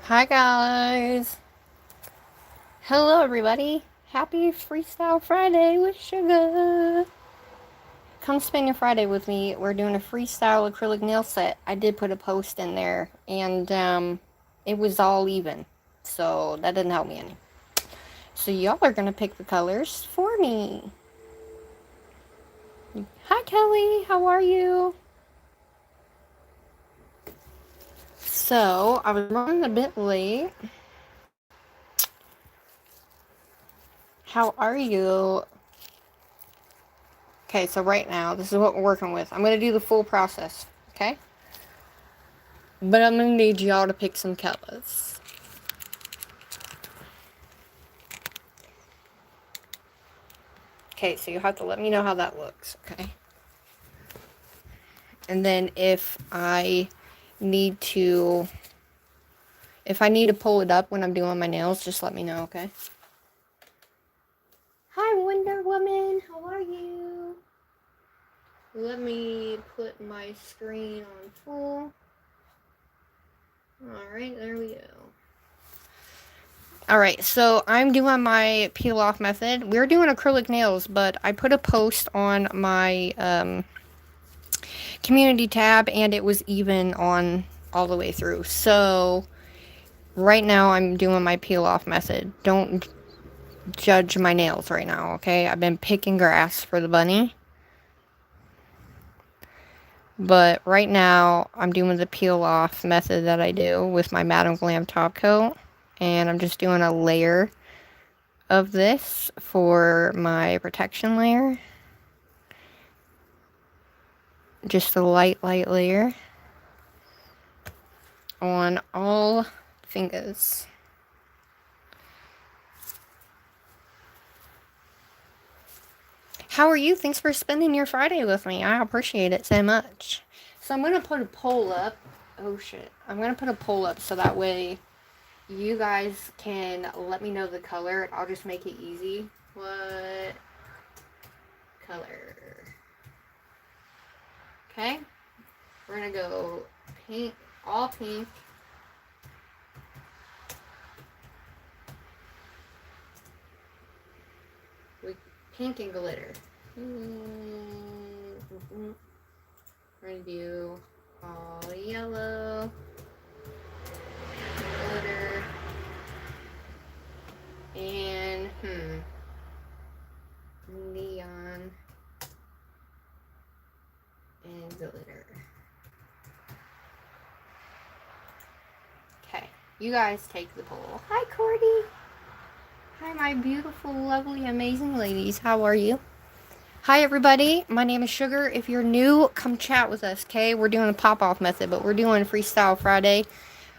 Hi guys! Hello everybody! Happy Freestyle Friday with Sugar! Come spend your Friday with me. We're doing a freestyle acrylic nail set. I did put a post in there and it was all even. So that didn't help me any. So y'all are gonna pick the colors for me. Hi Kelly! How are you? So I was running a bit late. How are you? Okay, so right now, this is what we're working with. I'm going to do the full process, okay? But I'm going to need y'all to pick some colors. Okay, so you have to let me know how that looks, okay? And then if I need to pull it up when I'm doing my nails, just let me know, okay? Hi, Wonder Woman. How are you? Let me put my screen on full. Alright, there we go. Alright, so I'm doing my peel off method. We're doing acrylic nails, but I put a post on my community tab and it was even on all the way through. So right now I'm doing my peel off method. Don't judge my nails right now, okay? I've been picking grass for the bunny. But right now I'm doing the peel off method that I do with my Madam Glam top coat. And I'm just doing a layer of this for my protection layer. Just a light layer on all fingers. How are you? Thanks for spending your Friday with me. I appreciate it so much. So I'm going to put a poll up. Oh shit. I'm going to put a poll up so that way you guys can let me know the color. I'll just make it easy. What color? Okay. We're going to go pink, all pink. With pink and glitter. We're going to do all yellow. Glitter. And, neon. And glitter. Okay, you guys take the poll. Hi, Cordy. Hi, my beautiful, lovely, amazing ladies. How are you? Hi, everybody. My name is Sugar. If you're new, come chat with us, okay? We're doing a pop-off method, but we're doing Freestyle Friday.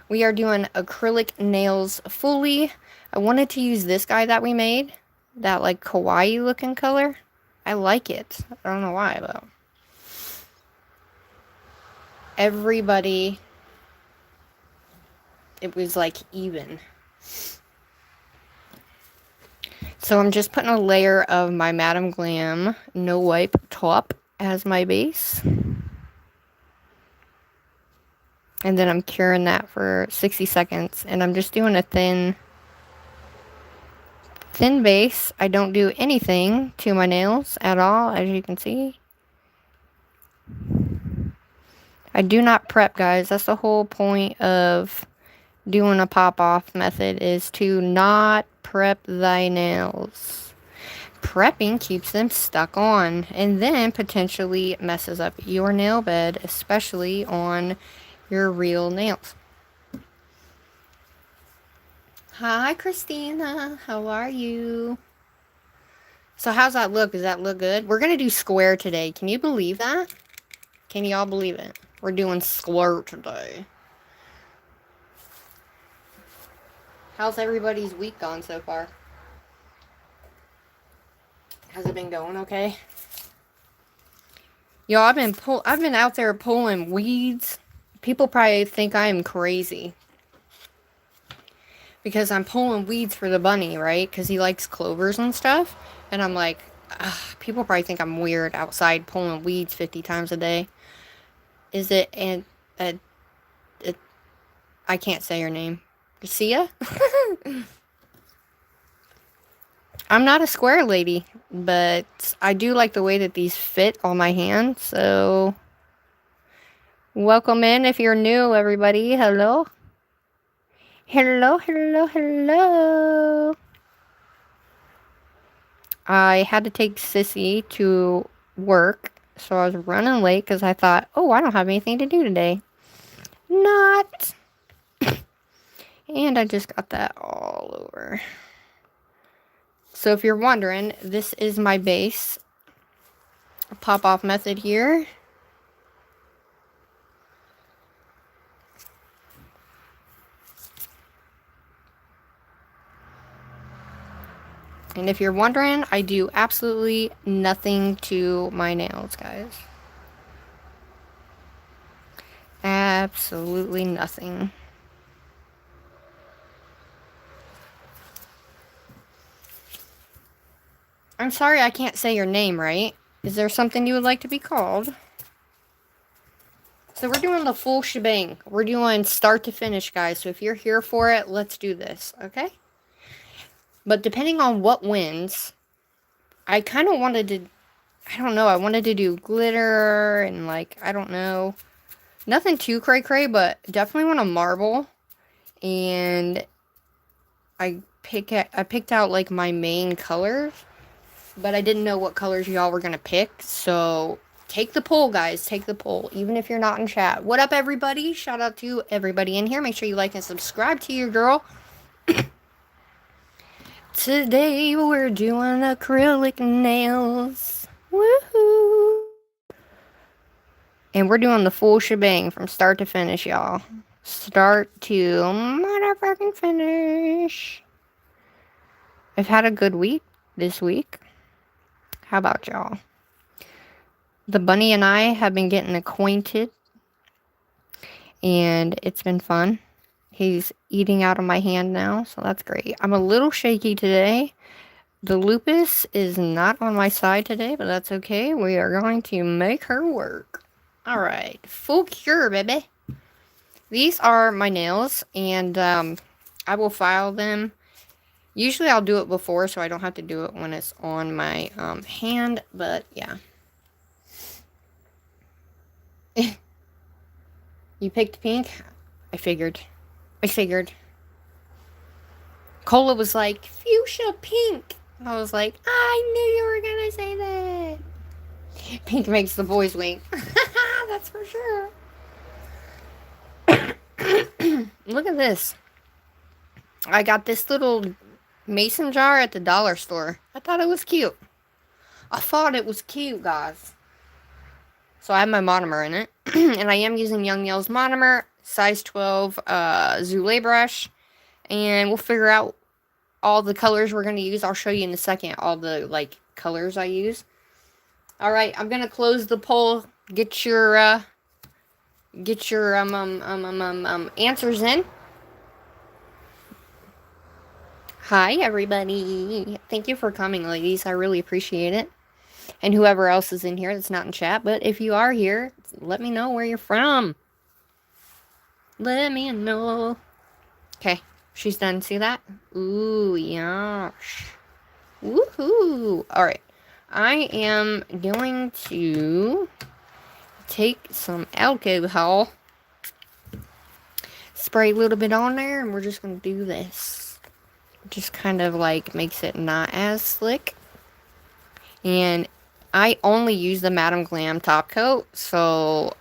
We are doing acrylic nails fully. I wanted to use this guy that we made. That, like, kawaii-looking color. I like it. I don't know why, but everybody, it was, like, even. So I'm just putting a layer of my Madam Glam No Wipe top as my base. And then I'm curing that for 60 seconds. And I'm just doing a thin base. I don't do anything to my nails at all, as you can see. I do not prep, guys. That's the whole point of doing a pop-off method, is to not prep thy nails. Prepping keeps them stuck on and then potentially messes up your nail bed, especially on your real nails. Hi, Christina. How are you? So how's that look? Does that look good? We're going to do square today. Can you believe that? Can y'all believe it? We're doing square today. How's everybody's week gone so far? Has it been going okay? Yo, I've been out there pulling weeds. People probably think I am crazy because I'm pulling weeds for the bunny, right? Because he likes clovers and stuff. And I'm like, people probably think I'm weird outside pulling weeds 50 times a day. Is it I can't say her name. See ya? I'm not a square lady, but I do like the way that these fit on my hand, so welcome in if you're new, everybody. Hello. Hello, hello, hello. I had to take Sissy to work, so I was running late because I thought, oh, I don't have anything to do today. Not. And I just got that all over. So if you're wondering, this is my base pop-off method here. And if you're wondering, I do absolutely nothing to my nails, guys. Absolutely nothing. I'm sorry I can't say your name right. Is there something you would like to be called? So we're doing the full shebang. We're doing start to finish, guys. So if you're here for it, let's do this, okay? But depending on what wins, I kind of wanted to, I don't know, I wanted to do glitter and like, I don't know. Nothing too cray-cray, but definitely want a marble. And I picked out like my main colors, but I didn't know what colors y'all were going to pick. So take the poll, guys. Take the poll, even if you're not in chat. What up, everybody? Shout out to everybody in here. Make sure you like and subscribe to your girl. Today we're doing acrylic nails. Woohoo! And we're doing the full shebang from start to finish, y'all. Start to motherfucking finish. I've had a good week this week. How about y'all? The bunny and I have been getting acquainted, and it's been fun. He's eating out of my hand now, so that's great. I'm a little shaky today. The lupus is not on my side today, but that's okay. We are going to make her work. Alright, full cure, baby. These are my nails, and I will file them. Usually I'll do it before, so I don't have to do it when it's on my hand, but yeah. You picked pink? I figured. Cola was like, fuchsia pink. I was like, I knew you were gonna say that. Pink makes the boys wink. That's for sure. Look at this. I got this little mason jar at the dollar store. I thought it was cute. Guys. So I have my monomer in it. And I am using Young Yell's monomer, size 12 Zulay brush. And we'll figure out all the colors we're going to use. I'll show you in a second all the like colors I use. Alright, I'm going to close the poll. Get your answers in. Hi, everybody. Thank you for coming, ladies. I really appreciate it. And whoever else is in here that's not in chat. But if you are here, let me know where you're from. Let me know. Okay, she's done. See that? Ooh, yeah. Woohoo. Alright. I am going to take some alcohol. Spray a little bit on there. And we're just going to do this. Just kind of like makes it not as slick. And I only use the Madam Glam top coat, so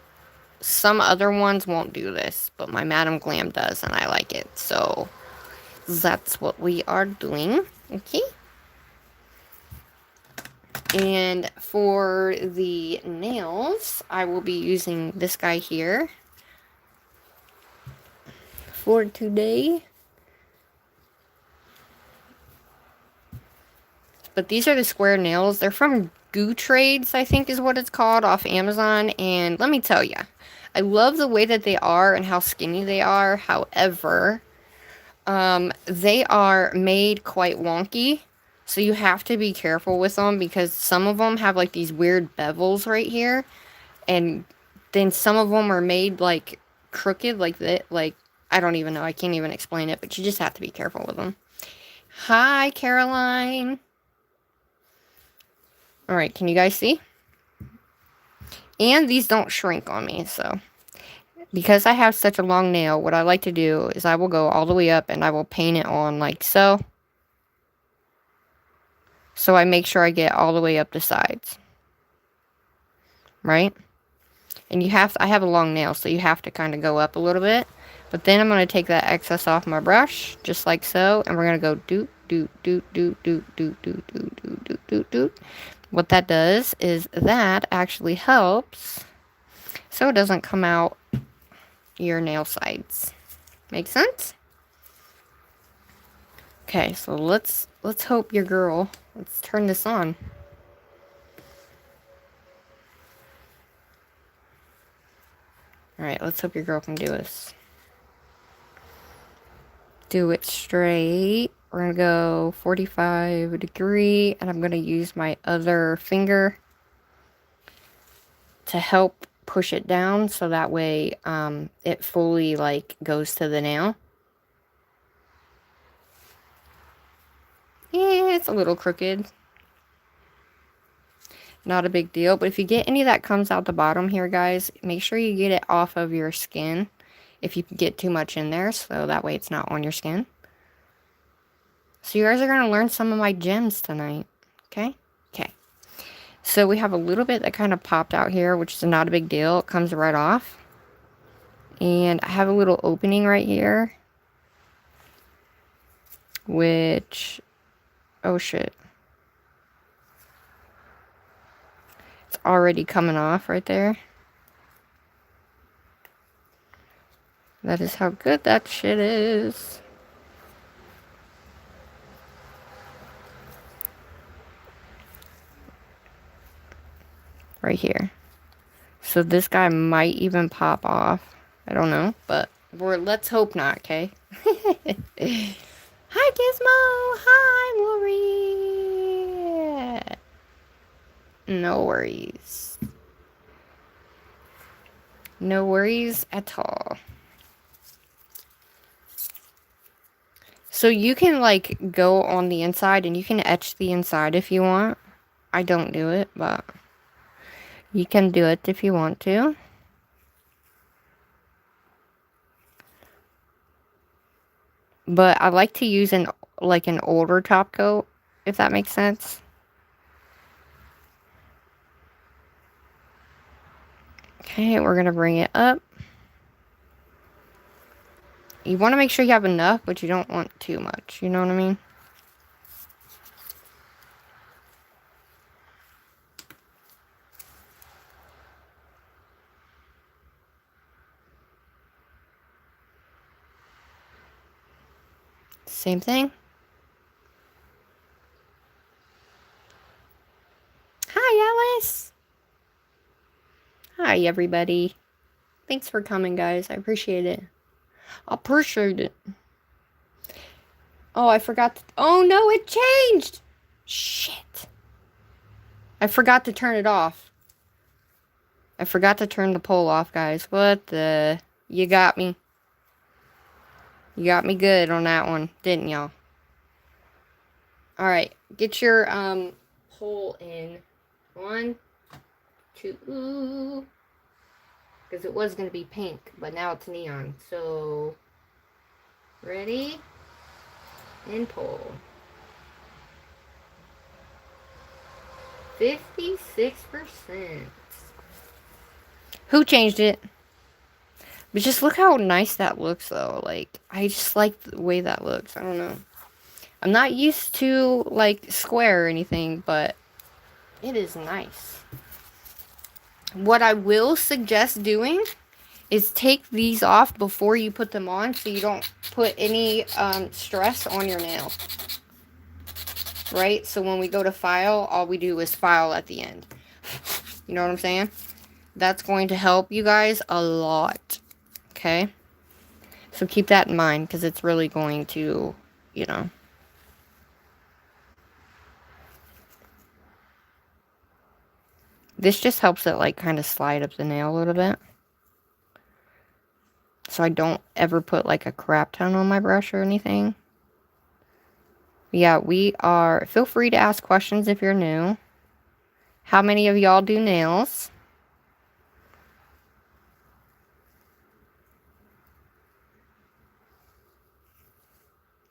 some other ones won't do this, but my Madam Glam does, and I like it. So that's what we are doing. Okay. And for the nails, I will be using this guy here for today. But these are the square nails. They're from Goo Trades, I think is what it's called, off Amazon. And let me tell you, I love the way that they are and how skinny they are. However, they are made quite wonky. So you have to be careful with them because some of them have like these weird bevels right here. And then some of them are made like crooked like that, like I don't even know. I can't even explain it, but you just have to be careful with them. Hi, Caroline. All right, can you guys see? And these don't shrink on me, so. Because I have such a long nail, what I like to do is I will go all the way up and I will paint it on like so. So I make sure I get all the way up the sides. Right? And you have to, I have a long nail, so you have to kind of go up a little bit. But then I'm going to take that excess off my brush, just like so. And we're going to go doot, doot, doot, doot, doot, doot, doot, doot, doot, doot, doot, doot. What that does is that actually helps so it doesn't come out your nail sides. Make sense? Okay, so let's hope your girl, let's turn this on. Alright, let's hope your girl can do this. Do it straight. We're going to go 45 degree, and I'm going to use my other finger to help push it down so that way it fully like goes to the nail. Yeah, it's a little crooked. Not a big deal, but if you get any that comes out the bottom here, guys, make sure you get it off of your skin if you get too much in there, so that way it's not on your skin. So you guys are going to learn some of my gems tonight, okay? Okay. So we have a little bit that kind of popped out here, which is not a big deal. It comes right off. And I have a little opening right here, which, oh shit. It's already coming off right there. That is how good that shit is. Right here. So this guy might even pop off. I don't know, but let's hope not, okay? Hi, Gizmo! Hi, Lori! No worries. No worries at all. So you can, like, go on the inside and you can etch the inside if you want. I don't do it, but you can do it if you want to. But I like to use an older top coat, if that makes sense. Okay, we're going to bring it up. You want to make sure you have enough, but you don't want too much. You know what I mean? Same thing. Hi, Alice. Hi, everybody. Thanks for coming, guys. I appreciate it. I appreciate it. Oh, I forgot. Oh, no, it changed. Shit. I forgot to turn it off. I forgot to turn the poll off, guys. What the... You got me. You got me good on that one, didn't y'all? Alright, get your poll in. 1, 2... Because it was going to be pink, but now it's neon. So, ready? And pull. 56%. Who changed it? But just look how nice that looks, though. Like, I just like the way that looks. I don't know. I'm not used to, like, square or anything, but it is nice. What I will suggest doing is take these off before you put them on so you don't put any stress on your nail. Right? So when we go to file, all we do is file at the end. You know what I'm saying? That's going to help you guys a lot. Okay? So keep that in mind because it's really going to, you know. This just helps it like kind of slide up the nail a little bit. so I don't ever put like a crap ton on my brush or anything. Yeah, feel free to ask questions if you're new. How many of y'all do nails?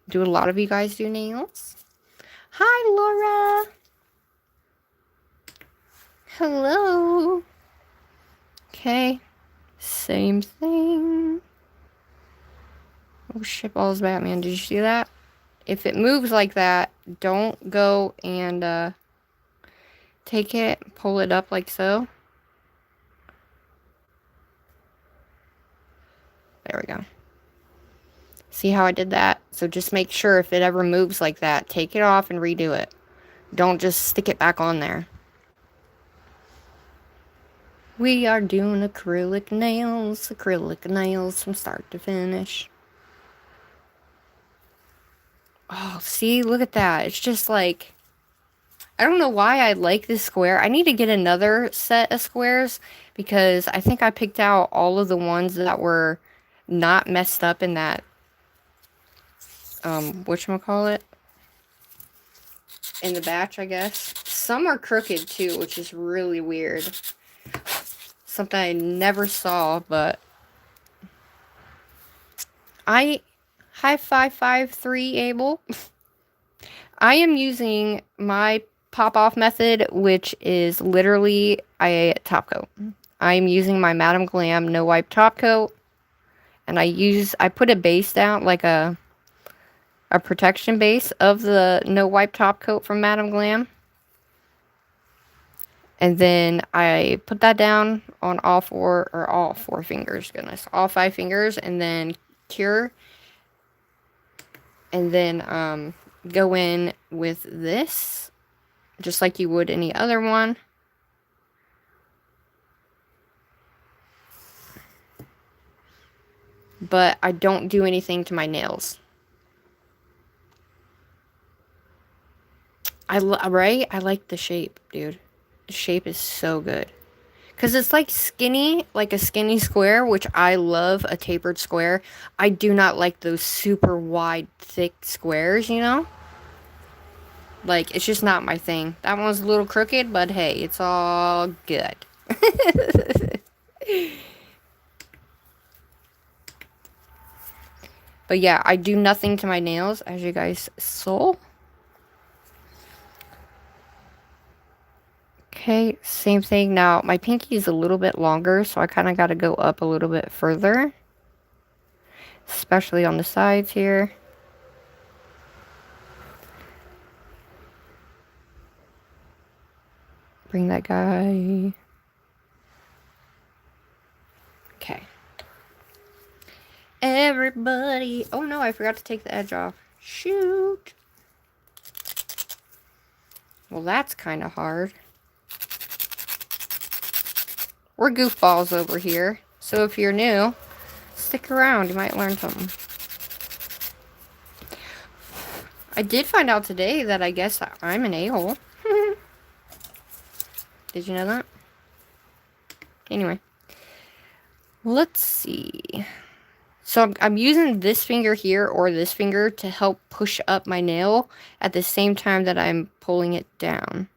Do a lot of you guys do nails? Hi, Laura. Hello. Okay. Same thing. Oh, shit balls, Batman. Did you see that? If it moves like that, don't go and take it, pull it up like so. There we go. See how I did that? So just make sure if it ever moves like that, take it off and redo it. Don't just stick it back on there. We are doing acrylic nails from start to finish. Oh, see, look at that. It's just like, I don't know why I like this square. I need to get another set of squares because I think I picked out all of the ones that were not messed up in that, whatchamacallit? In the batch, I guess. Some are crooked too, which is really weird. Something I never saw, but Hi 553 Abel. I am using my pop-off method, which is literally a top coat. I am using my Madam Glam no wipe top coat, and I put a base down, like a protection base of the no wipe top coat from Madam Glam. And then I put that down on all four fingers, goodness, all 5 fingers, and then cure. And then go in with this, just like you would any other one. But I don't do anything to my nails. Right? I like the shape, dude. The shape is so good. Because it's like skinny, like a skinny square, which I love a tapered square. I do not like those super wide, thick squares, you know? Like, it's just not my thing. That one's a little crooked, but hey, it's all good. But yeah, I do nothing to my nails, as you guys saw. Okay, same thing. Now, my pinky is a little bit longer, so I kind of got to go up a little bit further. Especially on the sides here. Bring that guy. Okay. Everybody. Oh no, I forgot to take the edge off. Shoot. Well, that's kind of hard. We're goofballs over here. So if you're new, stick around. You might learn something. I did find out today that I guess I'm an a-hole. Did you know that? Anyway. Let's see. So I'm using this finger here or this finger to help push up my nail at the same time that I'm pulling it down.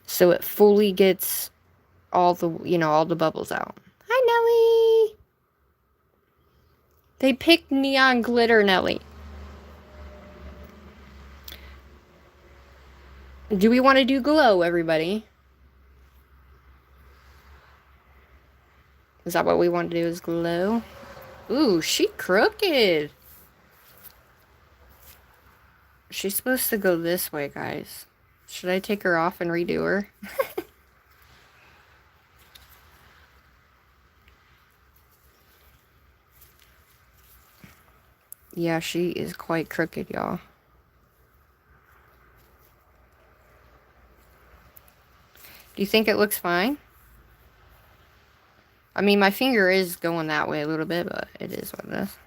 So it fully gets all the, all the bubbles out. Hi, Nelly! They picked neon glitter, Nelly. Do we want to do glow, everybody? Is that what we want to do, is glow? Ooh, she crooked. She's supposed to go this way, guys. Should I take her off and redo her? Yeah, she is quite crooked, y'all. Do you think it looks fine? I mean, my finger is going that way a little bit, but it is what it is.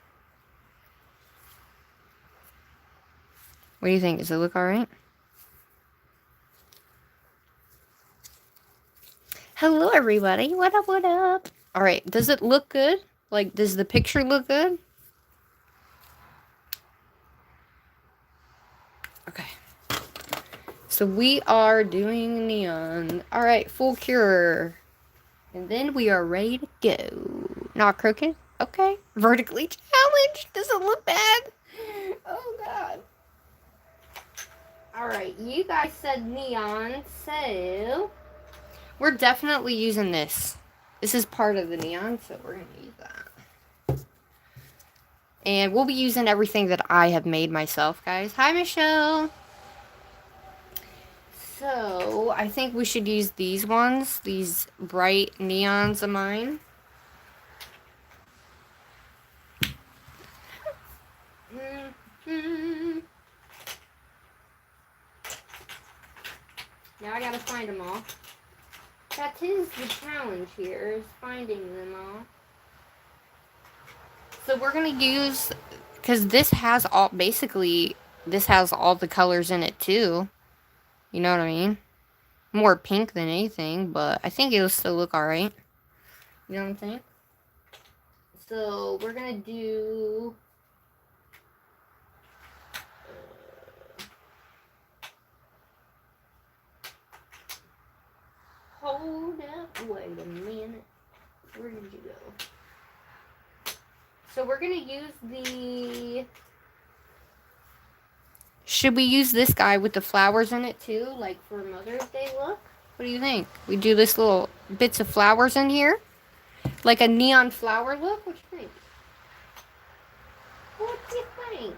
What do you think? Does it look alright? Hello, everybody. What up, what up? All right, does it look good? Like, does the picture look good? Okay. So we are doing neon. All right, full cure. And then we are ready to go. Not crooked? Okay. Vertically challenged. Does it look bad? Oh, God. All right, you guys said neon, so we're definitely using this. This is part of the neon, so we're going to use that. And we'll be using everything that I have made myself, guys. Hi, Michelle. So, I think we should use these ones. These bright neons of mine. Now I gotta find them all. That is the challenge here, is finding them all. So we're gonna use, because this has all, basically, this has all the colors in it too. You know what I mean? More pink than anything, but I think it'll still look alright. You know what I'm saying? So we're gonna do... hold up, wait a minute. Where did you go? So we're gonna use the... Should we use this guy with the flowers in it too, like for Mother's Day look? What do you think? We do this little bits of flowers in here? Like a neon flower look? What do you think? What do you think?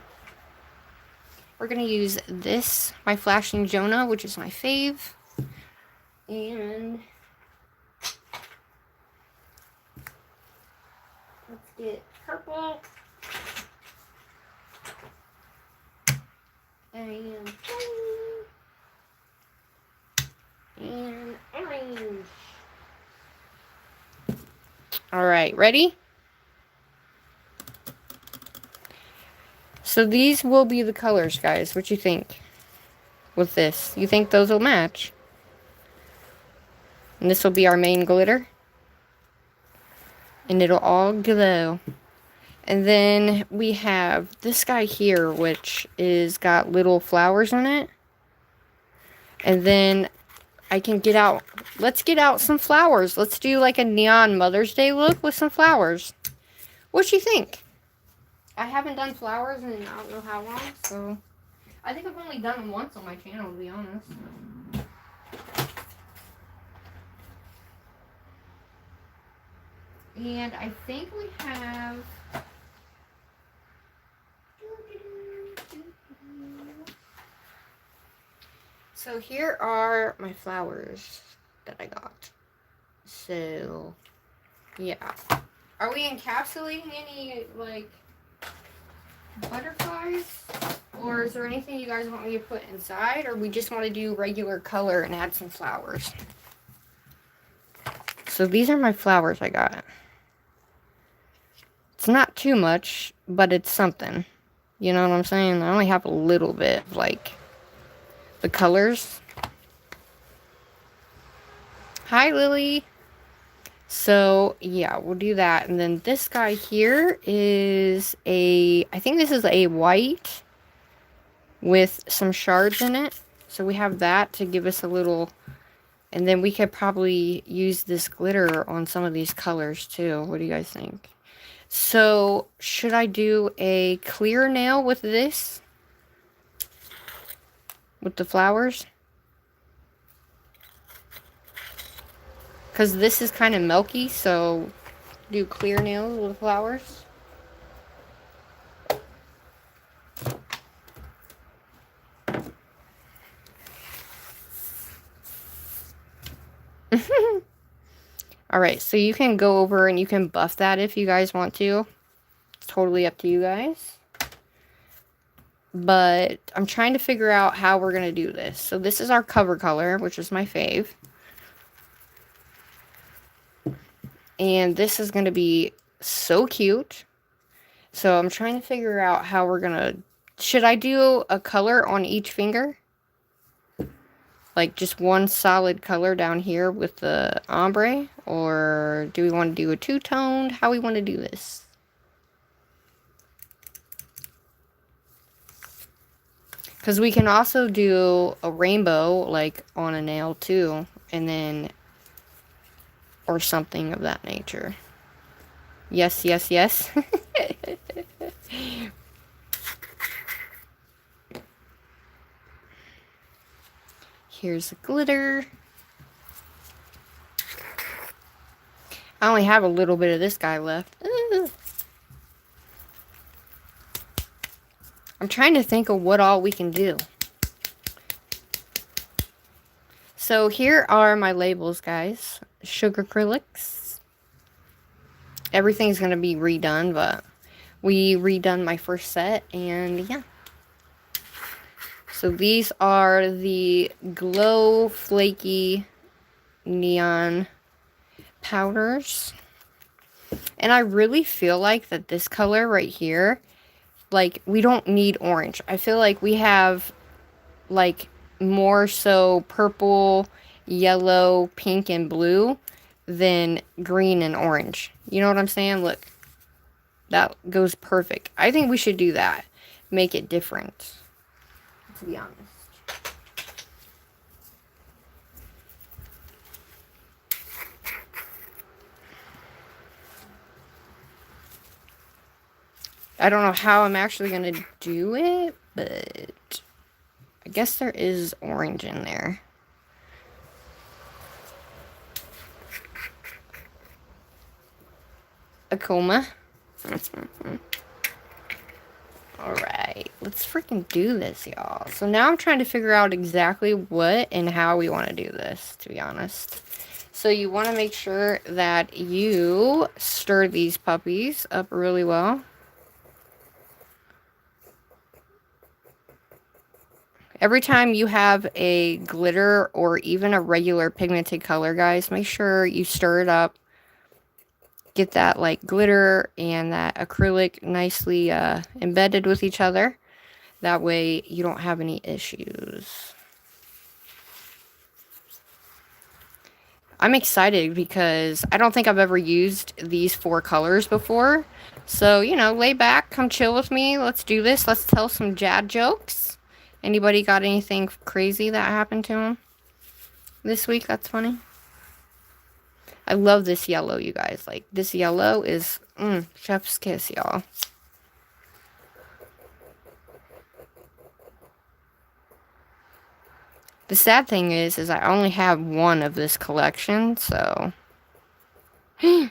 We're gonna use this, my Flashing Jonah, which is my fave. And let's get purple. And orange. Alright, ready? So these will be the colors, guys. What you think with this? You think those will match? And this will be our main glitter. And it'll all glow. And then we have this guy here, which is got little flowers in it. And then I can get out, let's get out some flowers. Let's do like a neon Mother's Day look with some flowers. What do you think? I haven't done flowers in I don't know how long, so I think I've only done them once on my channel, to be honest. And I think we have... So here are my flowers that I got. So, yeah. Are we encapsulating any, like, butterflies? Or is there anything you guys want me to put inside? Or we just want to do regular color and add some flowers? So these are my flowers I got. It's not too much, but it's something. You know what I'm saying? I only have a little bit of, like, the colors. Hi, Lily. So, yeah, we'll do that. And then this guy here is I think this is a white with some shards in it. So we have that to give us a little... And then we could probably use this glitter on some of these colors too. What do you guys think? So, should I do a clear nail with this? With the flowers? Because this is kind of milky, so do clear nails with flowers. Alright, so you can go over and you can buff that if you guys want to. It's totally up to you guys. But I'm trying to figure out how we're going to do this. So this is our cover color, which is my fave. And this is going to be so cute. So I'm trying to figure out how we're going to... Should I do a color on each finger? Like just one solid color down here with the ombre? Or do we want to do a two-toned? How we want to do this? Because we can also do a rainbow, like, on a nail, too. And then, or something of that nature. Yes, yes, yes. Here's the glitter. I only have a little bit of this guy left. I'm trying to think of what all we can do. So here are my labels, guys. Sugar acrylics. Everything's going to be redone, but we redone my first set, and yeah. So these are the Glow Flaky Neon powders. And I really feel like that this color right here, like, we don't need orange. I feel like we have, like, more so purple, yellow, pink, and blue than green and orange. You know what I'm saying? Look. That goes perfect. I think we should do that. Make it different. To be honest. I don't know how I'm actually going to do it, but I guess there is orange in there. A coma. Alright, let's freaking do this, y'all. So now I'm trying to figure out exactly what and how we want to do this, to be honest. So you want to make sure that you stir these puppies up really well. Every time you have a glitter or even a regular pigmented color, guys, make sure you stir it up. Get that like glitter and that acrylic nicely embedded with each other. That way you don't have any issues. I'm excited because I don't think I've ever used these 4 colors before. So, you know, lay back, come chill with me. Let's do this. Let's tell some Jad jokes. Anybody got anything crazy that happened to them this week that's funny? I love this yellow, you guys. Like, this yellow is, chef's kiss, y'all. The sad thing is I only have one of this collection, so. And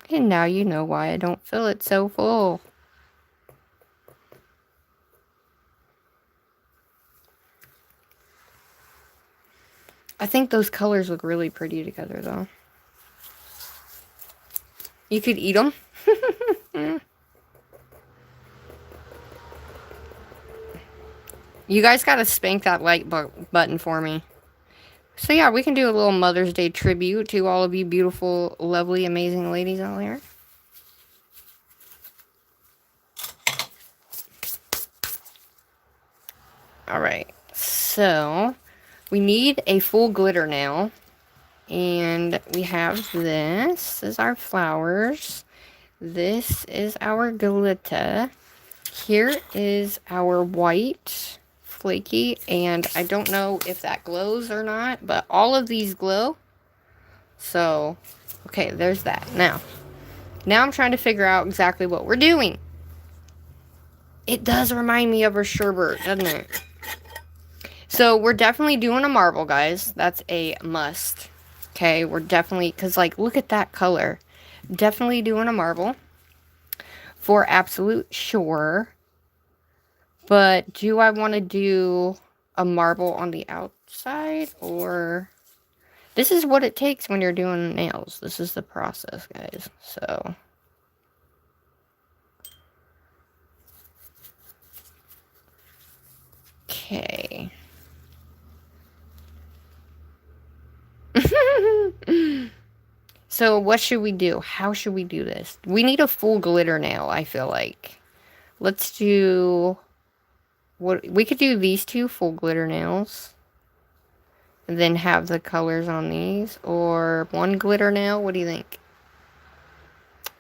now you know why I don't fill it so full. I think those colors look really pretty together, though. You could eat them. You guys gotta spank that like button for me. So yeah, we can do a little Mother's Day tribute to all of you beautiful, lovely, amazing ladies out there. Alright, so we need a full glitter nail. And we have this is our flowers. This is our glitter. Here is our white flaky, and I don't know if that glows or not, but all of these glow. So, okay, there's that. Now I'm trying to figure out exactly what we're doing. It does remind me of a sherbet, doesn't it? So, we're definitely doing a marble, guys. That's a must. Okay, we're definitely, because, like, look at that color. Definitely doing a marble. For absolute sure. But do I want to do a marble on the outside? Or... this is what it takes when you're doing nails. This is the process, guys. So... okay. So what should we do? How should we do this? We need a full glitter nail, I feel like. Let's do what we could do these two full glitter nails. And then have the colors on these. Or one glitter nail. What do you think?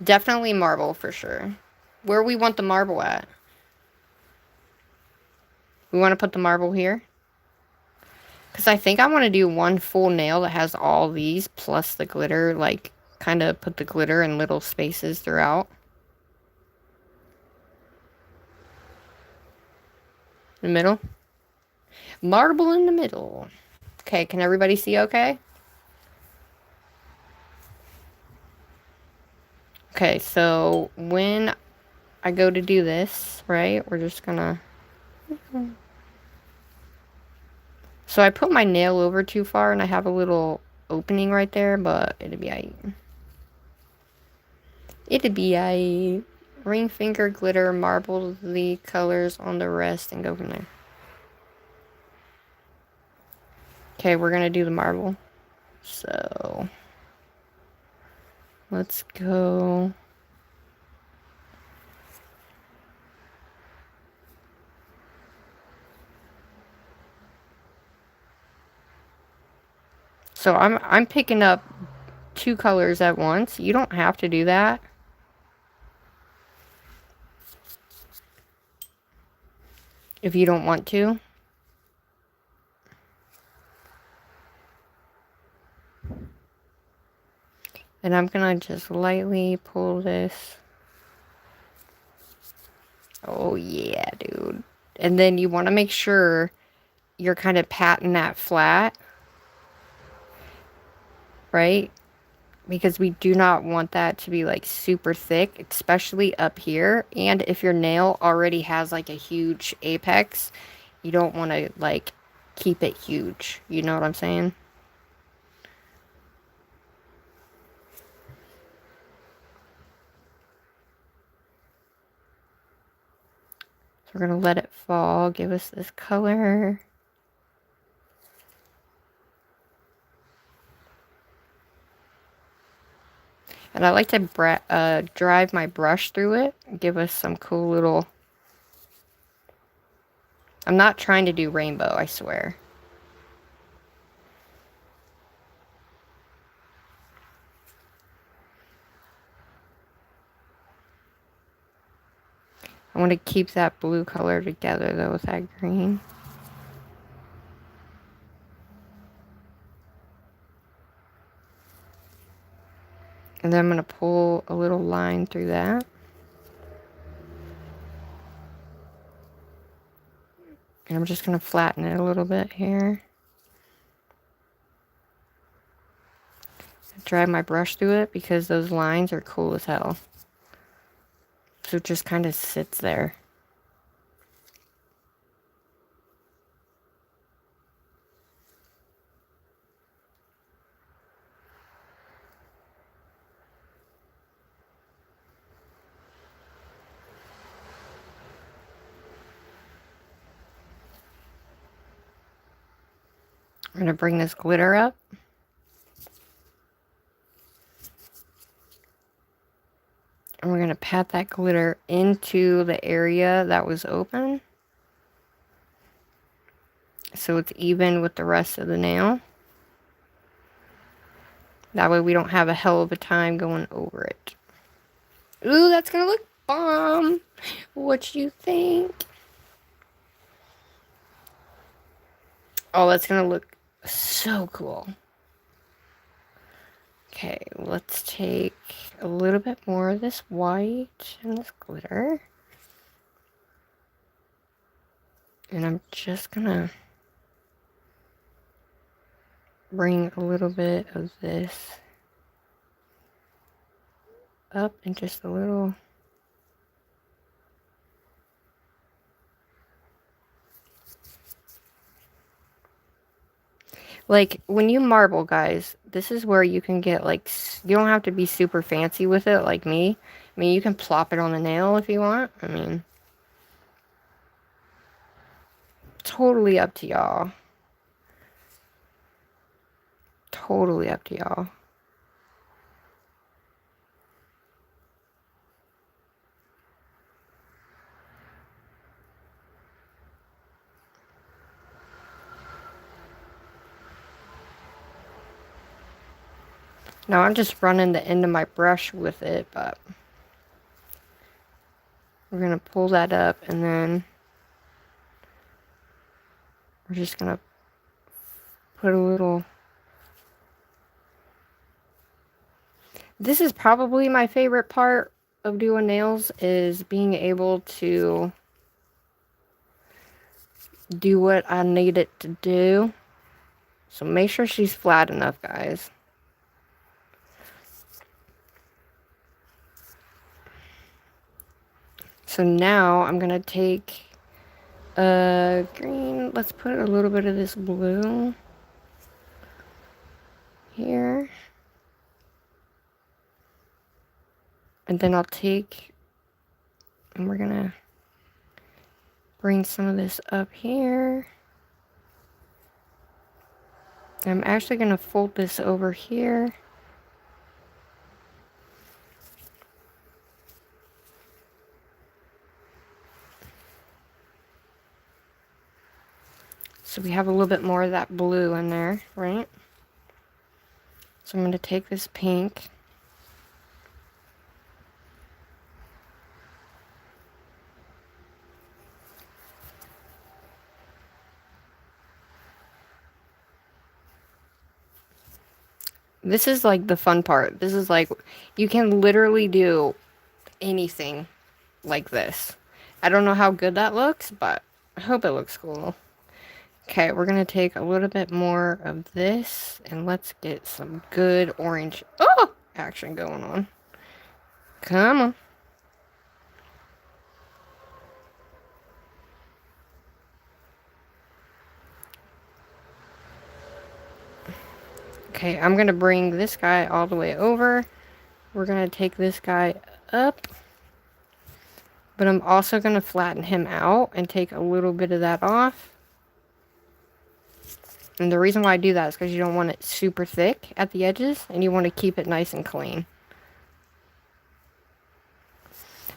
Definitely marble for sure. Where we want the marble at? We want to put the marble here? Because I think I want to do one full nail that has all these plus the glitter. Like, kind of put the glitter in little spaces throughout. In the middle. Marble in the middle. Okay, can everybody see okay? Okay, so when I go to do this, right, we're just gonna... So I put my nail over too far and I have a little opening right there, but it'd be aight. It'd be aight. Ring finger glitter, marble the colors on the rest, and go from there. Okay, we're gonna do the marble. So let's go. So I'm picking up 2 colors at once. You don't have to do that. If you don't want to. And I'm gonna just lightly pull this. Oh yeah, dude. And then you want to make sure you're kind of patting that flat. Right? Because we do not want that to be like super thick, especially up here. And if your nail already has like a huge apex, you don't want to like keep it huge. You know what I'm saying? So we're going to let it fall, give us this color. And I like to drive my brush through it, give us some cool little... I'm not trying to do rainbow, I swear. I want to keep that blue color together though with that green. And then I'm going to pull a little line through that. And I'm just going to flatten it a little bit here. Drive my brush through it because those lines are cool as hell. So it just kind of sits there. I'm going to bring this glitter up. And we're going to pat that glitter into the area that was open. So it's even with the rest of the nail. That way we don't have a hell of a time going over it. Ooh, that's going to look bomb. What you think? Oh, that's going to look so cool. Okay, let's take a little bit more of this white and this glitter. And I'm just gonna bring a little bit of this up and just a little. Like, when you marble, guys, this is where you can get, like, you don't have to be super fancy with it like me. I mean, you can plop it on the nail if you want. I mean, totally up to y'all. Totally up to y'all. Now I'm just running the end of my brush with it, but we're going to pull that up, and then we're just going to put a little... This is probably my favorite part of doing nails, is being able to do what I need it to do. So make sure she's flat enough, guys. So now I'm going to take green. Let's put a little bit of this blue here. And then I'll take, and we're going to bring some of this up here. I'm actually going to fold this over here. So we have a little bit more of that blue in there, right? So I'm going to take this pink. This is like the fun part. This is like, you can literally do anything like this. I don't know how good that looks, but I hope it looks cool. Okay, we're going to take a little bit more of this, and let's get some good orange action going on. Come on. Okay, I'm going to bring this guy all the way over. We're going to take this guy up. But I'm also going to flatten him out and take a little bit of that off. And the reason why I do that is because you don't want it super thick at the edges, and you want to keep it nice and clean.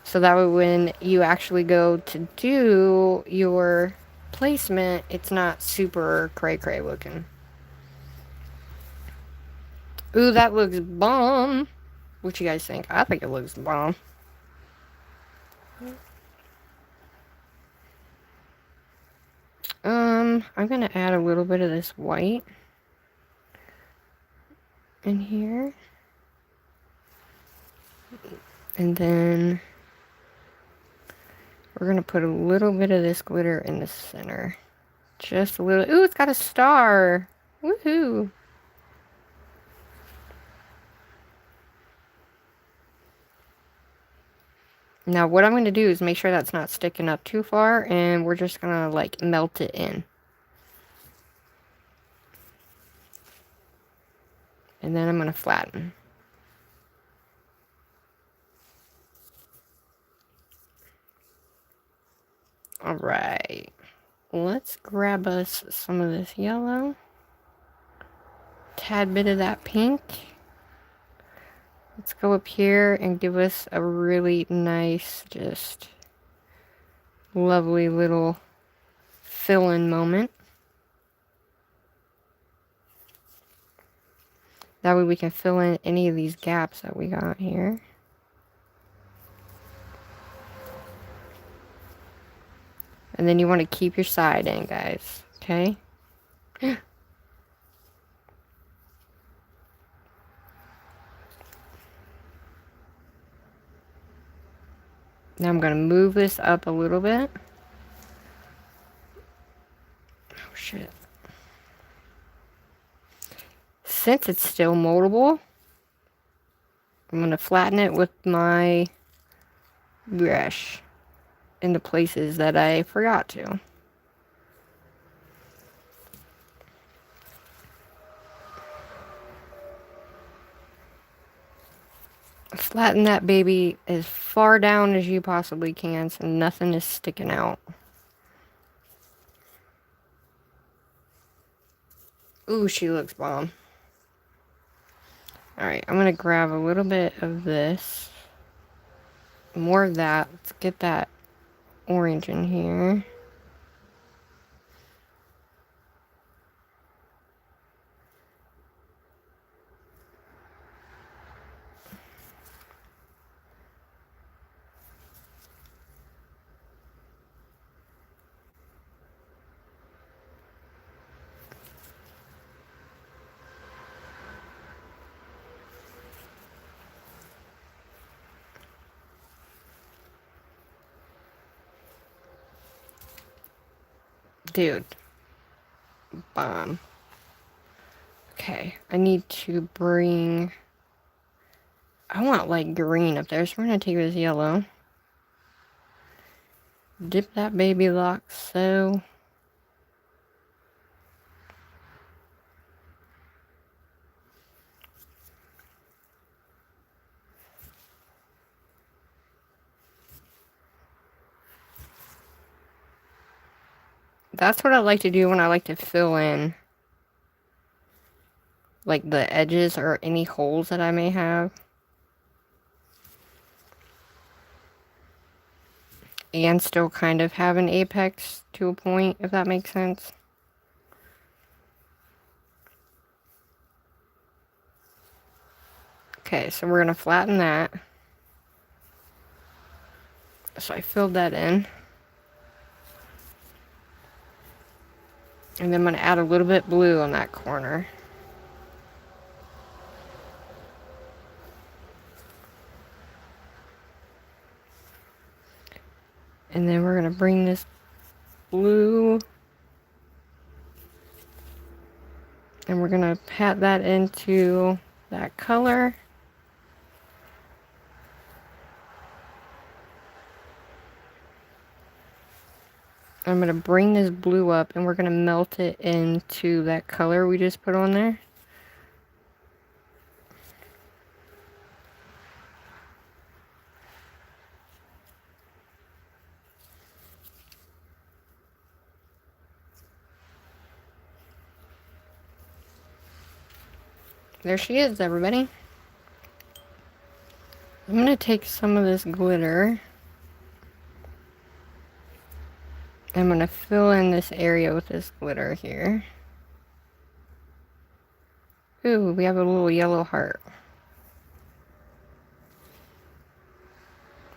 So that way when you actually go to do your placement, it's not super cray-cray looking. Ooh, that looks bomb. What you guys think? I think it looks bomb. I'm going to add a little bit of this white in here. And then we're going to put a little bit of this glitter in the center. Just a little. Ooh, it's got a star. Woohoo. Now what I'm going to do is make sure that's not sticking up too far, and we're just going to like melt it in. And then I'm going to flatten. Alright. Let's grab us some of this yellow. Tad bit of that pink. Let's go up here and give us a really nice, just lovely little fill-in moment. That way we can fill in any of these gaps that we got here. And then you want to keep your side in, guys. Okay? Now I'm going to move this up a little bit. Oh, shit. Since it's still moldable, I'm going to flatten it with my brush in the places that I forgot to. Flatten that baby as far down as you possibly can so nothing is sticking out. Ooh, she looks bomb. Alright, I'm going to grab a little bit of this. More of that. Let's get that orange in here. Dude. Bomb. Okay, I need to bring... I want like green up there, so we're gonna take this yellow. Dip that baby lock so. That's what I like to do when I like to fill in like the edges or any holes that I may have. And still kind of have an apex to a point, if that makes sense. Okay, so we're going to flatten that. So I filled that in. And then I'm going to add a little bit blue on that corner. And then we're going to bring this blue. And we're going to pat that into that color. I'm going to bring this blue up and we're going to melt it into that color we just put on there. There she is, everybody. I'm going to take some of this glitter. I'm going to fill in this area with this glitter here. Ooh, we have a little yellow heart.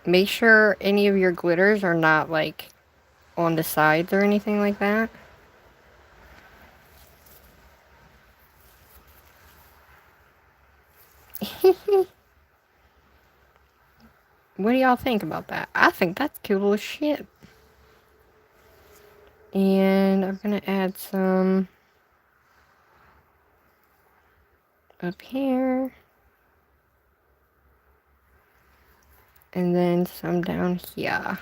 Make sure any of your glitters are not like on the sides or anything like that. What do y'all think about that? I think that's cool as shit. And I'm gonna add some up here. And then some down here.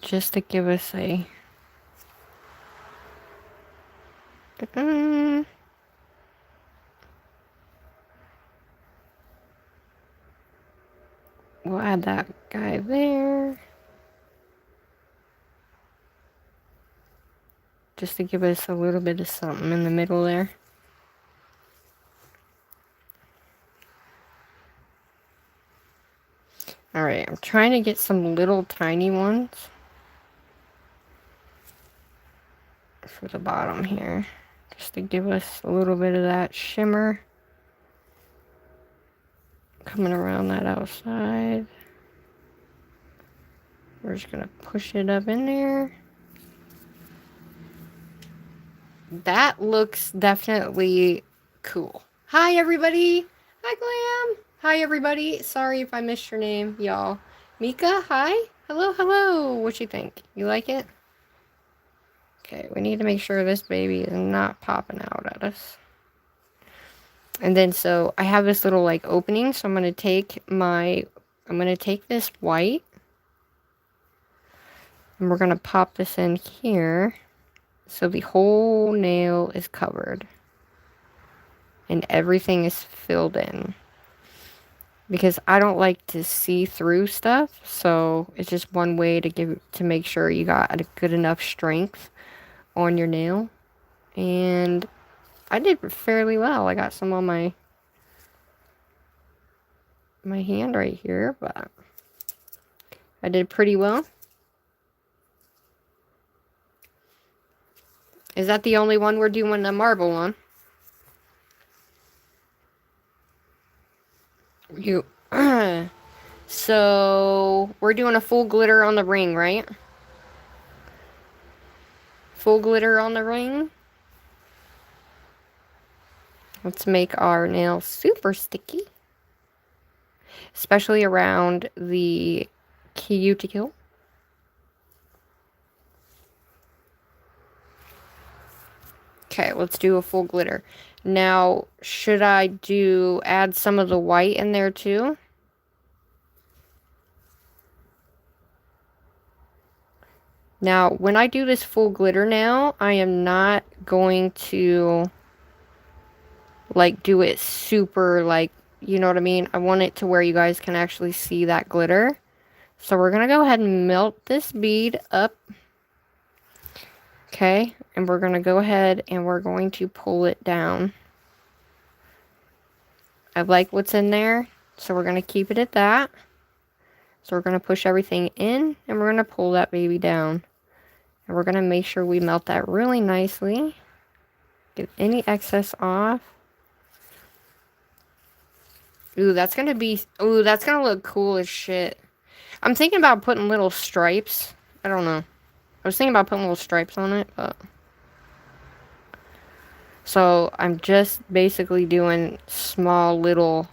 Just to give us a... We'll add that guy there. Just to give us a little bit of something in the middle there. Alright, I'm trying to get some little tiny ones for the bottom here. Just to give us a little bit of that shimmer. Coming around that outside. We're just gonna push it up in there. That looks definitely cool. Hi, everybody. Hi, Glam. Hi, everybody. Sorry if I missed your name, y'all. Mika, hi. Hello, hello. What you think? You like it? Okay, we need to make sure this baby is not popping out at us. And then, so, I have this little, like, opening, so I'm gonna take this white. And we're gonna pop this in here. So the whole nail is covered. And everything is filled in. Because I don't like to see through stuff. So it's just one way to make sure you got a good enough strength on your nail. And I did fairly well. I got some on my hand right here, but I did pretty well. Is that the only one we're doing the marble on? So, we're doing a full glitter on the ring, right? Full glitter on the ring. Let's make our nails super sticky. Especially around the cuticle. Okay, let's do a full glitter. Now, should I add some of the white in there too? Now, when I do this full glitter now, I am not going to, like, do it super, like, you know what I mean? I want it to where you guys can actually see that glitter. So we're going to go ahead and melt this bead up. Okay, and we're going to go ahead and we're going to pull it down. I like what's in there, so we're going to keep it at that. So we're going to push everything in, and we're going to pull that baby down. And we're going to make sure we melt that really nicely. Get any excess off. Ooh, that's going to look cool as shit. I'm thinking about putting little stripes. I don't know. I was thinking about putting little stripes on it, but... So, I'm just basically doing small little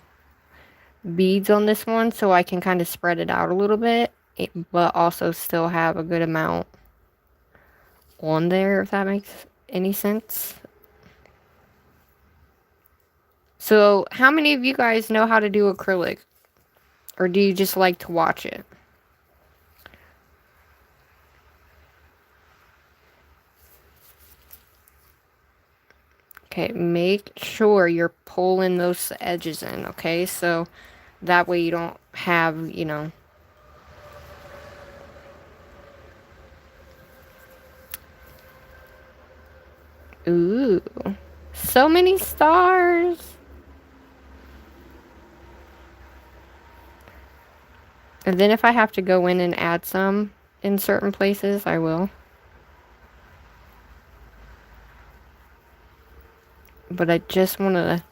beads on this one so I can kind of spread it out a little bit, but also still have a good amount on there, if that makes any sense. So, how many of you guys know how to do acrylic? Or do you just like to watch it? Okay, make sure you're pulling those edges in, okay? So, that way you don't have, you know... Ooh, so many stars! And then if I have to go in and add some in certain places, I will. But I just want a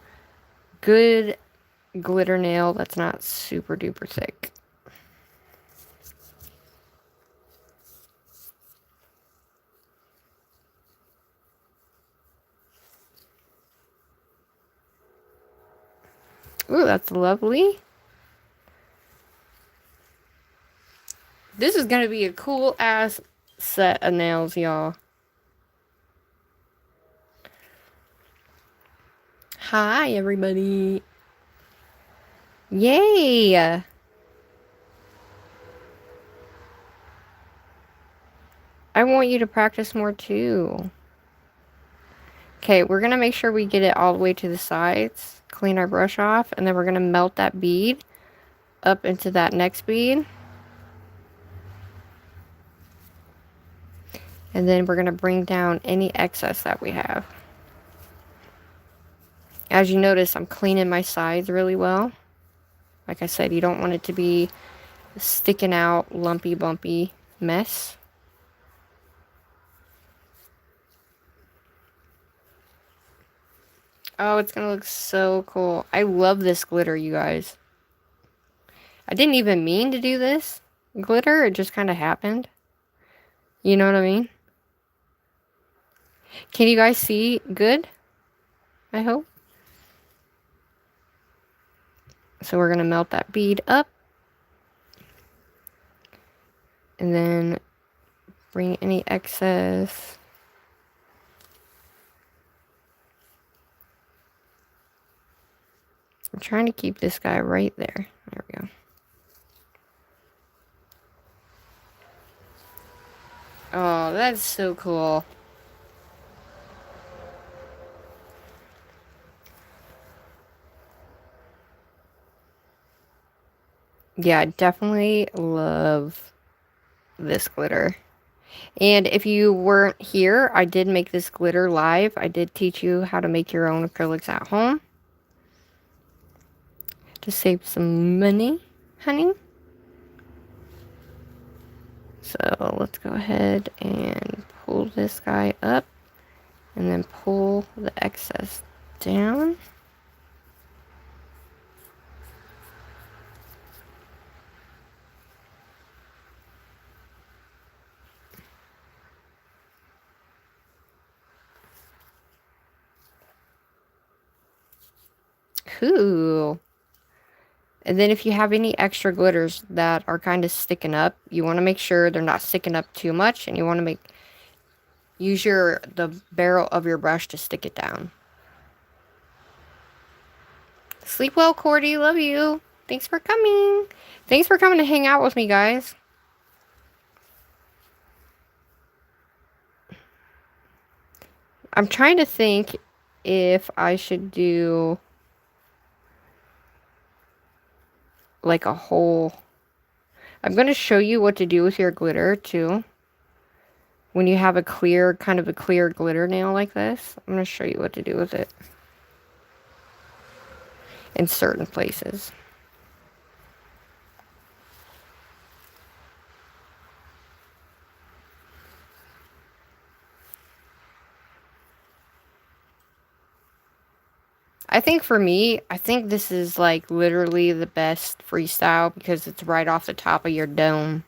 good glitter nail that's not super duper thick. Ooh, that's lovely. This is gonna be a cool ass set of nails, y'all. Hi, everybody. Yay! I want you to practice more too. Okay, we're gonna make sure we get it all the way to the sides. Clean our brush off, and then we're gonna melt that bead up into that next bead. And then we're gonna bring down any excess that we have. As you notice, I'm cleaning my sides really well. Like I said, you don't want it to be sticking out, lumpy, bumpy mess. Oh, it's gonna look so cool. I love this glitter, you guys. I didn't even mean to do this glitter. It just kind of happened. You know what I mean? Can you guys see good? I hope. So we're gonna melt that bead up. And then bring any excess. I'm trying to keep this guy right there. There we go. Oh, that's so cool. Yeah, I definitely love this glitter. And if you weren't here, I did make this glitter live. I did teach you how to make your own acrylics at home. To save some money, honey. So let's go ahead and pull this guy up. And then pull the excess down. Cool. And then if you have any extra glitters that are kind of sticking up, you want to make sure they're not sticking up too much, and you want to make use the barrel of your brush to stick it down. Sleep well, Cordy. Love you. Thanks for coming. Thanks for coming to hang out with me, guys. I'm trying to think if I should do like a whole... I'm going to show you what to do with your glitter too. When you have a clear, kind of a clear glitter nail like this, I'm going to show you what to do with it in certain places. I think for me, I think this is like literally the best freestyle because it's right off the top of your dome.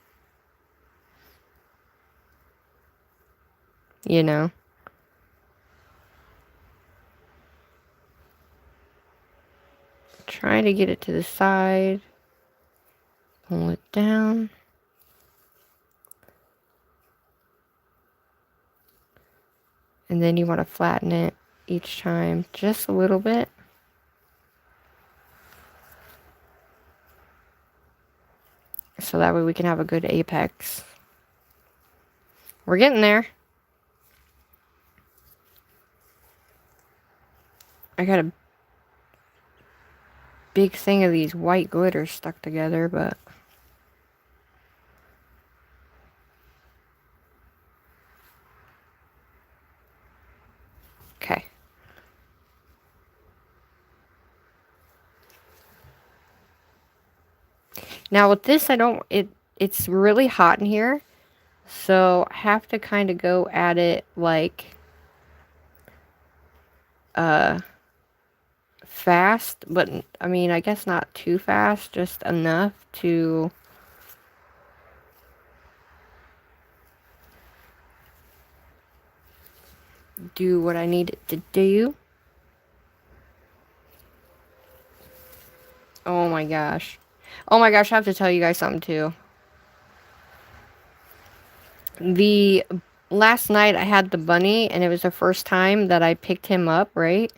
You know? Trying to get it to the side. Pull it down. And then you want to flatten it each time just a little bit. So that way we can have a good apex. We're getting there. I got a big thing of these white glitters stuck together, but... Okay. Now with this, it's really hot in here. So I have to kind of go at it like fast, but I mean, I guess not too fast, just enough to do what I need it to do. Oh my gosh. Oh my gosh, I have to tell you guys something too. Last night I had the bunny and it was the first time that I picked him up, right?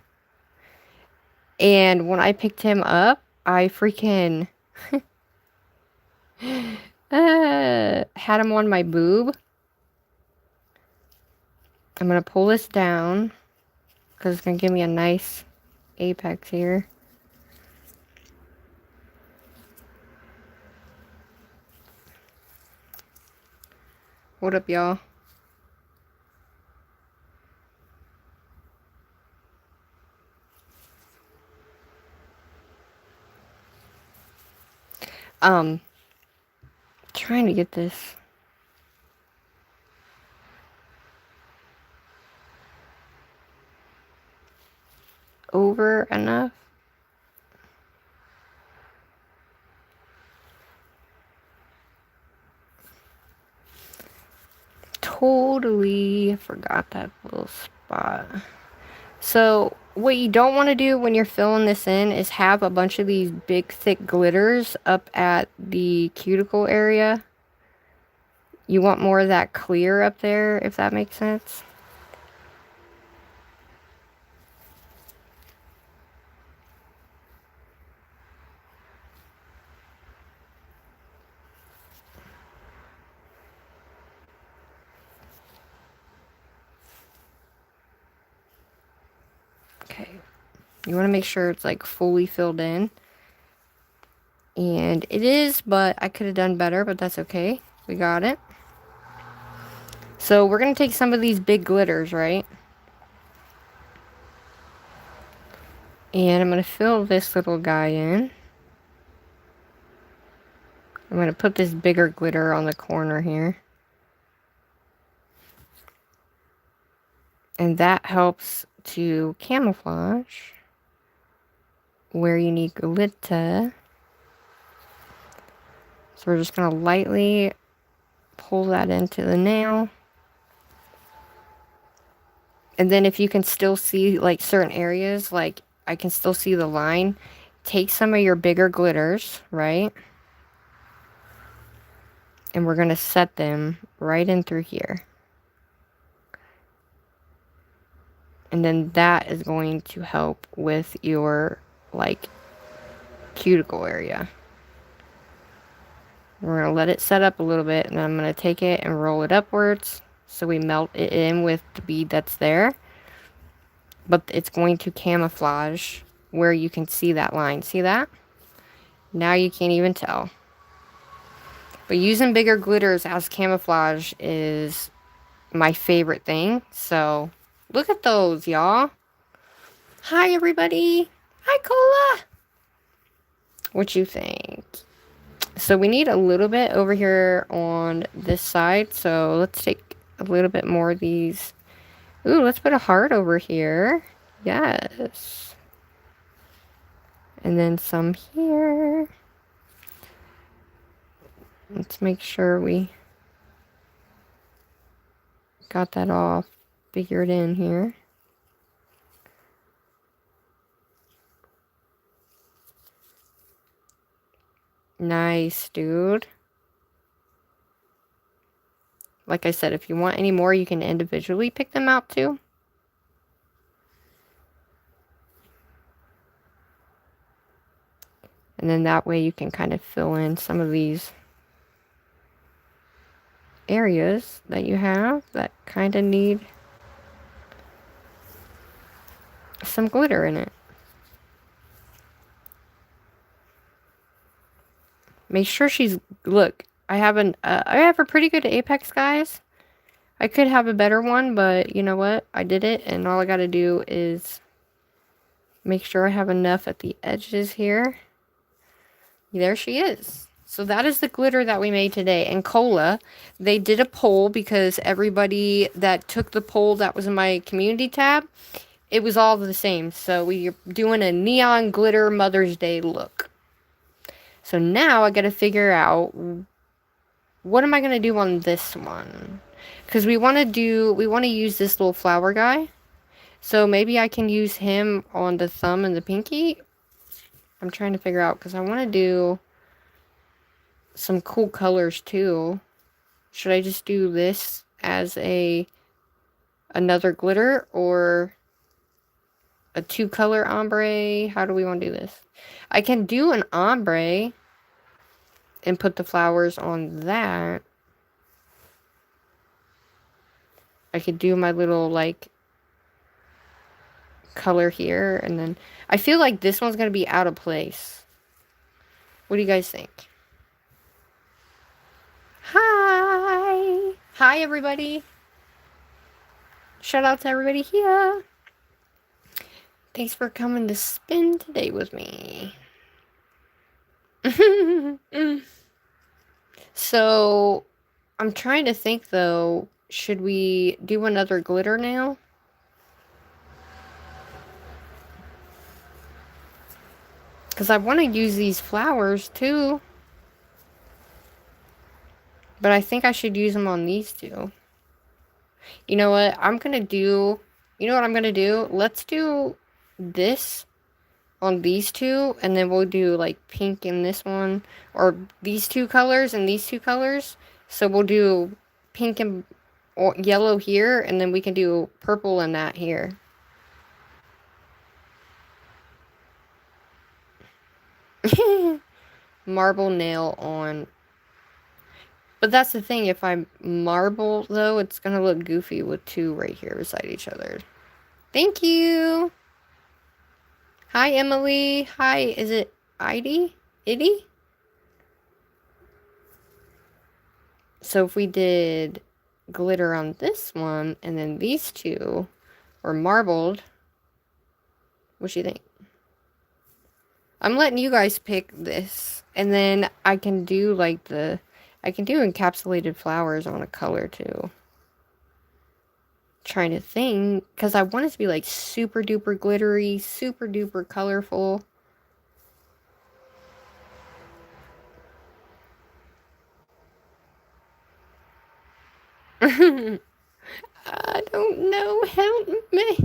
And when I picked him up, I freaking had him on my boob. I'm going to pull this down because it's going to give me a nice apex here. What up, y'all? Trying to get this over enough. Totally forgot that little spot. So what you don't want to do when you're filling this in is have a bunch of these big thick glitters up at the cuticle area. You want more of that clear up there, if that makes sense. Okay. You want to make sure it's like fully filled in. And it is, but I could have done better, but that's okay. We got it. So we're going to take some of these big glitters, right? And I'm going to fill this little guy in. I'm going to put this bigger glitter on the corner here. And that helps to camouflage where you need glitter. So we're just going to lightly pull that into the nail. And then if you can still see like certain areas, like I can still see the line, take some of your bigger glitters, right? And we're going to set them right in through here. And then that is going to help with your, like, cuticle area. We're going to let it set up a little bit, and then I'm going to take it and roll it upwards so we melt it in with the bead that's there. But it's going to camouflage where you can see that line. See that? Now you can't even tell. But using bigger glitters as camouflage is my favorite thing. So, look at those, y'all. Hi, everybody. Hi, Cola. What you think? So, we need a little bit over here on this side. So, let's take a little bit more of these. Ooh, let's put a heart over here. Yes. And then some here. Let's make sure we got that all figured in here. Nice, dude. Like I said, if you want any more, you can individually pick them out too. And then that way you can kind of fill in some of these areas that you have that kind of need some glitter in it. Make sure she's, look, I have a pretty good apex, guys. I could have a better one, but you know what? I did it, and all I gotta do is make sure I have enough at the edges here. There she is. So that is the glitter that we made today. And Cola, they did a poll because everybody that took the poll that was in my community tab, it was all the same. So we're doing a neon glitter Mother's Day look. So now I got to figure out, what am I going to do on this one? Because we want to use this little flower guy. So maybe I can use him on the thumb and the pinky. I'm trying to figure out because I want to do some cool colors too. Should I just do this as another glitter or a 2-color ombre? How do we want to do this? I can do an ombre and put the flowers on that. I could do my little, like, color here, and then I feel like this one's gonna be out of place. What do you guys think? Hi! Hi, everybody! Shout out to everybody here! Thanks for coming to spend today with me. So, I'm trying to think, though, should we do another glitter nail? Because I want to use these flowers, too. But I think I should use them on these two. You know what? You know what I'm going to do? Let's do this on these two. And then we'll do, like, pink in this one. Or these two colors and these two colors. So we'll do pink and yellow here. And then we can do purple and that here. Marble nail on. But that's the thing, if I marble, though, it's going to look goofy with two right here beside each other. Thank you! Hi, Emily. Hi, is it Idie? Idie? So if we did glitter on this one, and then these two were marbled, what do you think? I'm letting you guys pick this, and then I can do, like, I can do encapsulated flowers on a color, too. Trying to think, because I want it to be, like, super duper glittery, super duper colorful. I don't know, help me.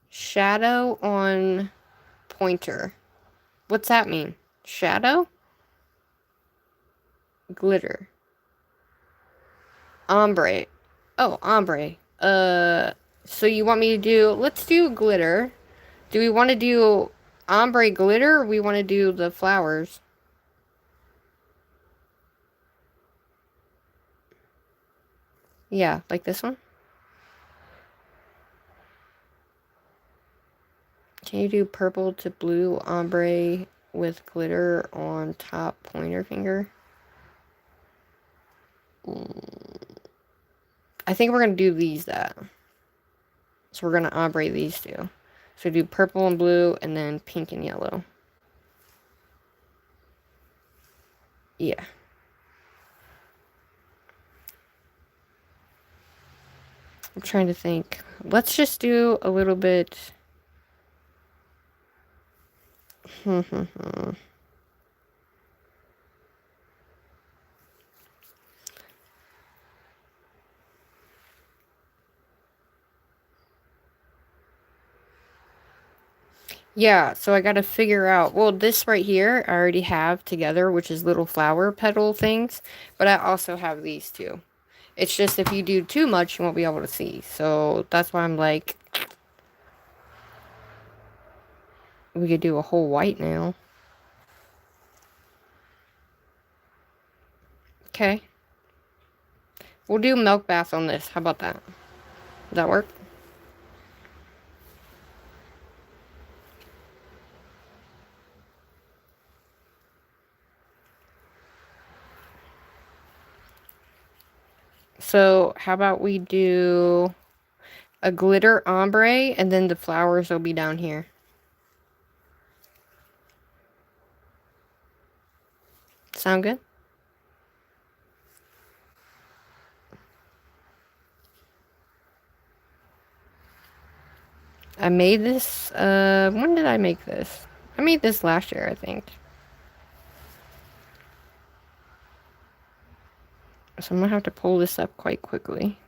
Shadow on pointer. What's that mean? Shadow? glitter. Ombre. Oh, ombre. So you want me to do, let's do glitter. Do we want to do ombre glitter, or we want to do the flowers? Yeah, like this one. Can you do purple to blue ombre with glitter on top pointer finger? I think we're going to do these that. So we're going to ombre these two. So do purple and blue and then pink and yellow. Yeah. I'm trying to think. Let's just do a little bit. Yeah, so I gotta figure out, well, this right here I already have together, which is little flower petal things, but I also have these two. It's just if you do too much, you won't be able to see. So that's why I'm like, we could do a whole white nail. Okay. We'll do milk bath on this. How about that? Does that work? So how about we do a glitter ombre and then the flowers will be down here. Sound good? I made this, when did I make this? I made this last year, I think. So I'm gonna have to pull this up quite quickly.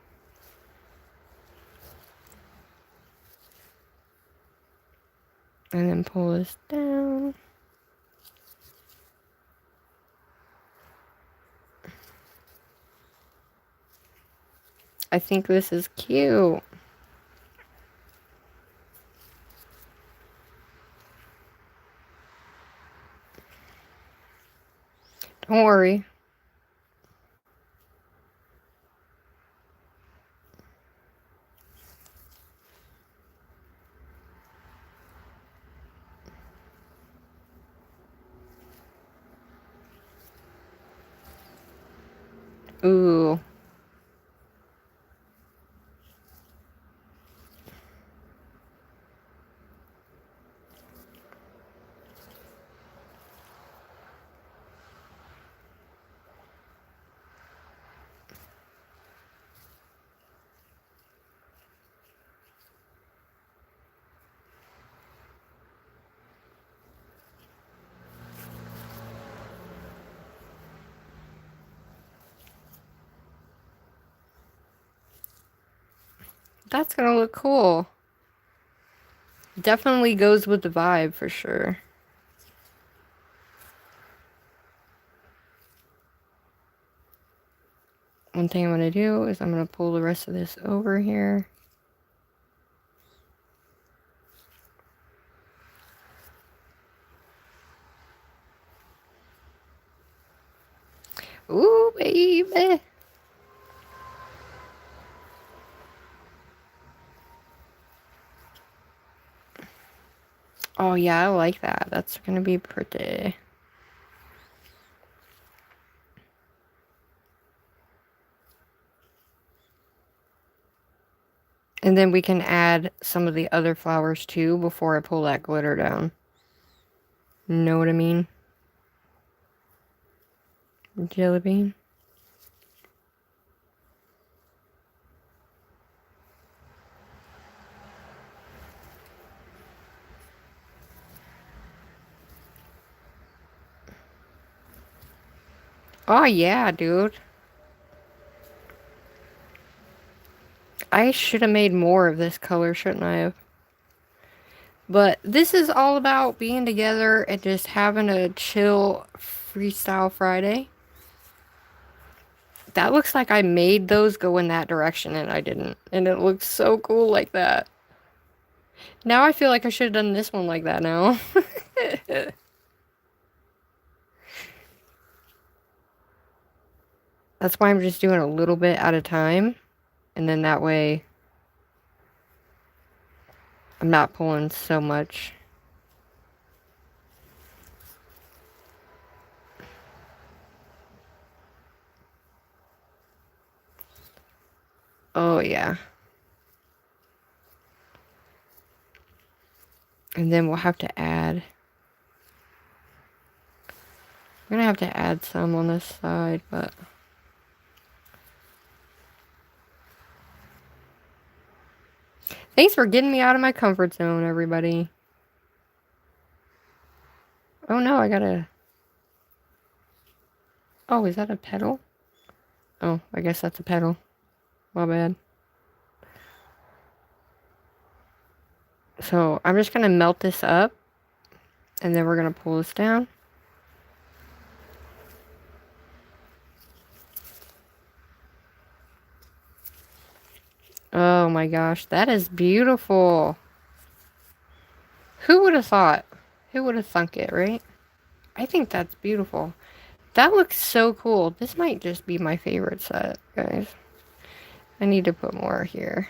And then pull this down. I think this is cute. Don't worry. Ooh. That's gonna look cool. Definitely goes with the vibe for sure. One thing I'm gonna do is I'm gonna pull the rest of this over here. Ooh, baby. Oh, yeah, I like that. That's gonna be pretty. And then we can add some of the other flowers too before I pull that glitter down. Know what I mean? Jelly bean. Oh, yeah, dude. I should have made more of this color, shouldn't I have? But this is all about being together and just having a chill freestyle Friday. That looks like I made those go in that direction and I didn't. And it looks so cool like that. Now I feel like I should have done this one like that now. That's why I'm just doing a little bit at a time. And then that way I'm not pulling so much. Oh, yeah. And then we'll have to add. I'm gonna have to add some on this side, but. Thanks for getting me out of my comfort zone, everybody. Oh no, I gotta. Oh, is that a petal? Oh, I guess that's a petal. My bad. So I'm just gonna melt this up. And then we're gonna pull this down. Oh my gosh, that is beautiful. Who would have thought? Who would have thunk it, right? I think that's beautiful. That looks so cool. This might just be my favorite set, guys. I need to put more here.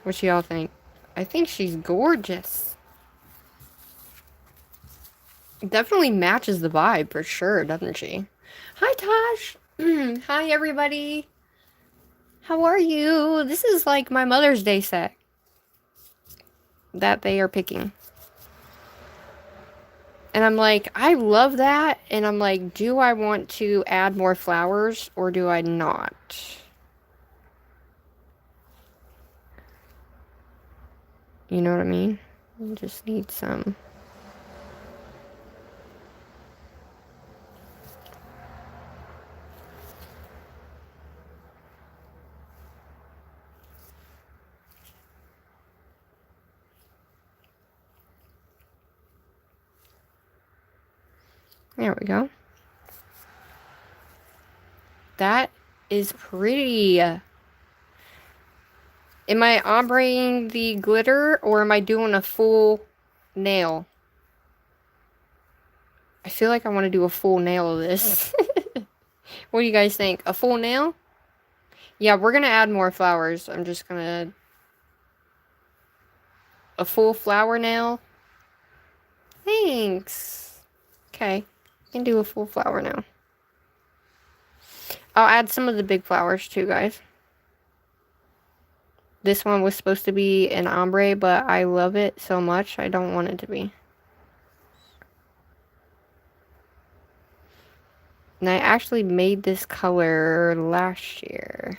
What y'all think? I think she's gorgeous. Definitely matches the vibe for sure, doesn't she? Hi, Tosh. Hi, everybody. How are you? This is like my Mother's Day set that they are picking. And I'm like, I love that. And I'm like, do I want to add more flowers or do I not? You know what I mean? I just need some. There we go. That is pretty. Am I ombreing the glitter or am I doing a full nail? I feel like I want to do a full nail of this. What do you guys think? A full nail? Yeah, we're going to add more flowers. I'm just going to... A full flower nail? Thanks. Okay. I can do a full flower now. I'll add some of the big flowers too, guys. This one was supposed to be an ombre, but I love it so much, I don't want it to be. And I actually made this color last year.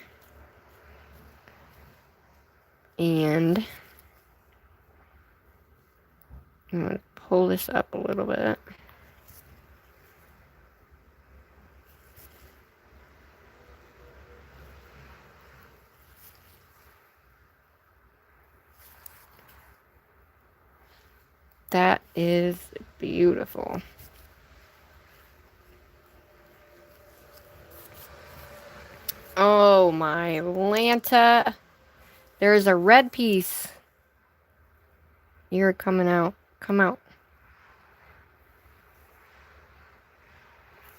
And I'm going to pull this up a little bit. That is beautiful. Oh my Lanta. There's a red piece. You're coming out. Come out.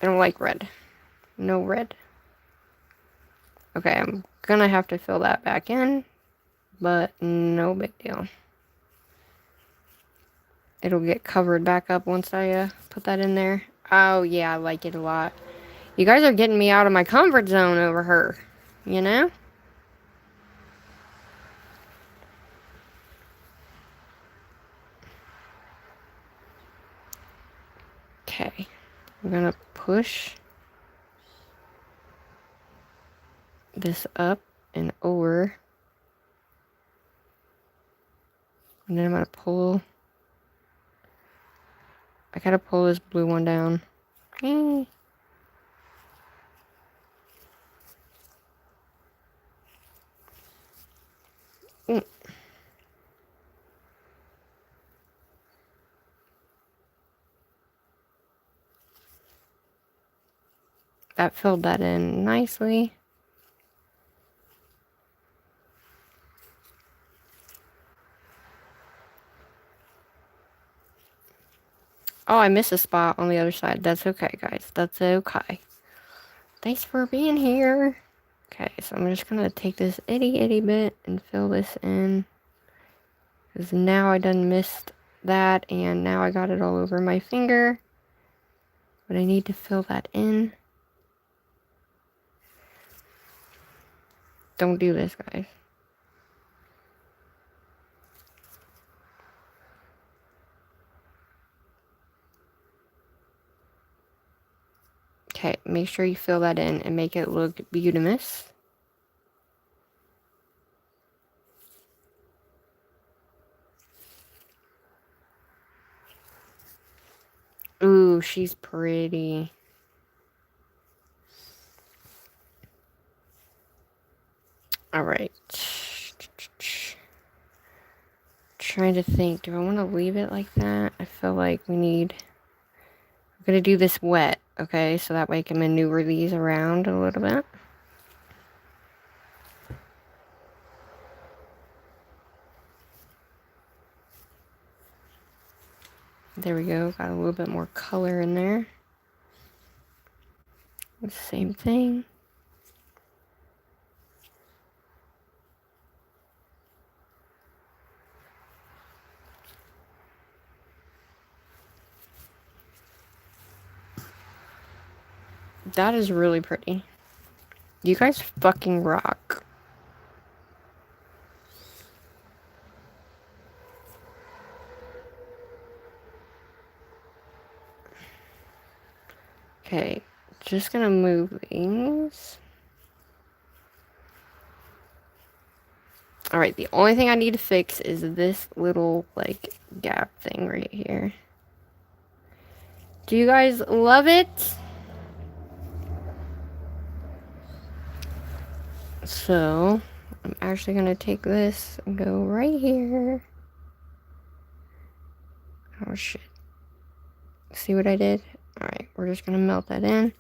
I don't like red. No red. Okay, I'm gonna have to fill that back in, but no big deal. It'll get covered back up once I put that in there. Oh yeah, I like it a lot. You guys are getting me out of my comfort zone over her, you know? Okay, I'm gonna push this up and over. And then I'm gonna pull. I gotta pull this blue one down. that filled that in nicely. Oh, I missed a spot on the other side. That's okay, guys. That's okay. Thanks for being here. Okay, so I'm just gonna take this itty bit and fill this in. Because now I done missed that, and now I got it all over my finger. But I need to fill that in. Don't do this, guys. Okay, make sure you fill that in and make it look beautimous. Ooh, she's pretty. All right. Trying to think, do I want to leave it like that? I feel like I'm gonna do this wet, okay? So that way I can maneuver these around a little bit. There we go, got a little bit more color in there. The same thing. That is really pretty. You guys fucking rock. Okay, just gonna move these. Alright, the only thing I need to fix is this little, like, gap thing right here. Do you guys love it? So, I'm actually gonna take this and go right here. Oh shit. See what I did? Alright, we're just gonna melt that in.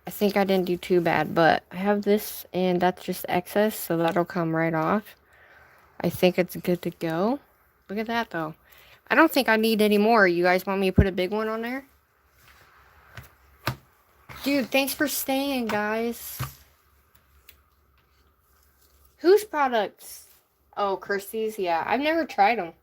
I think I didn't do too bad, but I have this and that's just excess, so that'll come right off. I think it's good to go. Look at that though. I don't think I need any more. You guys want me to put a big one on there? Dude, thanks for staying, guys. Whose products? Oh, Kirsty's? Yeah, I've never tried them.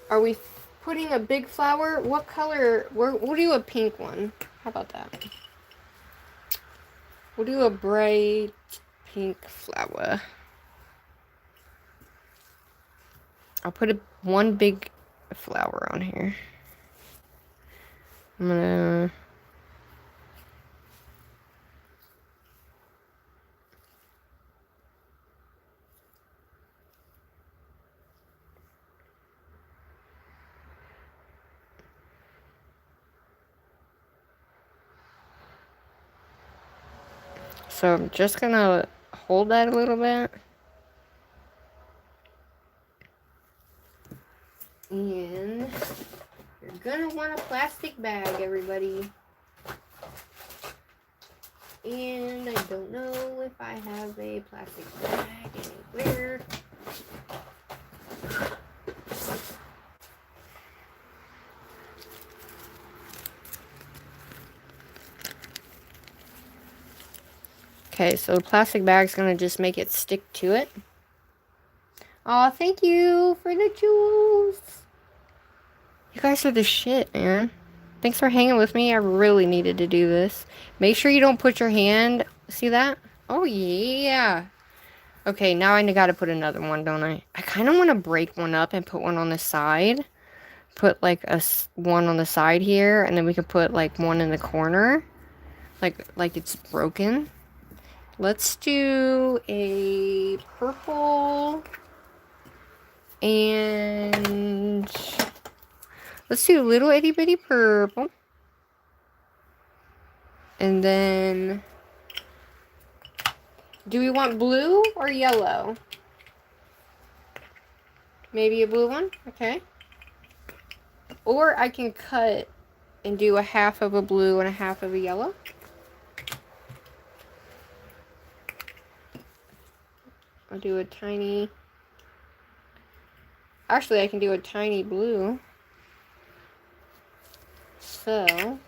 Are we putting a big flower? What color? We'll do a pink one. How about that? We'll do a bright pink flower. I'll put one big flower on here. I'm gonna... So I'm just gonna hold that a little bit. And you're gonna want a plastic bag, everybody. And I don't know if I have a plastic bag anywhere. Okay, so the plastic bag's gonna just make it stick to it. Oh, thank you for the jewels. You guys are the shit, man. Thanks for hanging with me. I really needed to do this. Make sure you don't put your hand... See that? Oh, yeah. Okay, now I gotta put another one, don't I? I kind of want to break one up and put one on the side. Put, like, one on the side here, and then we could put, like, one in the corner. Like it's broken. Let's do a purple and let's do a little itty bitty purple. And then, do we want blue or yellow? Maybe a blue one? Okay. Or I can cut and do a half of a blue and a half of a yellow. I'll do a tiny... Actually, I can do a tiny blue. So,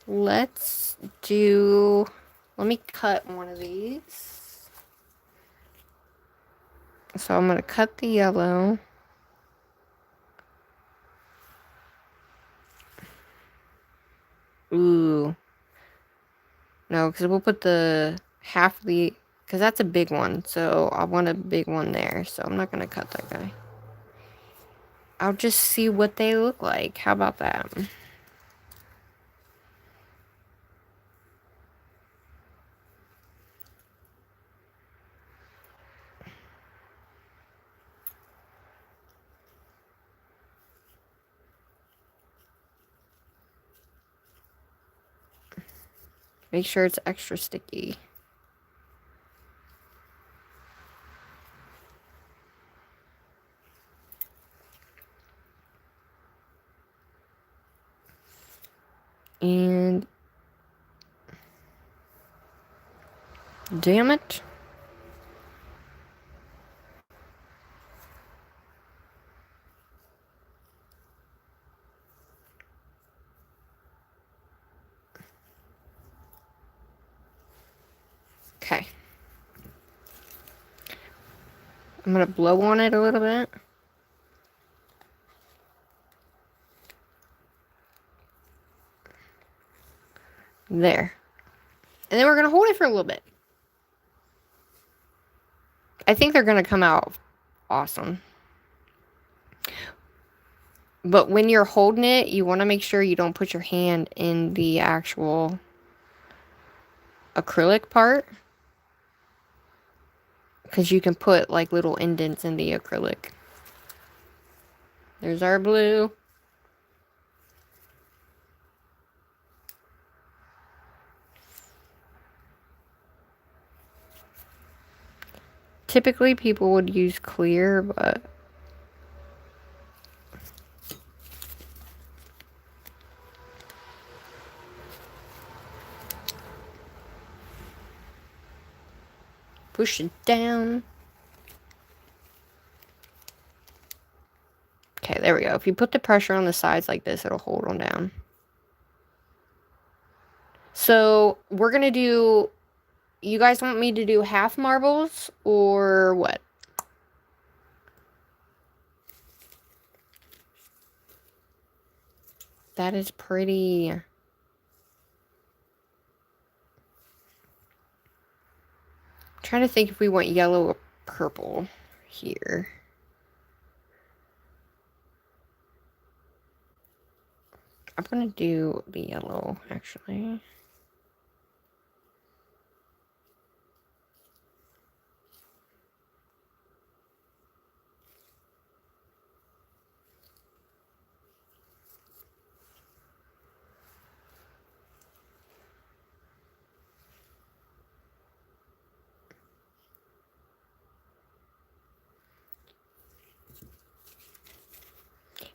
let's do... Let me cut one of these. So I'm going to cut the yellow. Ooh. No, because we'll put the half of the... Because that's a big one. So I want a big one there. So I'm not going to cut that guy. I'll just see what they look like. How about that? Make sure it's extra sticky. And damn it. Okay. I'm going to blow on it a little bit. There. And then we're going to hold it for a little bit. I think they're going to come out awesome. But when you're holding it, you want to make sure you don't put your hand in the actual acrylic part. Because you can put like little indents in the acrylic. There's our blue. Typically people would use clear, but push it down. Okay, there we go. If you put the pressure on the sides like this, it'll hold them down. So, we're going to do... You guys want me to do half marbles or what? That is pretty... I'm trying to think if we want yellow or purple here. I'm going to do the yellow, actually.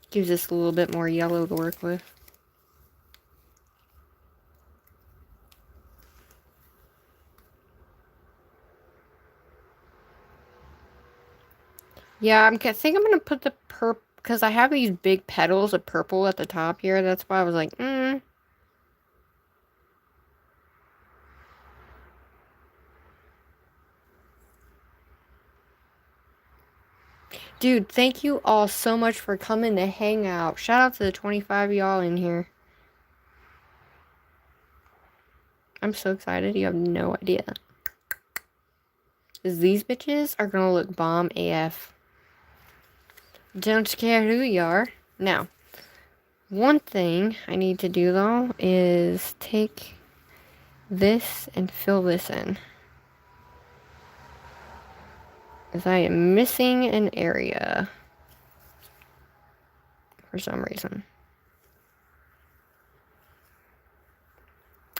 Gives us a little bit more yellow to work with. Yeah, I think I'm going to put the purple, because I have these big petals of purple at the top here. That's why I was like, Dude, thank you all so much for coming to hang out. Shout out to the 25 of y'all in here. I'm so excited. You have no idea. These bitches are going to look bomb AF. Don't care who you are. Now, one thing I need to do, though, is take this and fill this in. As I am missing an area for some reason.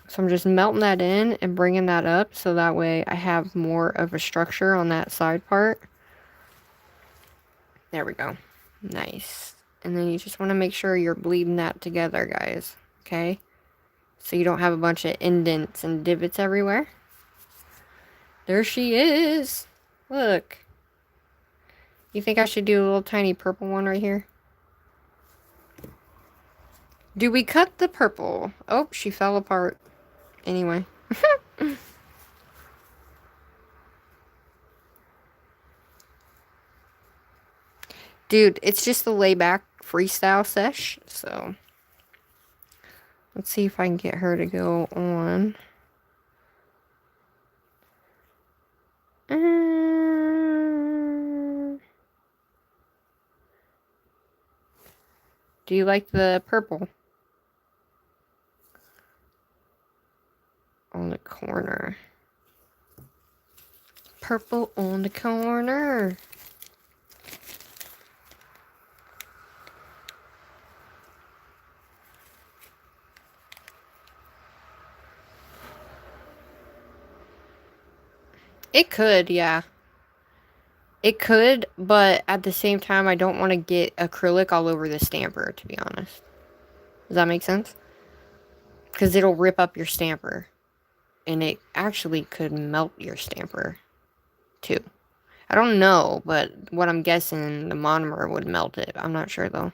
So I'm just melting that in and bringing that up so that way I have more of a structure on that side part. There we go. Nice. And then you just want to make sure you're bleeding that together, guys. Okay? So you don't have a bunch of indents and divots everywhere. There she is. Look. You think I should do a little tiny purple one right here? Do we cut the purple? Oh, she fell apart. Anyway. Dude, it's just the layback freestyle sesh, so let's see if I can get her to go on. Do you like the purple? On the corner. Purple on the corner. It could, yeah. It could, but at the same time, I don't want to get acrylic all over the stamper, to be honest. Does that make sense? Because it'll rip up your stamper. And it actually could melt your stamper, too. I don't know, but what I'm guessing, the monomer would melt it. I'm not sure, though.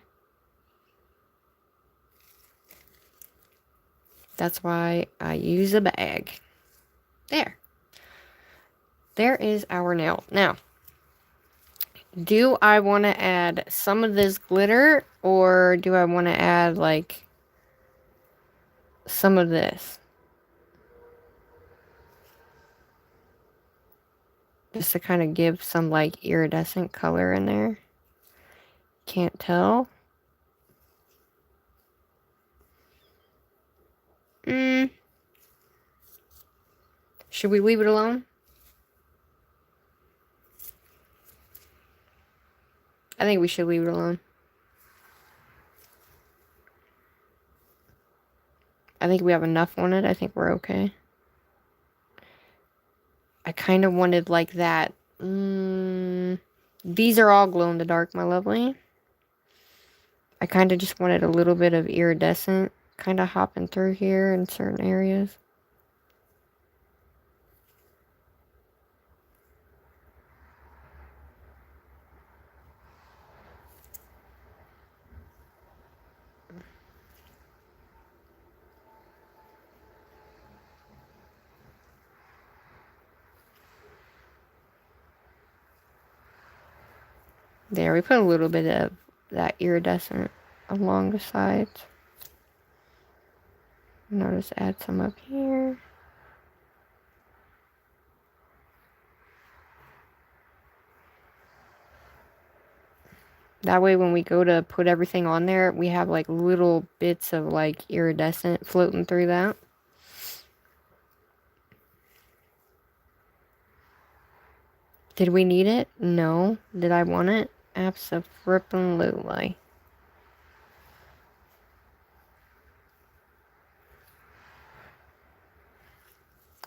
That's why I use a bag. There. There is our nail. Now, do I want to add some of this glitter, or do I want to add, like, some of this? Just to kind of give some, like, iridescent color in there. Can't tell. Should we leave it alone? I think we should leave it alone. I think we have enough on it. I think we're okay. I kind of wanted like that. These are all glow in the dark, my lovely. I kind of just wanted a little bit of iridescent kind of hopping through here in certain areas. There, we put a little bit of that iridescent along the sides. And I'll just add some up here. That way when we go to put everything on there, we have like little bits of like iridescent floating through that. Did we need it? No. Did I want it? Abso-frippin-lutely.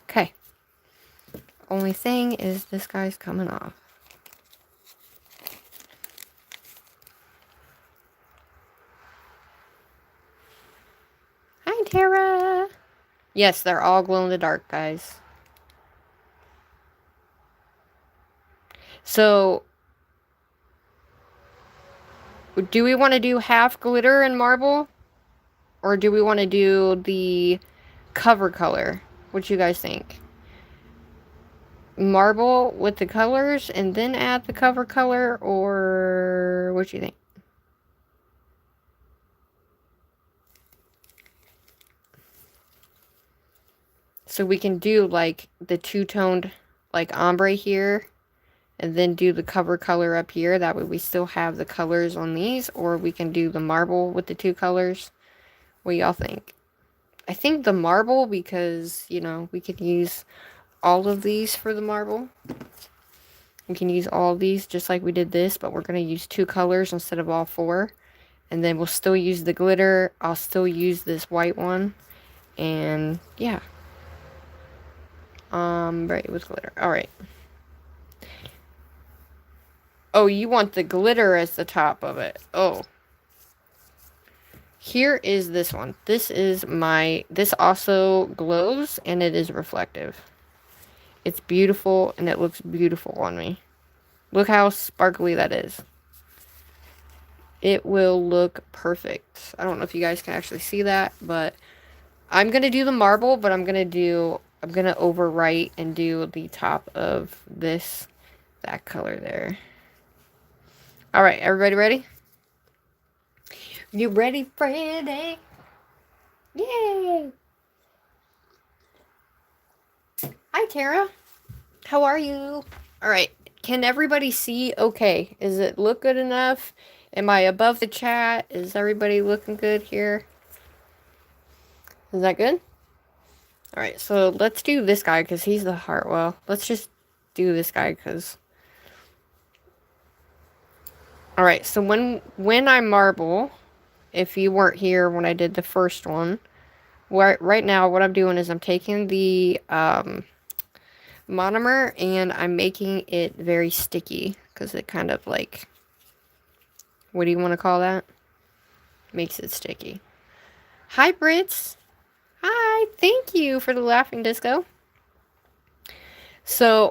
Okay. Only thing is this guy's coming off. Hi, Tara. Yes, they're all glow in the dark, guys. So, do we want to do half glitter and marble? Or do we want to do the cover color? What you guys think? Marble with the colors and then add the cover color? Or what do you think? So we can do like the two-toned like ombre here. And then do the cover color up here. That way we still have the colors on these. Or we can do the marble with the two colors. What do y'all think? I think the marble, because, you know, we could use all of these for the marble. We can use all of these just like we did this, but we're going to use 2 colors instead of all 4. And then we'll still use the glitter. I'll still use this white one. And yeah. Right, with glitter. Alright. Oh, you want the glitter as the top of it. Oh. Here is this one. This is this also glows and it is reflective. It's beautiful and it looks beautiful on me. Look how sparkly that is. It will look perfect. I don't know if you guys can actually see that, but I'm going to do the marble, but I'm going to overwrite and do the top of that color there. All right, everybody ready? You ready, Friday? Yay! Hi, Tara. How are you? All right. Can everybody see okay? Is it look good enough? Am I above the chat? Is everybody looking good here? Is that good? All right. So let's do this guy because he's the heart. Well, let's just do this guy because... All right. So when I marble, if you weren't here when I did the first one, right now what I'm doing is I'm taking the monomer and I'm making it very sticky because it kind of like, what do you want to call that? Makes it sticky. Hi, Brits. Hi, thank you for the laughing disco. So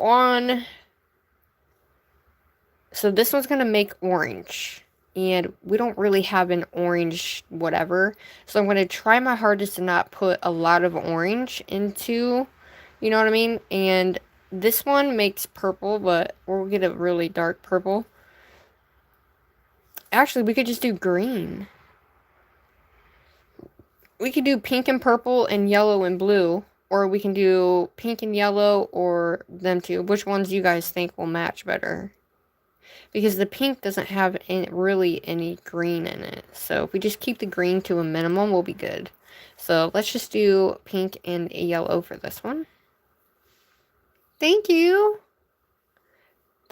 this one's gonna make orange, and we don't really have an orange whatever, so I'm gonna try my hardest to not put a lot of orange into, you know what I mean? And this one makes purple, but we'll get a really dark purple. Actually, we could just do green. We could do pink and purple and yellow and blue, or we can do pink and yellow, or them two. Which ones you guys think will match better? Because the pink doesn't have really any green in it. So if we just keep the green to a minimum, we'll be good. So let's just do pink and yellow for this one. Thank you.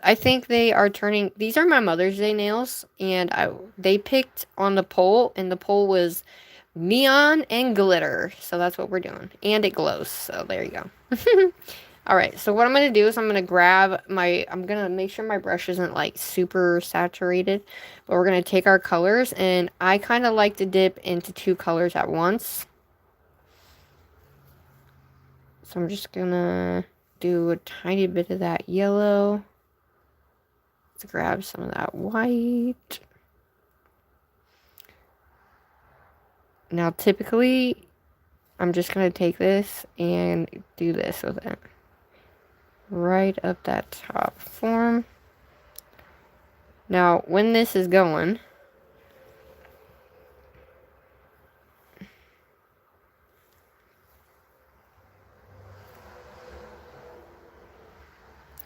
I think they are turning... These are my Mother's Day nails. And they picked on the poll. And the poll was neon and glitter. So that's what we're doing. And it glows. So there you go. Alright, so what I'm going to do is I'm going to grab I'm going to make sure my brush isn't like super saturated, but we're going to take our colors, and I kind of like to dip into 2 colors at once. So I'm just going to do a tiny bit of that yellow. Let's grab some of that white. Now typically, I'm just going to take this and do this with it. Right up that top form. Now, when this is going,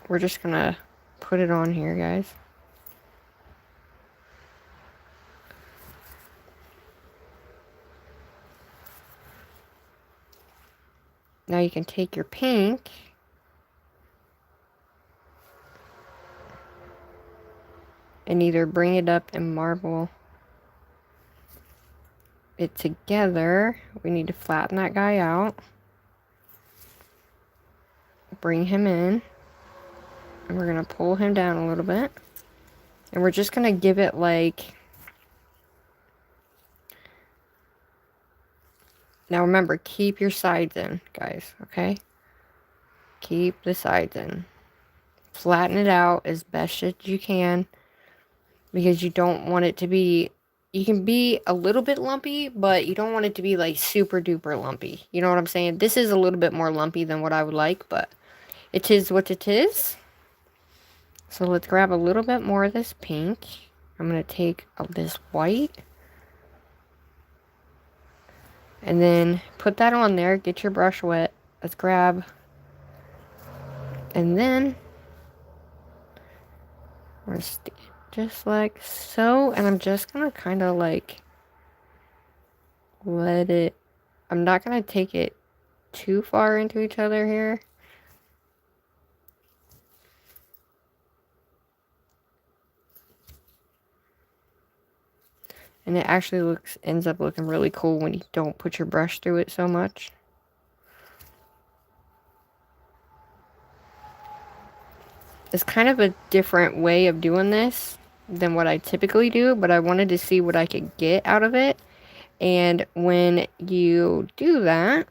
we're just gonna put it on here, guys. Now you can take your pink and either bring it up and marble it together. We need to flatten that guy out. Bring him in. And we're going to pull him down a little bit. And we're just going to give it like... Now remember, keep your sides in, guys, okay? Keep the sides in. Flatten it out as best as you can. Because you don't want it to be... You can be a little bit lumpy, but you don't want it to be like super duper lumpy. You know what I'm saying? This is a little bit more lumpy than what I would like, but it is what it is. So let's grab a little bit more of this pink. I'm going to take this white. And then put that on there. Get your brush wet. Let's grab. And then we're going to stick it just like so. And I'm just going to kind of like let it I'm not going to take it too far into each other here. And it actually ends up looking really cool when you don't put your brush through it so much. It's kind of a different way of doing this than what I typically do, but I wanted to see what I could get out of it. And when you do that,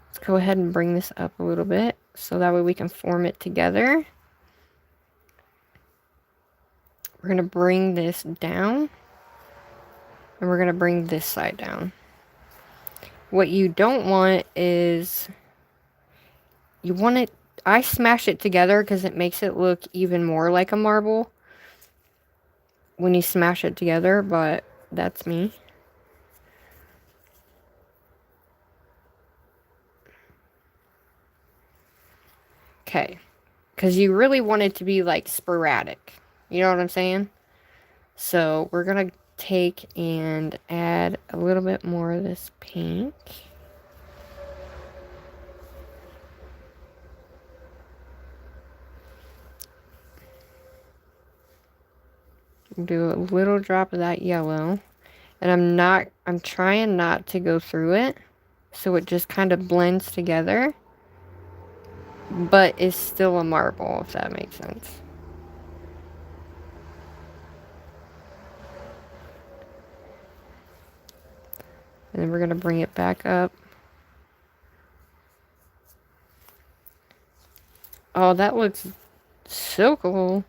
let's go ahead and bring this up a little bit so that way we can form it together. We're going to bring this down, and we're going to bring this side down. What you don't want is, you want it, I smash it together because it makes it look even more like a marble when you smash it together, but that's me. Okay, because you really want it to be like sporadic. You know what I'm saying? So we're going to take and add a little bit more of this pink. Do a little drop of that yellow. And I'm trying not to go through it, so it just kind of blends together, but it's still a marble, if that makes sense. And then we're going to bring it back up. Oh, that looks so cool.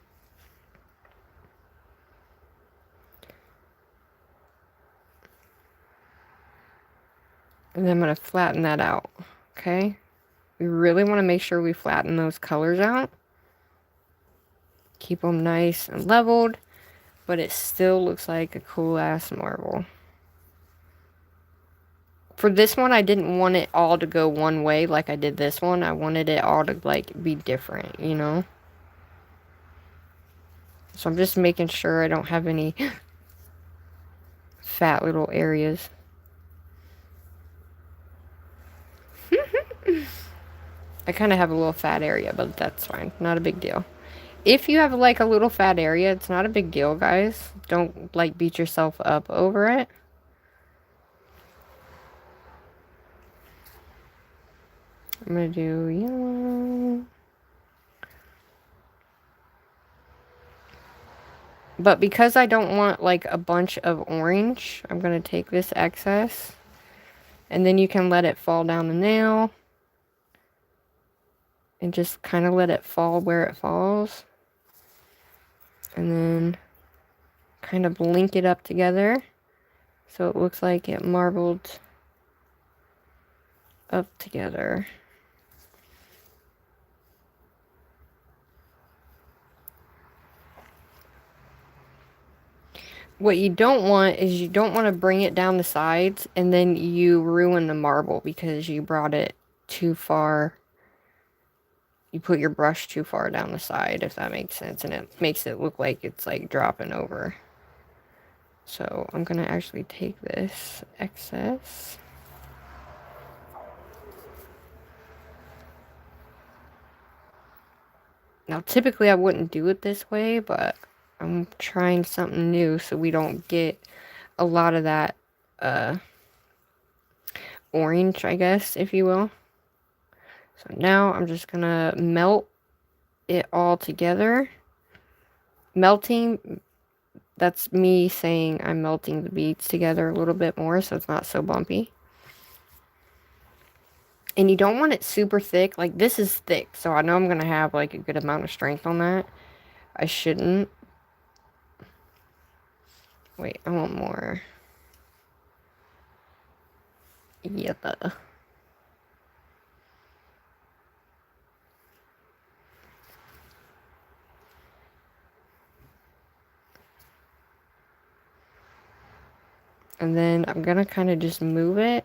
And then I'm going to flatten that out, okay? We really want to make sure we flatten those colors out. Keep them nice and leveled, but it still looks like a cool-ass marble. For this one, I didn't want it all to go one way like I did this one. I wanted it all to, like, be different, you know? So I'm just making sure I don't have any fat little areas. I kind of have a little fat area, but that's fine. Not a big deal. If you have, like, a little fat area, it's not a big deal, guys. Don't, like, beat yourself up over it. I'm going to do yellow. But because I don't want, like, a bunch of orange, I'm going to take this excess. And then you can let it fall down the nail. And just kind of let it fall where it falls. And then kind of link it up together. So it looks like it marbled up together. What you don't want is you don't want to bring it down the sides and then you ruin the marble because you brought it too far. You put your brush too far down the side, if that makes sense, and it makes it look like it's like dropping over. So I'm going to actually take this excess. Now typically I wouldn't do it this way, but I'm trying something new so we don't get a lot of that orange, I guess, if you will. So now I'm just going to melt it all together. Melting, that's me saying I'm melting the beads together a little bit more so it's not so bumpy. And you don't want it super thick. Like, this is thick, so I know I'm going to have, like, a good amount of strength on that. I shouldn't. Wait, I want more. Yep. And then I'm going to kind of just move it.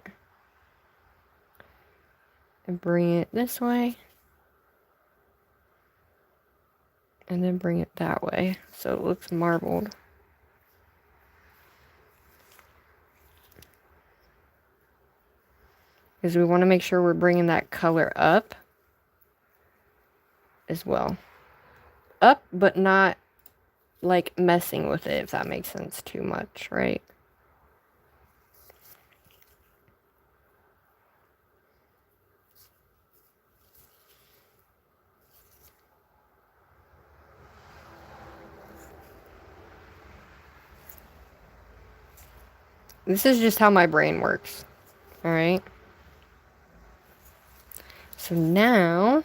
And bring it this way. And then bring it that way. So it looks marbled. because we want to make sure we're bringing that color up as well. Up, but not like messing with it, if that makes sense too much, right? This is just how my brain works. All right. So now,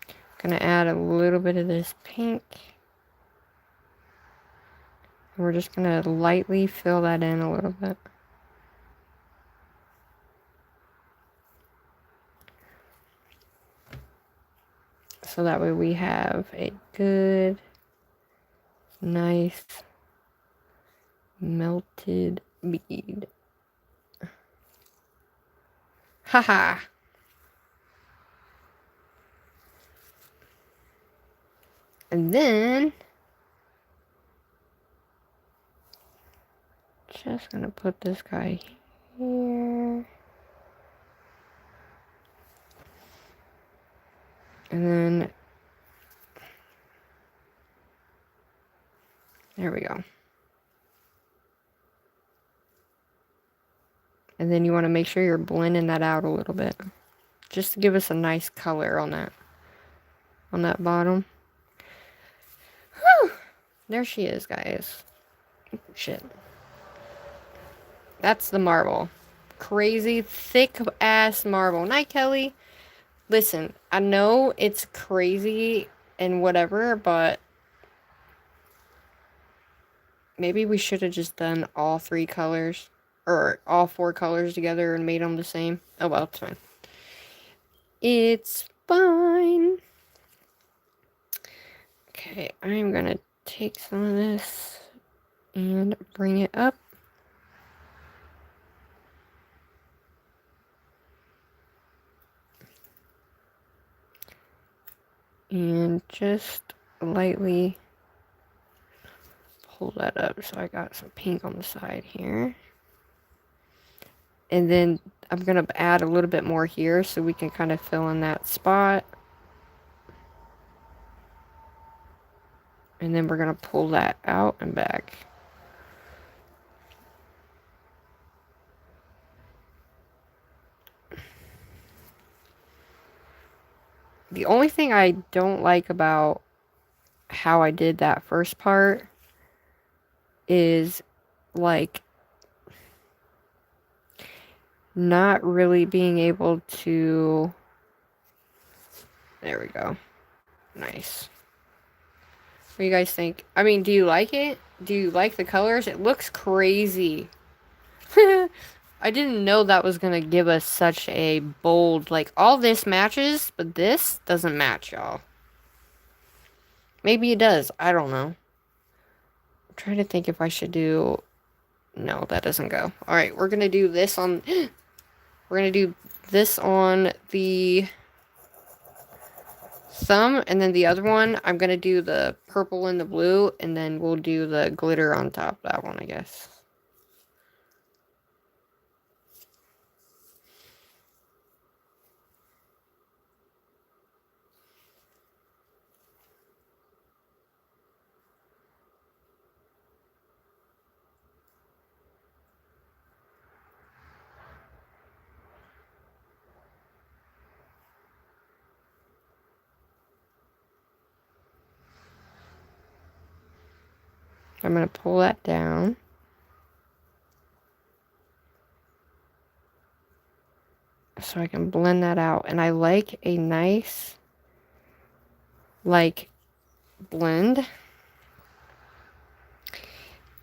I'm gonna add a little bit of this pink. And we're just gonna lightly fill that in a little bit. So that way we have a good, nice, melted bead. Haha. And then, just gonna put this guy here. And then, there we go. And then you want to make sure you're blending that out a little bit. Just to give us a nice color on that bottom. Whew! There she is, guys. Shit. That's the marble. Crazy, thick-ass marble. Night, Kelly. Listen, I know it's crazy and whatever, but maybe we should have just done all 3 colors. Or all 4 colors together and made them the same. Oh well, it's fine. It's fine. Okay, I'm gonna take some of this and bring it up. And just lightly pull that up. So I got some pink on the side here. And then I'm going to add a little bit more here so we can kind of fill in that spot. And then we're going to pull that out and back. The only thing I don't like about how I did that first part is like not really being able to, there we go. Nice. What do you guys think? I mean, do you like it? Do you like the colors? It looks crazy. I didn't know that was gonna give us such a bold, like, all this matches, but this doesn't match, y'all. Maybe it does. I don't know. I'm trying to think if I should do... No, that doesn't go. Alright, we're gonna do this on... We're gonna do this on the thumb, and then the other one, I'm gonna do the purple and the blue, and then we'll do the glitter on top of that one, I guess. I'm going to pull that down. So I can blend that out. And I like a nice, like, blend.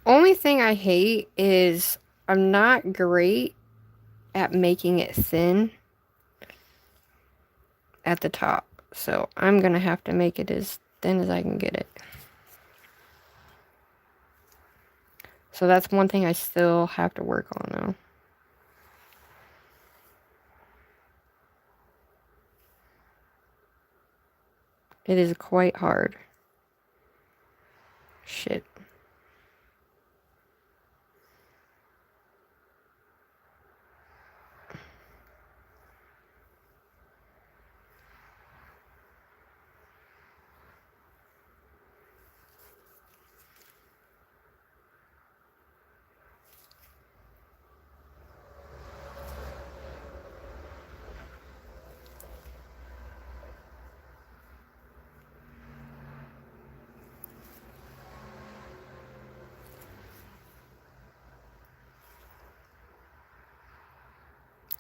Only thing I hate is I'm not great at making it thin at the top. So I'm going to have to make it as thin as I can get it. So that's one thing I still have to work on, though. It is quite hard. Shit.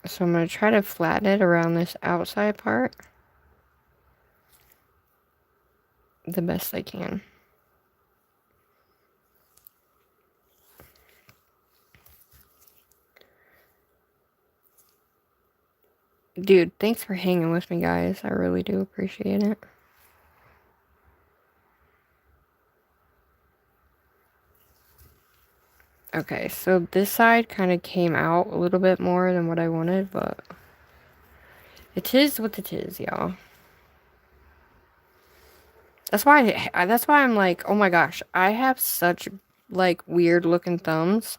So I'm going to try to flatten it around this outside part the best I can. Dude, thanks for hanging with me, guys. I really do appreciate it. Okay, so this side kind of came out a little bit more than what I wanted, but it is what it is, y'all. That's why I'm like, oh my gosh, I have such like weird looking thumbs.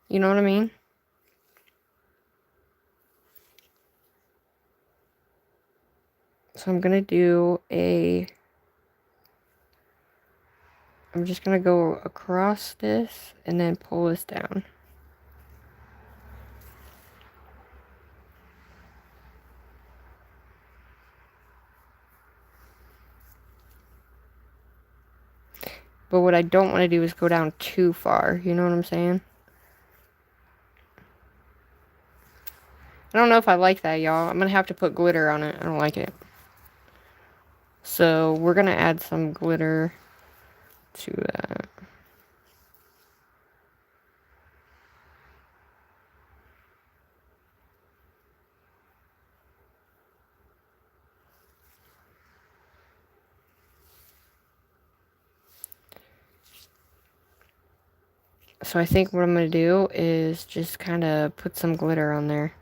You know what I mean? So I'm gonna do I'm just gonna go across this and then pull this down. But what I don't want to do is go down too far. You know what I'm saying? I don't know if I like that, y'all. I'm gonna have to put glitter on it. I don't like it. So we're gonna add some glitter to that. So I think what I'm going to do is just kind of put some glitter on there.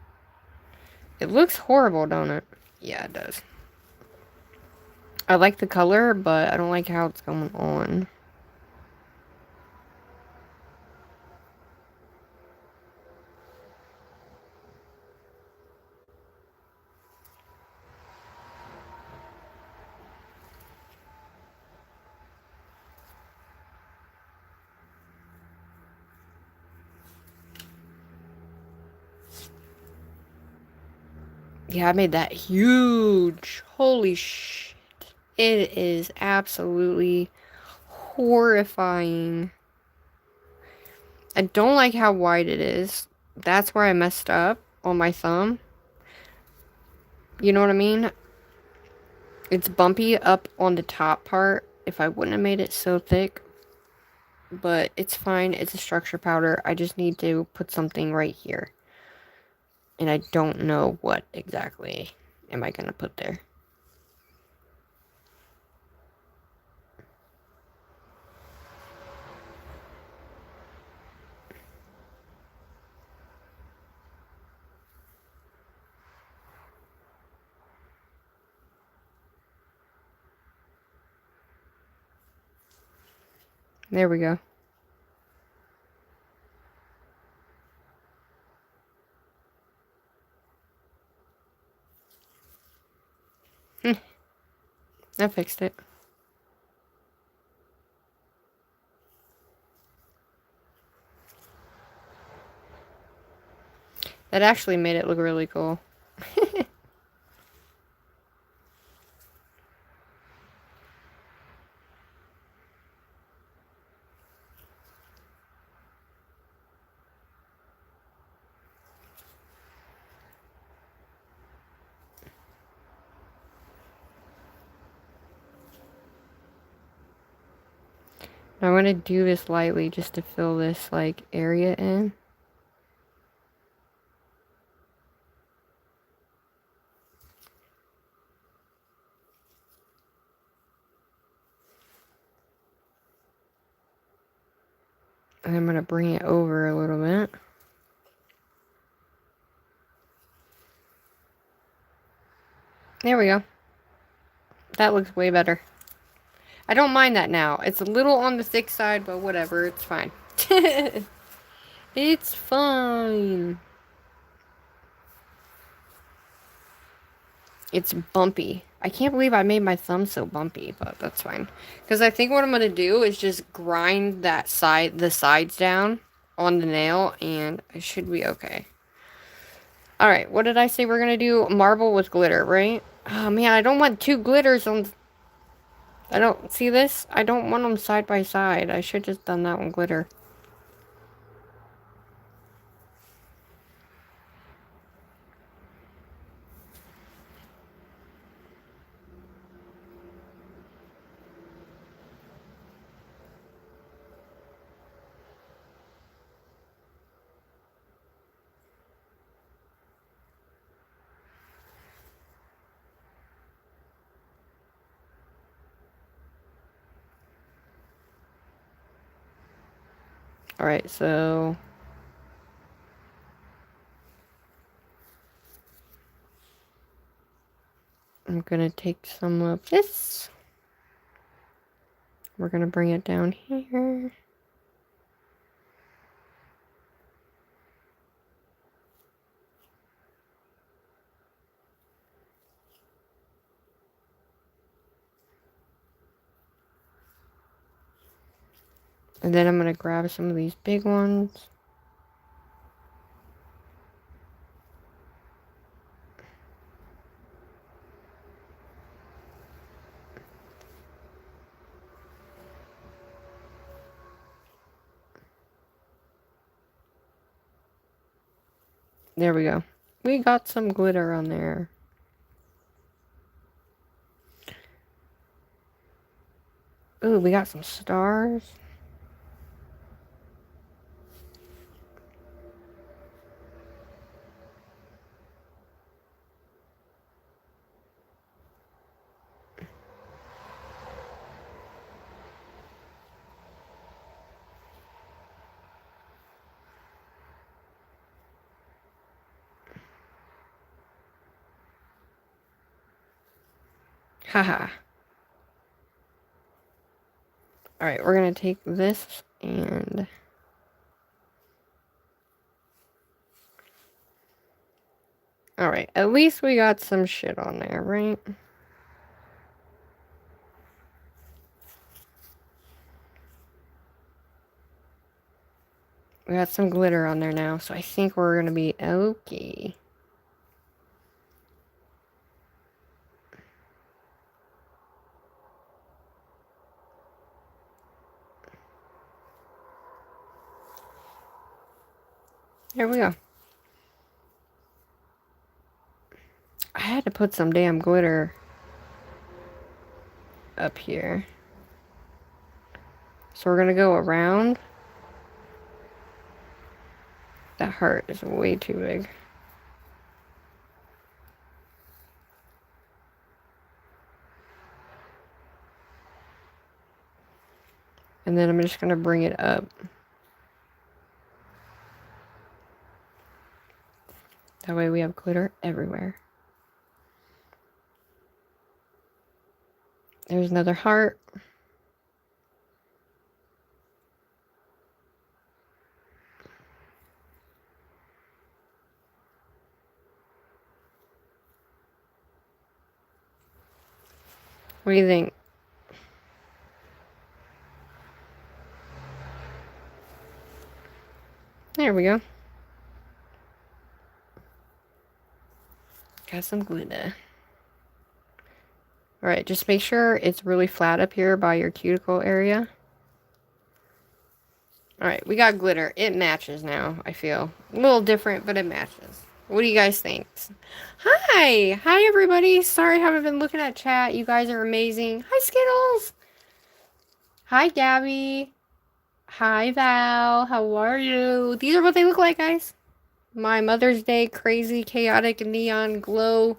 It looks horrible, don't it? Yeah, it does. I like the color, but I don't like how it's going on. Yeah, I made that huge. Holy shit. It is absolutely horrifying. I don't like how wide it is. That's where I messed up on my thumb. You know what I mean? It's bumpy up on the top part. If I wouldn't have made it so thick. But it's fine. It's a structure powder. I just need to put something right here. And I don't know what exactly am I going to put there. There we go. I fixed it. That actually made it look really cool. I'm going to do this lightly just to fill this like area in. And I'm going to bring it over a little bit. There we go. That looks way better. I don't mind that now. It's a little on the thick side, but whatever. It's fine. It's fine. It's bumpy. I can't believe I made my thumb so bumpy, but that's fine. Because I think what I'm going to do is just grind the sides down on the nail, and I should be okay. Alright, what did I say we're going to do? Marble with glitter, right? Oh, man, I don't want two glitters on... I don't... See this? I don't want them side by side. I should just done that one glitter. Alright, so I'm gonna take some of this. We're gonna bring it down here. And then I'm gonna grab some of these big ones. There we go. We got some glitter on there. Ooh, we got some stars. Haha. Alright, we're gonna take this and... Alright, at least we got some shit on there, right? We got some glitter on there now, so I think we're gonna be okay. There we go. I had to put some damn glitter up here. So we're gonna go around. That heart is way too big. And then I'm just gonna bring it up. That way we have glitter everywhere. There's another heart. What do you think? There we go. Got some glitter. Alright, just make sure it's really flat up here by your cuticle area. Alright, we got glitter. It matches now, I feel. A little different, but it matches. What do you guys think? Hi! Hi, everybody! Sorry I haven't been looking at chat. You guys are amazing. Hi, Skittles! Hi, Gabby! Hi, Val! How are you? These are what they look like, guys. My Mother's Day crazy, chaotic, neon glow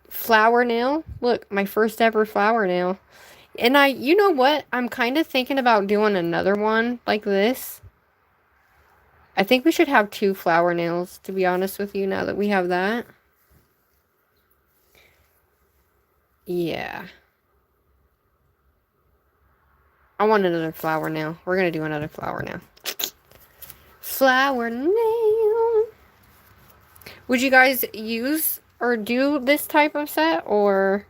flower nail. Look, my first ever flower nail. And you know what? I'm kind of thinking about doing another one like this. I think we should have 2 flower nails, to be honest with you, now that we have that. Yeah. I want another flower nail. We're going to do another flower nail. Flower nail. Would you guys use or do this type of set, or...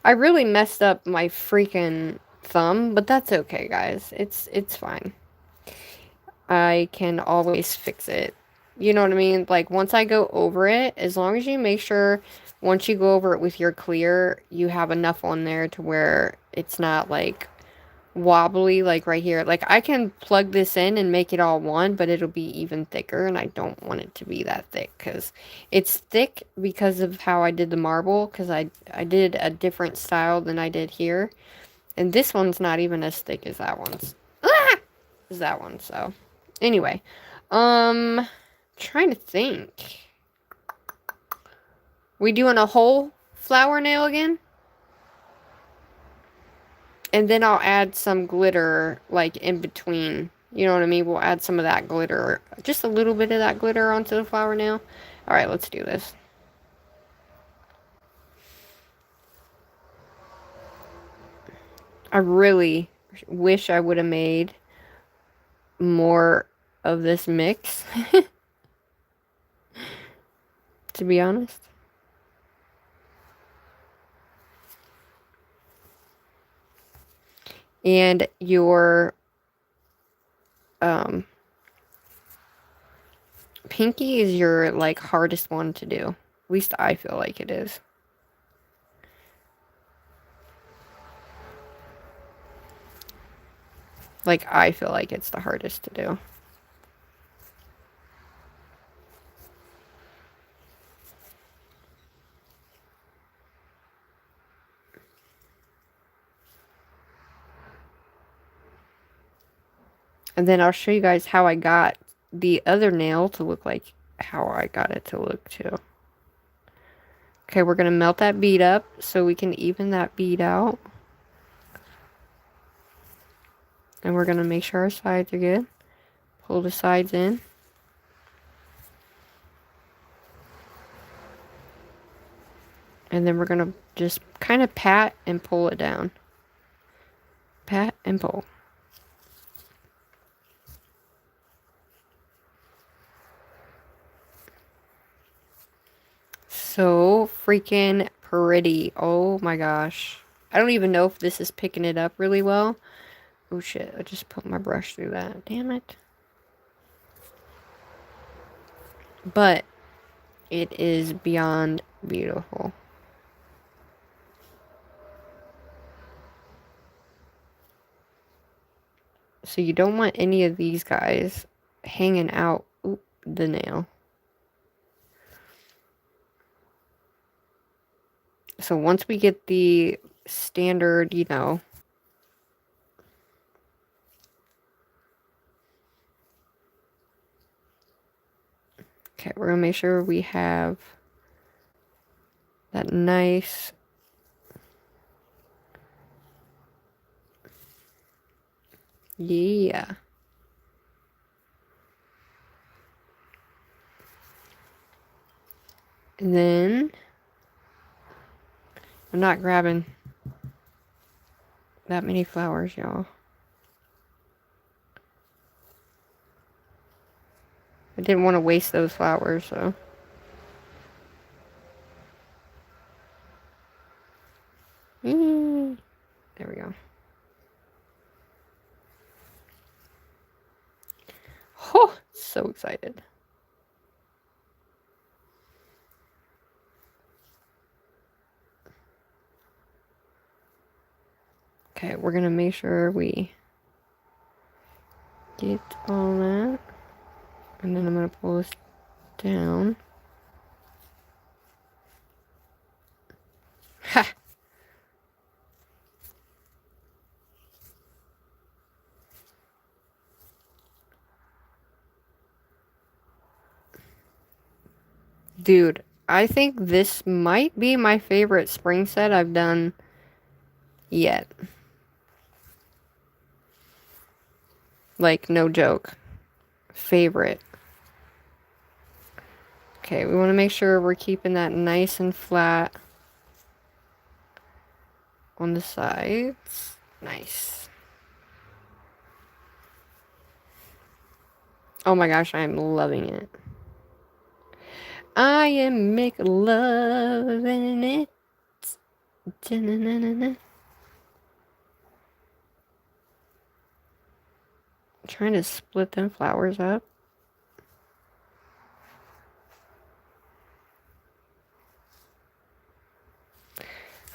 I really messed up my freaking thumb, but that's okay, guys. It's fine. I can always fix it. You know what I mean? Like, once I go over it, as long as you make sure once you go over it with your clear, you have enough on there to where it's not, like, wobbly, like right here. Like, I can plug this in and make it all one, but it'll be even thicker, and I don't want it to be that thick, because it's thick because of how I did the marble, because I did a different style than I did here, and this one's not even as thick as that one's. As that one, so... Anyway, trying to think. We doing a whole flower nail again? And then I'll add some glitter, like, in between You know what I mean? We'll add some of that glitter, just a little bit of that glitter onto the flower nail. All right, let's do this. I really wish I would have made more of this mix, to be honest. And your pinky is your like hardest one to do. At least I feel like it is. Like I feel like it's the hardest to do. And then I'll show you guys how I got the other nail to look like how I got it to look too. Okay, we're going to melt that bead up so we can even that bead out. And we're going to make sure our sides are good. Pull the sides in. And then we're going to just kind of pat and pull it down. Pat and pull. So freaking pretty. Oh my gosh. I don't even know if this is picking it up really well. Oh shit, I just put my brush through that. Damn it. But it is beyond beautiful. So you don't want any of these guys hanging out the nail. So once we get the standard, you know, okay, we're gonna make sure we have that nice yeah. And then I'm not grabbing that many flowers, y'all. I didn't want to waste those flowers, so. There we go. Oh, so excited. Okay, we're gonna make sure we get all that. And then I'm gonna pull this down. Ha! Dude, I think this might be my favorite spring set I've done yet. Like, no joke. Favorite. Okay, we want to make sure we're keeping that nice and flat on the sides. Nice. Oh my gosh, I am loving it. I am loving it. Da-na-na-na-na. Trying to split them flowers up.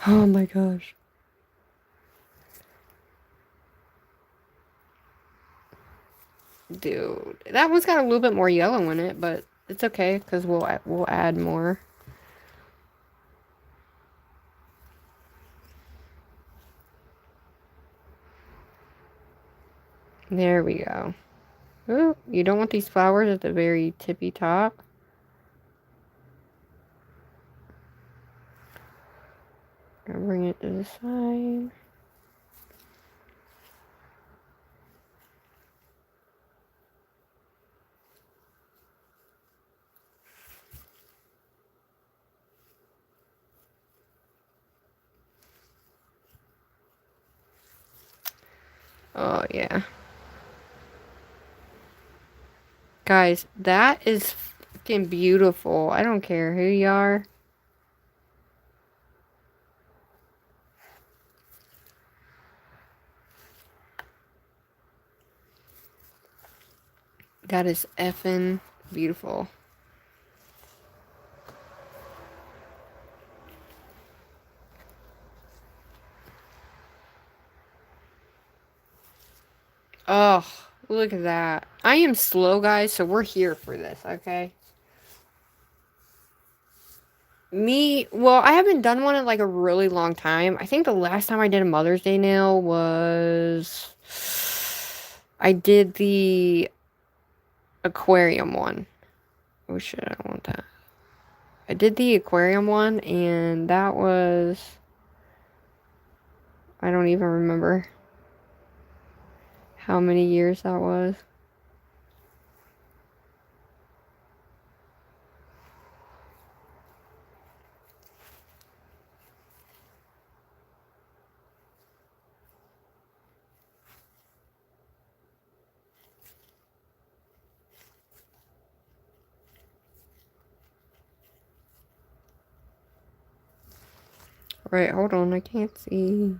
Oh my gosh. Dude, that one's got a little bit more yellow in it, but it's okay because we'll add more. There we go. Ooh, you don't want these flowers at the very tippy top. Gonna bring it to the side. Oh, yeah. Guys, that is fucking beautiful. I don't care who you are. That is effing beautiful. Oh, look at that. I am slow, guys, so we're here for this, okay? Well, I haven't done one in like a really long time. I think the last time I did a Mother's Day nail was... I did the aquarium one. Oh shit, I don't want that. I did the aquarium one, and that was... I don't even remember how many years that was. Right, hold on, I can't see.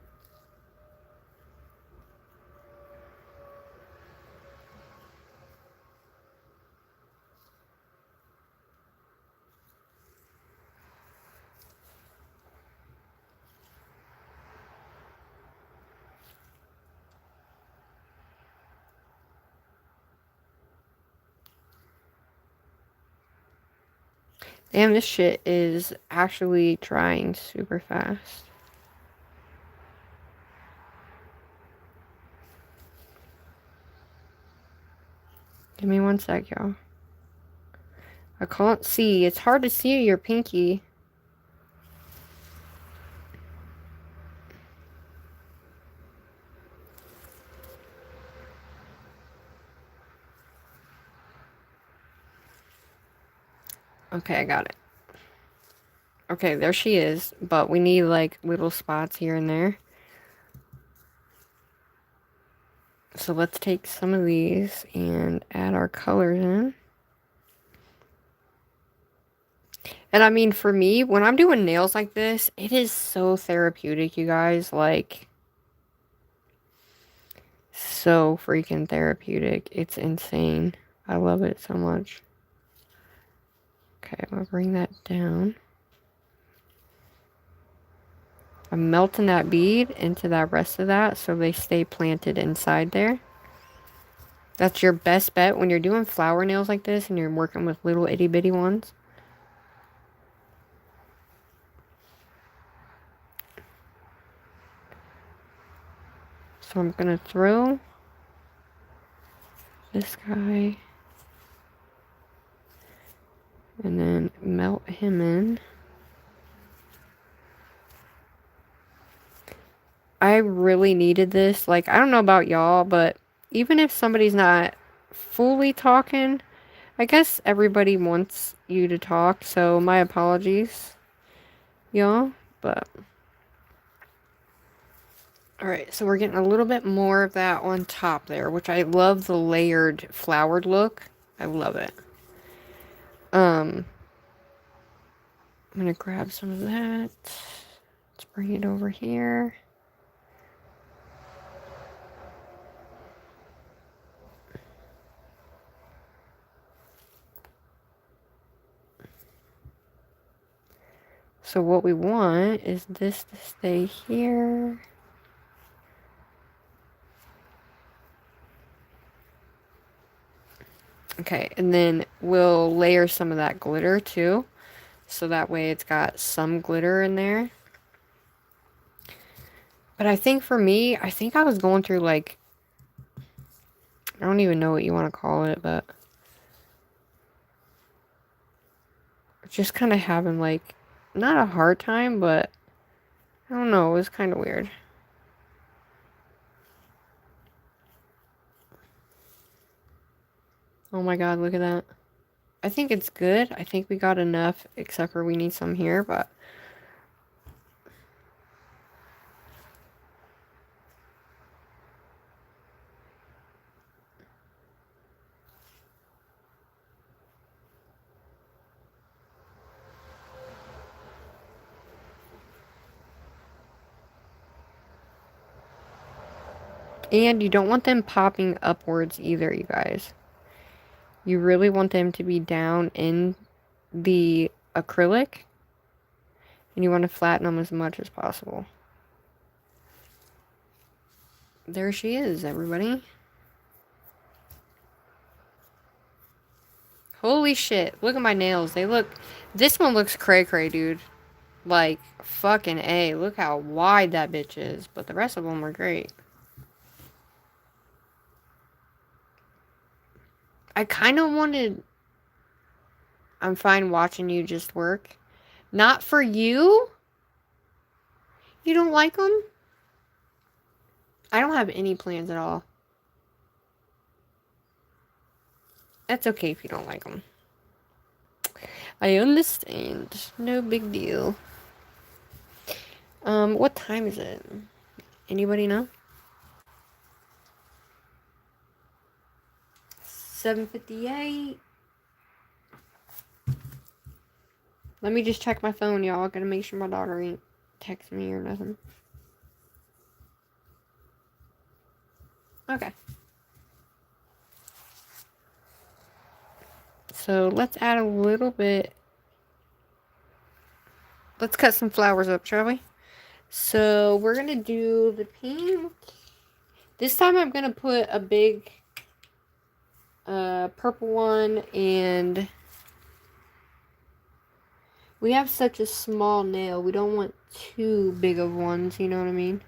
Damn, this shit is actually drying super fast. Give me one sec, y'all. I can't see. It's hard to see your pinky. Okay, I got it. Okay, there she is. But we need like little spots here and there. So let's take some of these and add our colors in. And I mean, for me, when I'm doing nails like this, it is so therapeutic, you guys. Like, so freaking therapeutic. It's insane. I love it so much. Okay, I'm gonna bring that down. I'm melting that bead into that rest of that so they stay planted inside there. That's your best bet when you're doing flower nails like this and you're working with little itty bitty ones. So I'm gonna throw this guy and then melt him in. I really needed this. Like, I don't know about y'all, but even if somebody's not fully talking, I guess everybody wants you to talk, so my apologies, y'all, but... Alright, so we're getting a little bit more of that on top there, which I love the layered flowered look. I love it. I'm gonna grab some of that. Let's bring it over here. So what we want is this to stay here. Okay, and then we'll layer some of that glitter too. So that way it's got some glitter in there. But I think for me, I think I was going through like... I don't even know what you want to call it, but... just kind of having like... not a hard time, but... I don't know, it was kind of weird. Oh my god, look at that. I think it's good. I think we got enough, except for we need some here, but... And you don't want them popping upwards either, you guys. You really want them to be down in the acrylic. And you want to flatten them as much as possible. There she is, everybody. Holy shit. Look at my nails. They look... This one looks cray-cray, dude. Like, fucking A. Look how wide that bitch is. But the rest of them are great. I kind of wanted... I'm fine watching you just work. Not for you? You don't like them? I don't have any plans at all. That's okay if you don't like them. I understand. No big deal. What time is it? Anybody know? 7:58. Let me just check my phone, y'all. Gotta make sure my daughter ain't text me or nothing. Okay. So let's add a little bit. Let's cut some flowers up, shall we? So we're gonna do the pink. This time I'm gonna put a big purple one, and we have such a small nail. We don't want too big of ones, you know what I mean?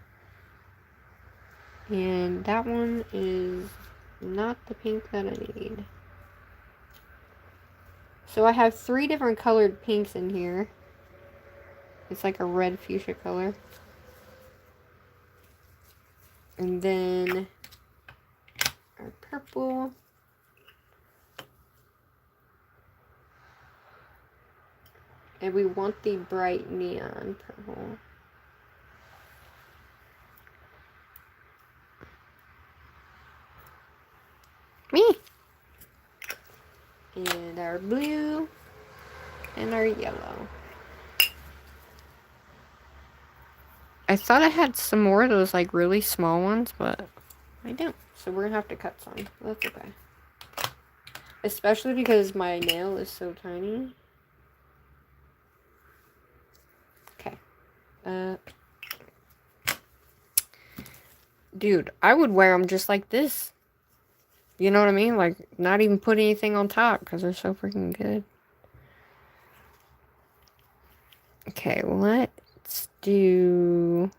And that one is not the pink that I need. So I have 3 different colored pinks in here. It's like a red fuchsia color. And then our purple. And we want the bright neon purple. Me! And our blue. And our yellow. I thought I had some more of those like really small ones, but I don't. So we're gonna have to cut some. That's okay. Especially because my nail is so tiny. Okay. Dude, I would wear them just like this. You know what I mean? Like, not even put anything on top because they're so freaking good. Okay, let's do...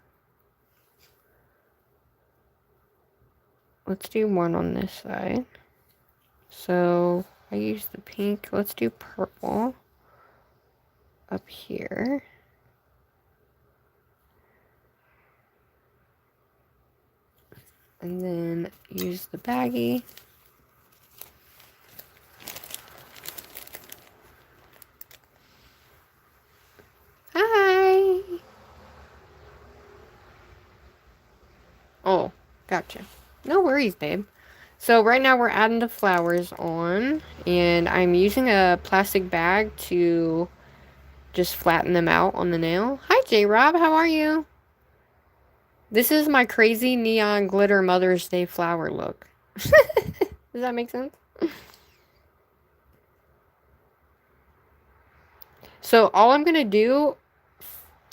Let's do one on this side. So, I use the pink. Let's do purple up here. And then use the baggie. Hi! Oh, gotcha. No worries, babe. So right now we're adding the flowers on, and I'm using a plastic bag to just flatten them out on the nail. Hi, J-Rob, how are you? This is my crazy neon glitter Mother's Day flower look. Does that make sense? So all I'm gonna do,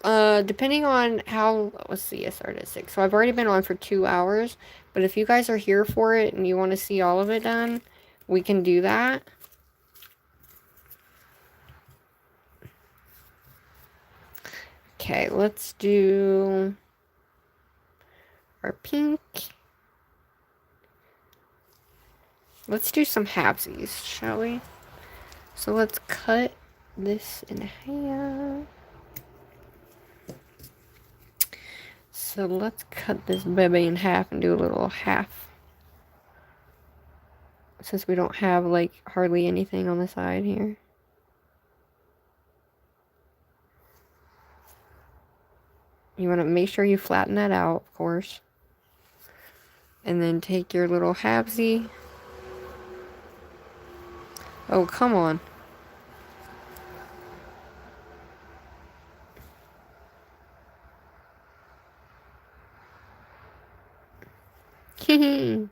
depending on how, let's see, I started at 6. So I've already been on for 2 hours. But if you guys are here for it and you want to see all of it done, we can do that. Okay, let's do our pink. Let's do some halvesies, shall we? So let's cut this in half. So let's cut this baby in half and do a little half. Since we don't have like hardly anything on the side here. You want to make sure you flatten that out, of course. And then take your little halvesie. Oh, come on. And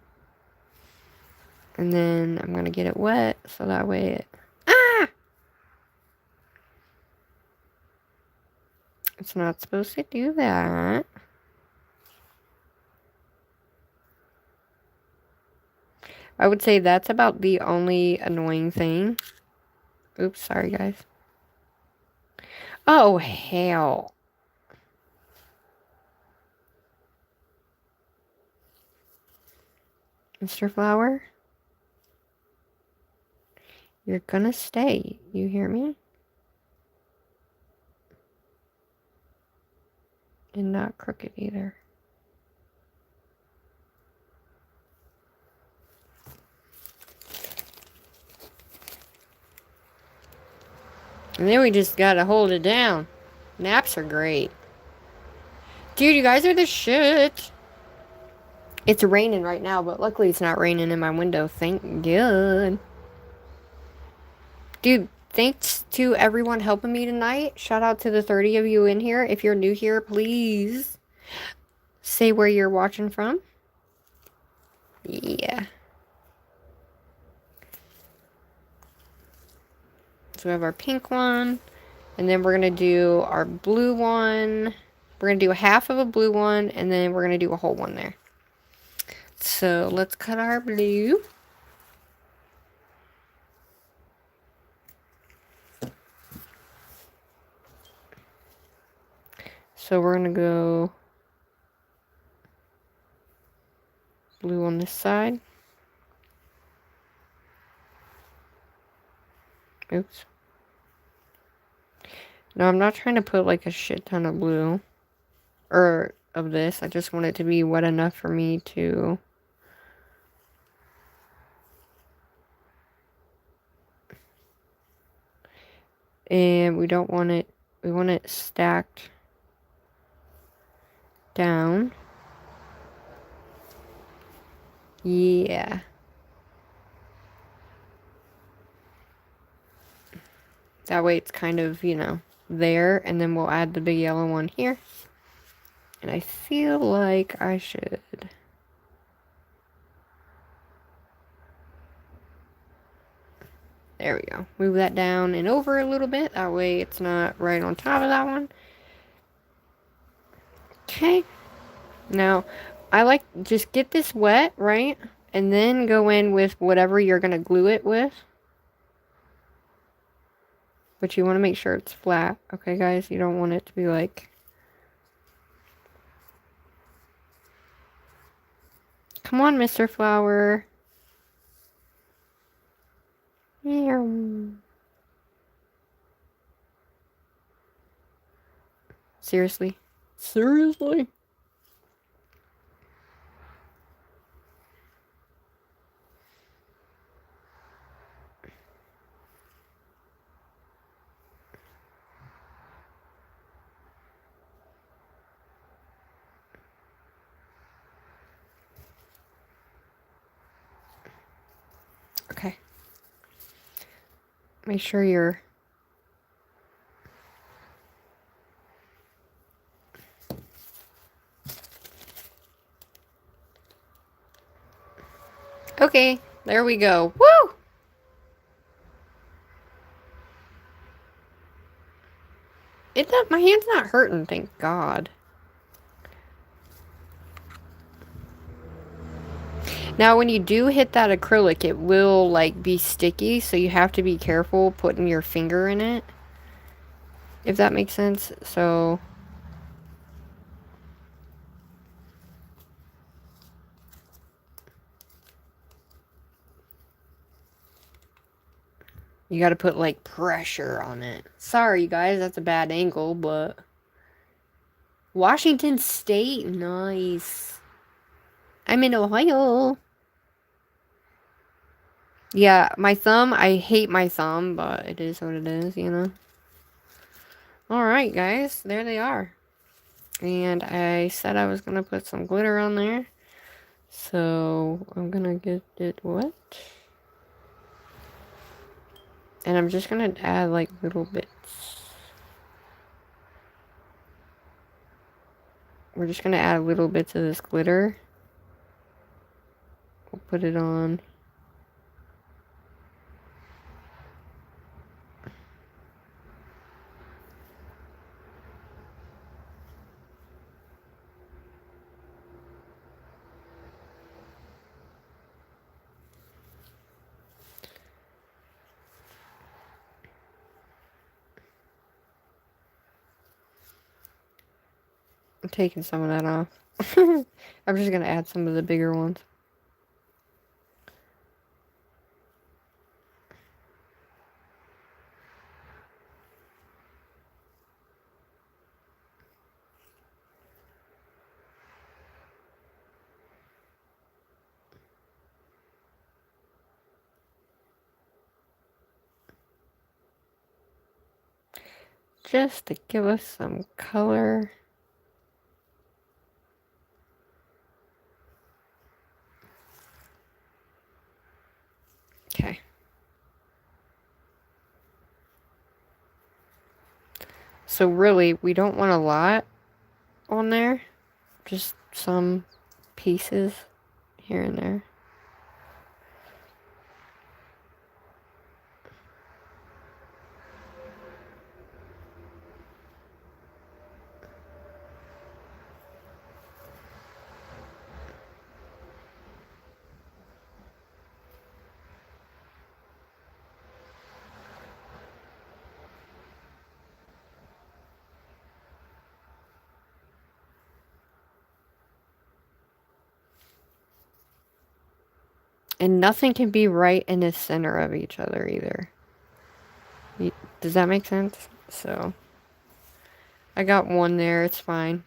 then I'm going to get it wet so that way it... Ah! It's not supposed to do that. I would say that's about the only annoying thing. Oops, sorry guys. Oh, hell. Mr. Flower? You're gonna stay. You hear me? And not crooked either. And then we just gotta hold it down. Naps are great. Dude, you guys are the shit. It's raining right now, but luckily it's not raining in my window. Thank God. Dude, thanks to everyone helping me tonight. Shout out to the 30 of you in here. If you're new here, please say where you're watching from. Yeah. So we have our pink one. And then we're going to do our blue one. We're going to do half of a blue one. And then we're going to do a whole one there. So let's cut our blue. So we're going to go blue on this side. Oops. No, I'm not trying to put like a shit ton of blue. Or of this. I just want it to be wet enough for me to... And we don't want it... We want it stacked down. Yeah. That way it's kind of, you know, there. And then we'll add the big yellow one here. And I feel like I should... There we go. Move that down and over a little bit. That way it's not right on top of that one. Okay. Now, I like, just get this wet, right? And then go in with whatever you're going to glue it with. But you want to make sure it's flat. Okay, guys? You don't want it to be like... Come on, Mr. Flower. Seriously? Seriously? Okay. Make sure you're... Okay, there we go. Woo! My hand's not hurting, thank God. Now, when you do hit that acrylic, it will, like, be sticky, so you have to be careful putting your finger in it. If that makes sense, so... You gotta put, like, pressure on it. Sorry, guys, that's a bad angle, but... Washington State, nice. I'm in Ohio. Yeah, my thumb, I hate my thumb, but it is what it is, you know. Alright, guys, there they are. And I said I was gonna put some glitter on there. So, I'm gonna get it wet. And I'm just gonna add, like, little bits. We're just gonna add little bits of this glitter. put it on. I'm taking some of that off. I'm just going to add some of the bigger ones. Just to give us some color. Okay. So really, we don't want a lot on there. Just some pieces here and there. And nothing can be right in the center of each other either. Does that make sense? So, I got one there. It's fine.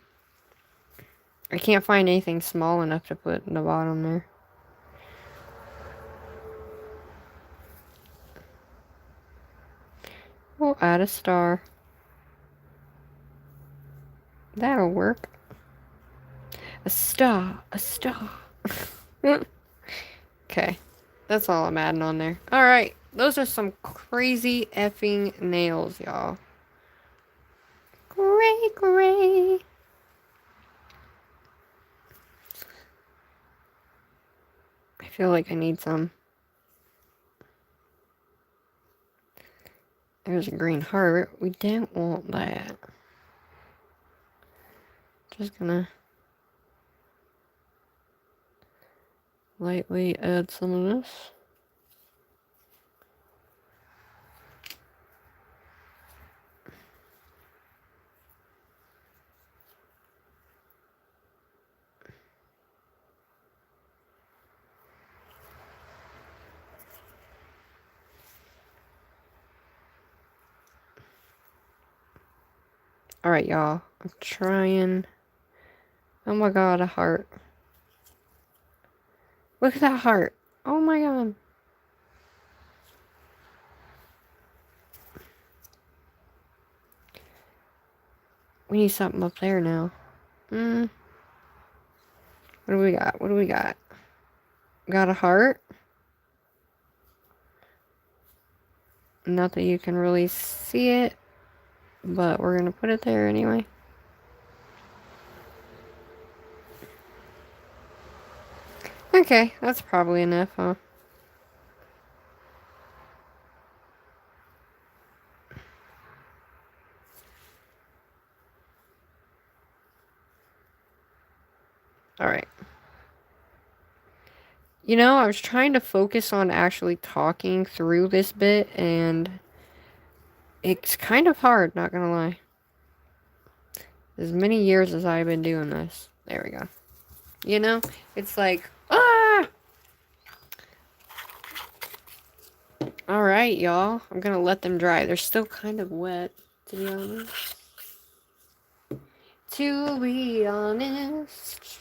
I can't find anything small enough to put in the bottom there. We'll add a star. That'll work. A star. A star. Okay. That's all I'm adding on there. Alright. Those are some crazy effing nails, y'all. Gray, gray. I feel like I need some. There's a green heart. We don't want that. Just gonna lightly add some of this. Alright, y'all. I'm trying. Oh my god, a heart. Look at that heart. Oh my god. We need something up there now. What do we got? What do we got? Got a heart. Not that you can really see it, but we're gonna put it there anyway. Okay, that's probably enough, huh? Alright. You know, I was trying to focus on actually talking through this bit, and it's kind of hard, not gonna lie. As many years as I've been doing this. There we go. You know, it's like, ah! Alright, y'all. I'm gonna let them dry. They're still kind of wet, to be honest. To be honest.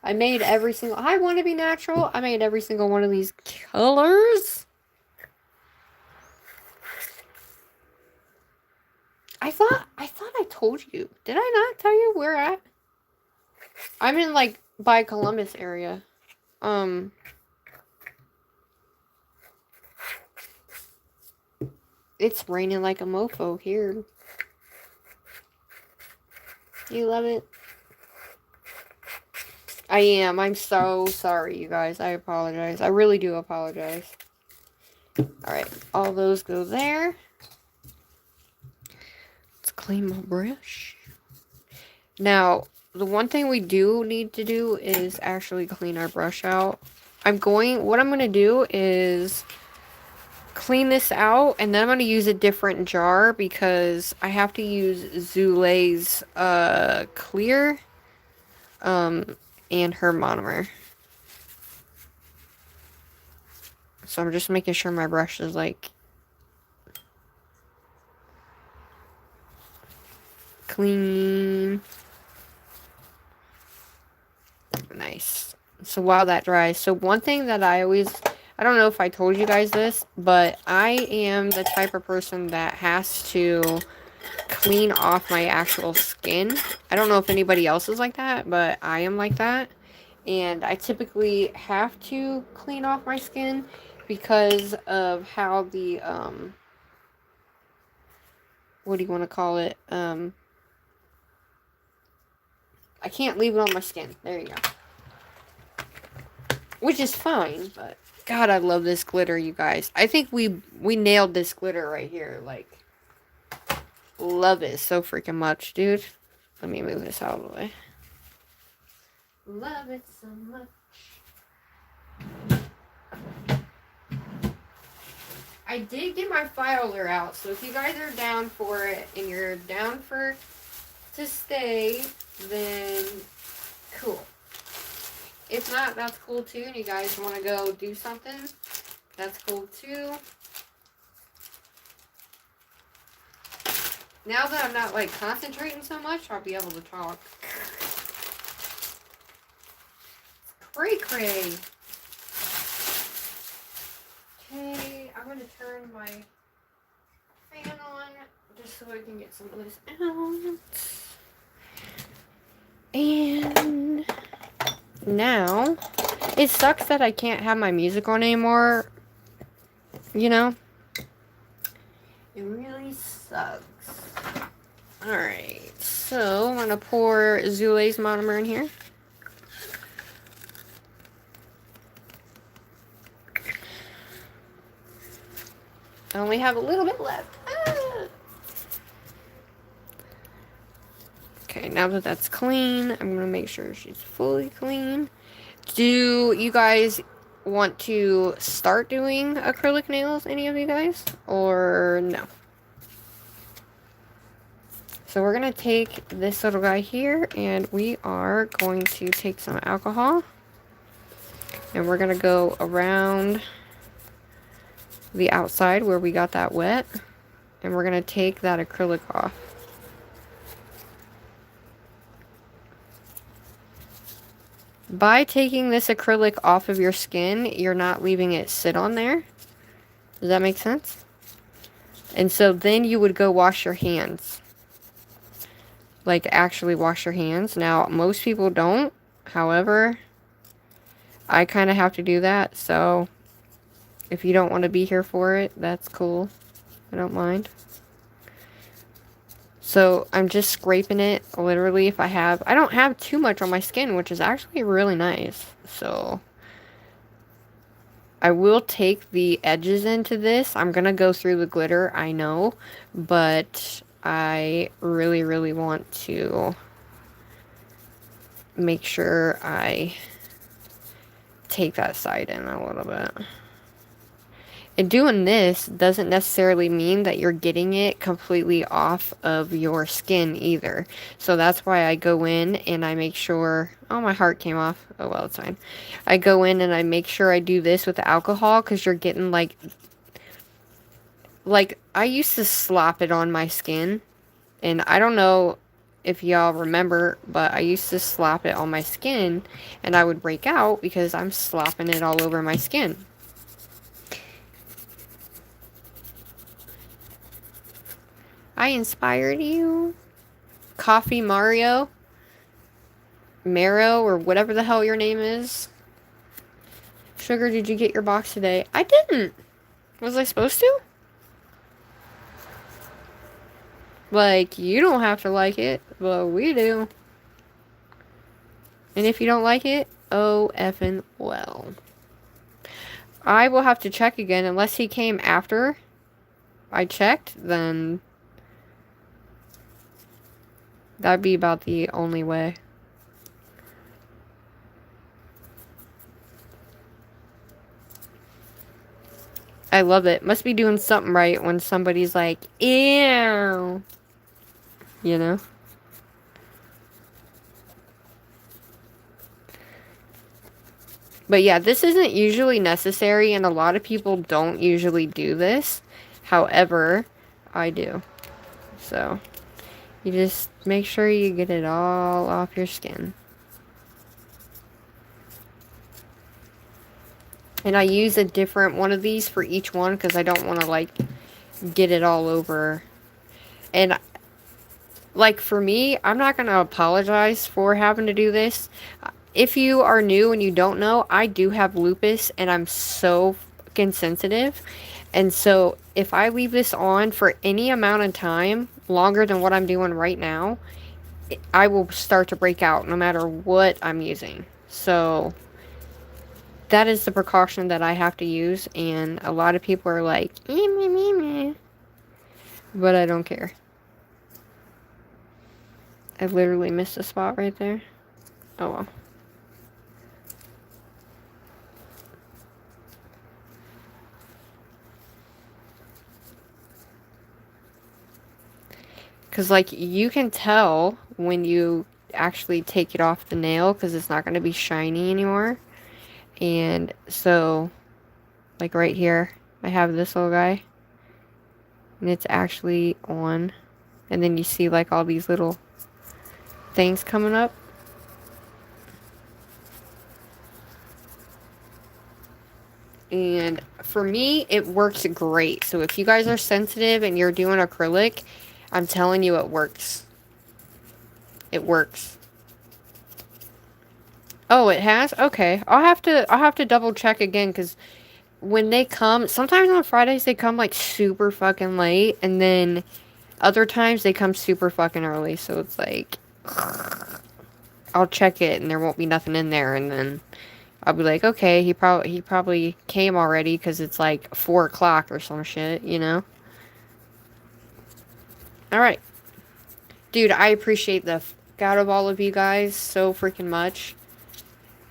I made every single... I want to be natural. I made every single one of these colors. I thought I told you. Did I not tell you where at? I'm in, like, by Columbus area. It's raining like a mofo here. You love it? I am. I'm so sorry, you guys. I apologize. I really do apologize. Alright, all those go there. Let's clean my brush. Now, the one thing we do need to do is actually clean our brush out. What I'm going to do is clean this out, and then I'm going to use a different jar because I have to use Zule's clear and her monomer. So I'm just making sure my brush is like clean. Nice. So while that dries, so one thing that I don't know if I told you guys this, but I am the type of person that has to clean off my actual skin. I don't know if anybody else is like that, but I am like that. And I typically have to clean off my skin because of how the, what do you want to call it? I can't leave it on my skin. There you go. Which is fine, but God, I love this glitter, you guys. I think we nailed this glitter right here. Like, love it so freaking much, dude. Let me move this out of the way. Love it so much. I did get my filer out, so if you guys are down for it and you're down for to stay, then cool. If not, that's cool too, and you guys want to go do something, that's cool too. Now that I'm not, like, concentrating so much, I'll be able to talk. Cray-cray. Okay, I'm going to turn my fan on just so I can get some of this out. And now, it sucks that I can't have my music on anymore, you know? It really sucks. Alright, so I'm going to pour Zule's monomer in here. I only have a little bit left. Ah. Okay, now that that's clean, I'm going to make sure she's fully clean. Do you guys want to start doing acrylic nails, any of you guys? Or no? So we're going to take this little guy here, and we are going to take some alcohol. And we're going to go around the outside where we got that wet. And we're going to take that acrylic off. By taking this acrylic off of your skin, you're not leaving it sit on there. Does that make sense? And so then you would go wash your hands. Like, actually wash your hands. Now, most people don't. However, I kind of have to do that. So, if you don't want to be here for it, that's cool. I don't mind. So, I'm just scraping it, literally, if I don't have too much on my skin, which is actually really nice. So, I will take the edges into this. I'm going to go through the glitter, I know. But I really, really want to make sure I take that side in a little bit. And doing this doesn't necessarily mean that you're getting it completely off of your skin either. So that's why I go in and I make sure... Oh, my heart came off. Oh, well, it's fine. I go in and I make sure I do this with the alcohol because you're getting, like, I used to slop it on my skin. And I don't know if y'all remember, but I used to slop it on my skin. And I would break out because I'm slopping it all over my skin. I inspired you. Coffee Mario. Marrow, or whatever the hell your name is. Sugar, did you get your box today? I didn't. Was I supposed to? Like, you don't have to like it, but we do. And if you don't like it, oh effing well. I will have to check again. Unless he came after I checked, then that'd be about the only way. I love it. Must be doing something right when somebody's like, ew. You know? But yeah, this isn't usually necessary, and a lot of people don't usually do this. However, I do. So, you just make sure you get it all off your skin. And I use a different one of these for each one because I don't want to, like, get it all over. And, like, for me, I'm not going to apologize for having to do this. If you are new and you don't know, I do have lupus and I'm so fucking sensitive. And so, if I leave this on for any amount of time, longer than what I'm doing right now, I will start to break out no matter what I'm using. So, that is the precaution that I have to use, and a lot of people are like, meh, meh, meh, meh. But I don't care. I literally missed a spot right there. Oh well. Because, like, you can tell when you actually take it off the nail because it's not going to be shiny anymore. And so, like right here, I have this little guy. And it's actually on. And then you see like all these little things coming up. And for me, it works great. So if you guys are sensitive and you're doing acrylic, I'm telling you it works. It works. Oh, it has? Okay. I'll have to double check again because when they come, sometimes on Fridays they come like super fucking late, and then other times they come super fucking early. So it's like I'll check it and there won't be nothing in there, and then I'll be like, okay, he probably came already because it's like 4 o'clock or some shit, you know? Alright. Dude, I appreciate the out of all of you guys so freaking much.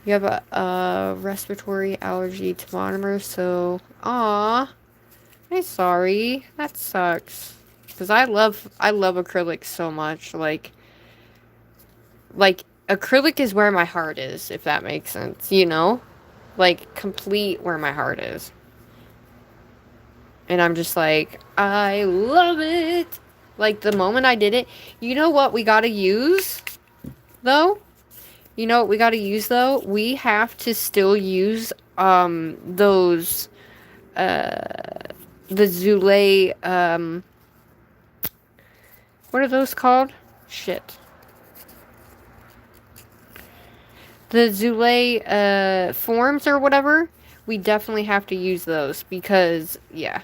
You have a respiratory allergy to monomers, so aw. I'm sorry. That sucks. Because I love acrylic so much. Like acrylic is where my heart is, if that makes sense, you know? Like, complete where my heart is. And I'm just like, I love it! Like, the moment I did it, you know what we gotta use, though? You know what we gotta use, though? We have to still use, those, the Zule, what are those called? Shit. The Zule, forms or whatever, we definitely have to use those because, yeah.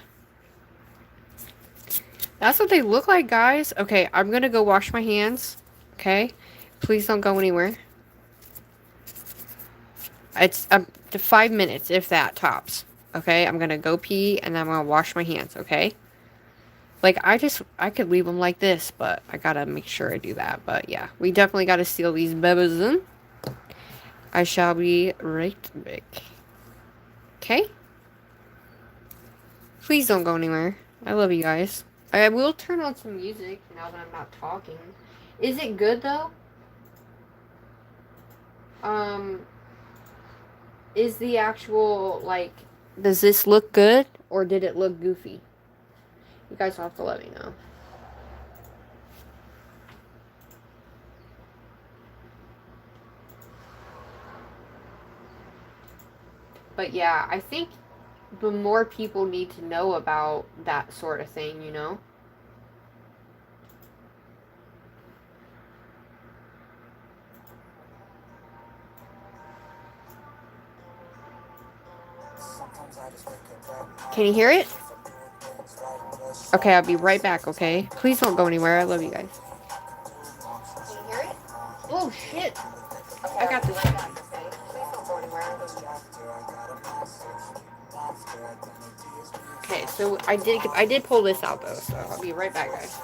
That's what they look like, guys. Okay, I'm gonna go wash my hands. Okay? Please don't go anywhere. It's 5 minutes, if that, tops. Okay? I'm gonna go pee, and then I'm gonna wash my hands, okay? Like, I could leave them like this, but I gotta make sure I do that. But, yeah. We definitely gotta seal these bebas in. I shall be right back. Okay? Please don't go anywhere. I love you guys. I will turn on some music now that I'm not talking. Is it good, though? Is the actual, like, does this look good? Or did it look goofy? You guys will have to let me know. But yeah, I think the more people need to know about that sort of thing, you know? Can you hear it? Okay, I'll be right back, okay? Please don't go anywhere. I love you guys. Can you hear it? Oh, shit. I got this one. Okay, so I did pull this out though, so I'll be right back, guys.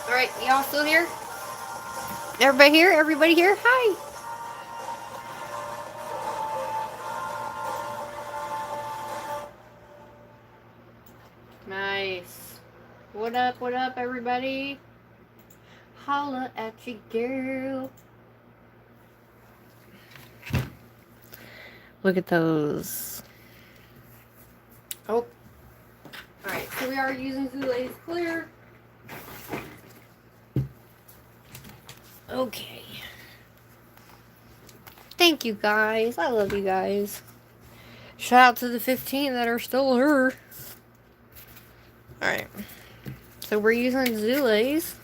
Alright, y'all still here? Everybody here? Everybody here? Hi! Nice. What up, everybody? Holla at your girl. Look at those. Oh. Alright, so we are using Zula's Clear. Okay. Thank you guys. I love you guys. Shout out to the 15 that are still here. Alright. So we're using Zula's.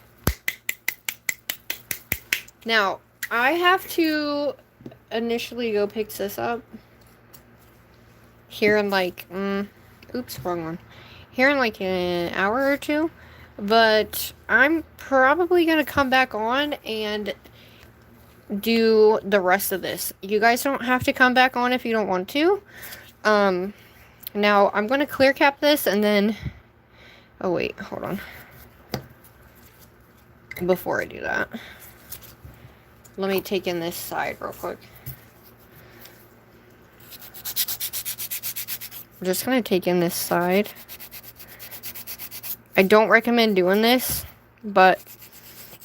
Now, I have to initially go pick this up. Here in like, oops, wrong one. Here in like an hour or two. But I'm probably going to come back on and do the rest of this. You guys don't have to come back on if you don't want to. Now, I'm going to clear cap this and then... Oh, wait, hold on. Before I do that, let me take in this side real quick. I'm just going to take in this side. I don't recommend doing this, but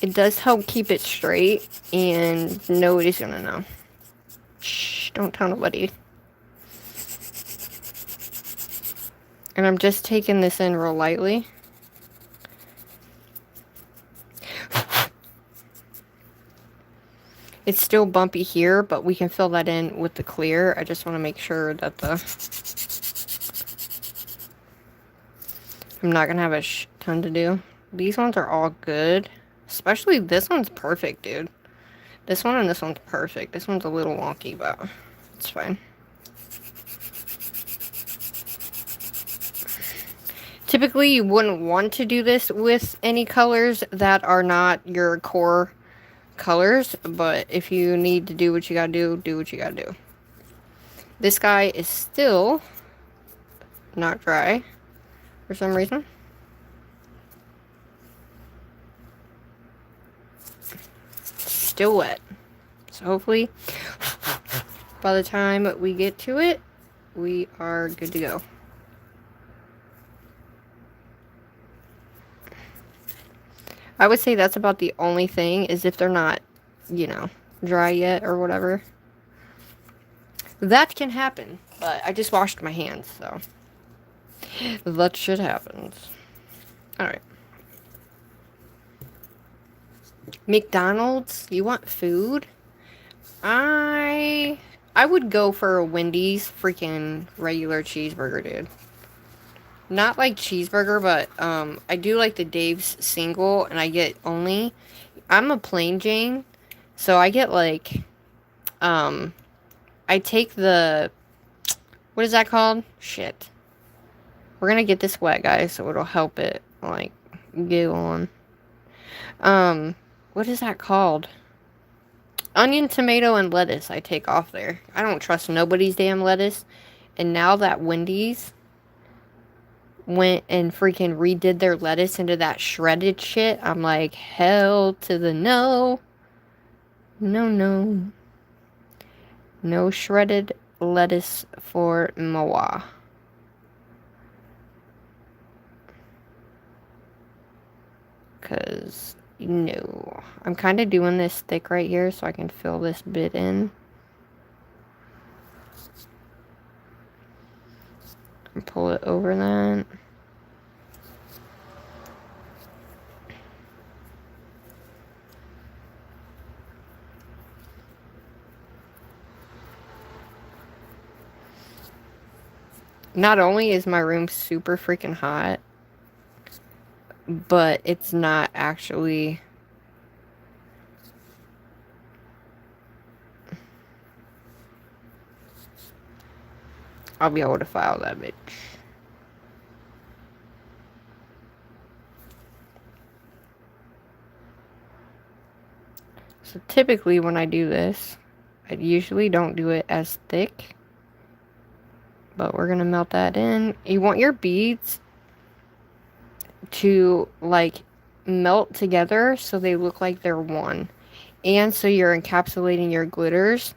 it does help keep it straight, and nobody's gonna know. Shh, don't tell nobody. And I'm just taking this in real lightly. It's still bumpy here, but we can fill that in with the clear. I just want to make sure that the I'm not gonna have a ton to do. These ones are all good. Especially this one's perfect, dude. This one and this one's perfect. This one's a little wonky, but it's fine. Typically, you wouldn't want to do this with any colors that are not your core colors, but if you need to do what you gotta do, do what you gotta do. This guy is still not dry for some reason. Still wet. So hopefully, by the time we get to it, we are good to go. I would say that's about the only thing, is if they're not, you know, dry yet or whatever. That can happen, but I just washed my hands, so that shit happens. Alright. McDonald's, you want food? I would go for a Wendy's freaking regular cheeseburger, dude. Not like cheeseburger, but I do like the Dave's single, and I get only, I'm a plain Jane, so I get like, I take the, what is that called? Shit. We're gonna get this wet, guys, so it'll help it, like, go on. What is that called? Onion, tomato, and lettuce I take off there. I don't trust nobody's damn lettuce, and now that Wendy's went and freaking redid their lettuce into that shredded shit, I'm like, hell to the no. No. No shredded lettuce for moi. Because, no. I'm kind of doing this thick right here so I can fill this bit in. And pull it over that. Not only is my room super freaking hot, but it's not actually... I'll be able to file that bitch. So typically when I do this, I usually don't do it as thick. But we're gonna melt that in. You want your beads to like melt together so they look like they're one. And so you're encapsulating your glitters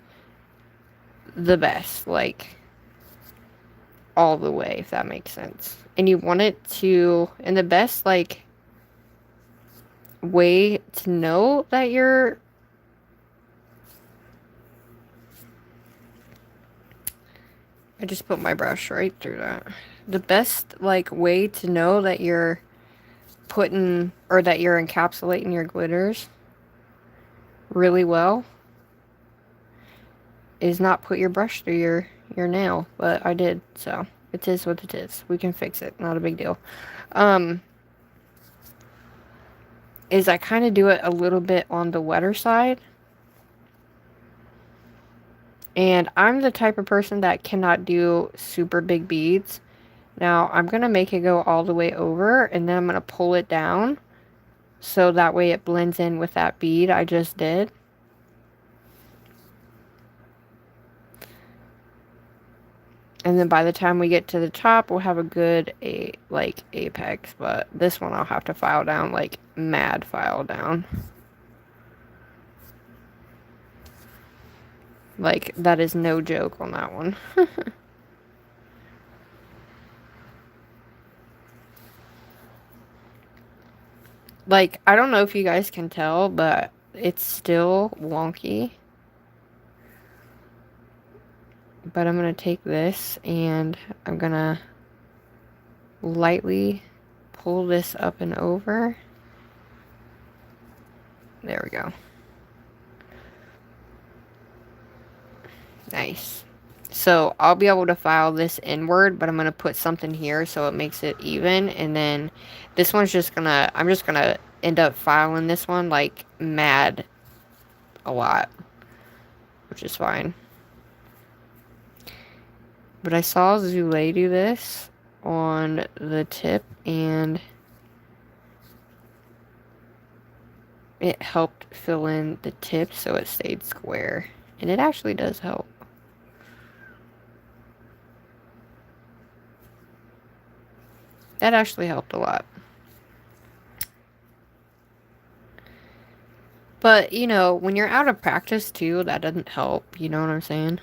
the best, like all the way, if that makes sense. And you want it to, and the best like way to know that you're I just put my brush right through that. The best like way to know that you're putting or that you're encapsulating your glitters really well is not put your brush through your nail, but I did, so it is what it is. We can fix it, not a big deal. Is I kind of do it a little bit on the wetter side. And I'm the type of person that cannot do super big beads. Now, I'm going to make it go all the way over, and then I'm going to pull it down. So that way it blends in with that bead I just did. And then by the time we get to the top, we'll have a good, like, apex. But this one I'll have to file down, like, mad file down. Like, that is no joke on that one. Like, I don't know if you guys can tell, but it's still wonky. But I'm going to take this and I'm going to lightly pull this up and over. There we go. Nice. So I'll be able to file this inward, but I'm going to put something here so it makes it even. And then this one's just going to, I'm just going to end up filing this one like mad a lot, which is fine. But I saw Zule do this on the tip, and it helped fill in the tip so it stayed square. And it actually does help. That actually helped a lot. But, you know, when you're out of practice too, that doesn't help. You know what I'm saying?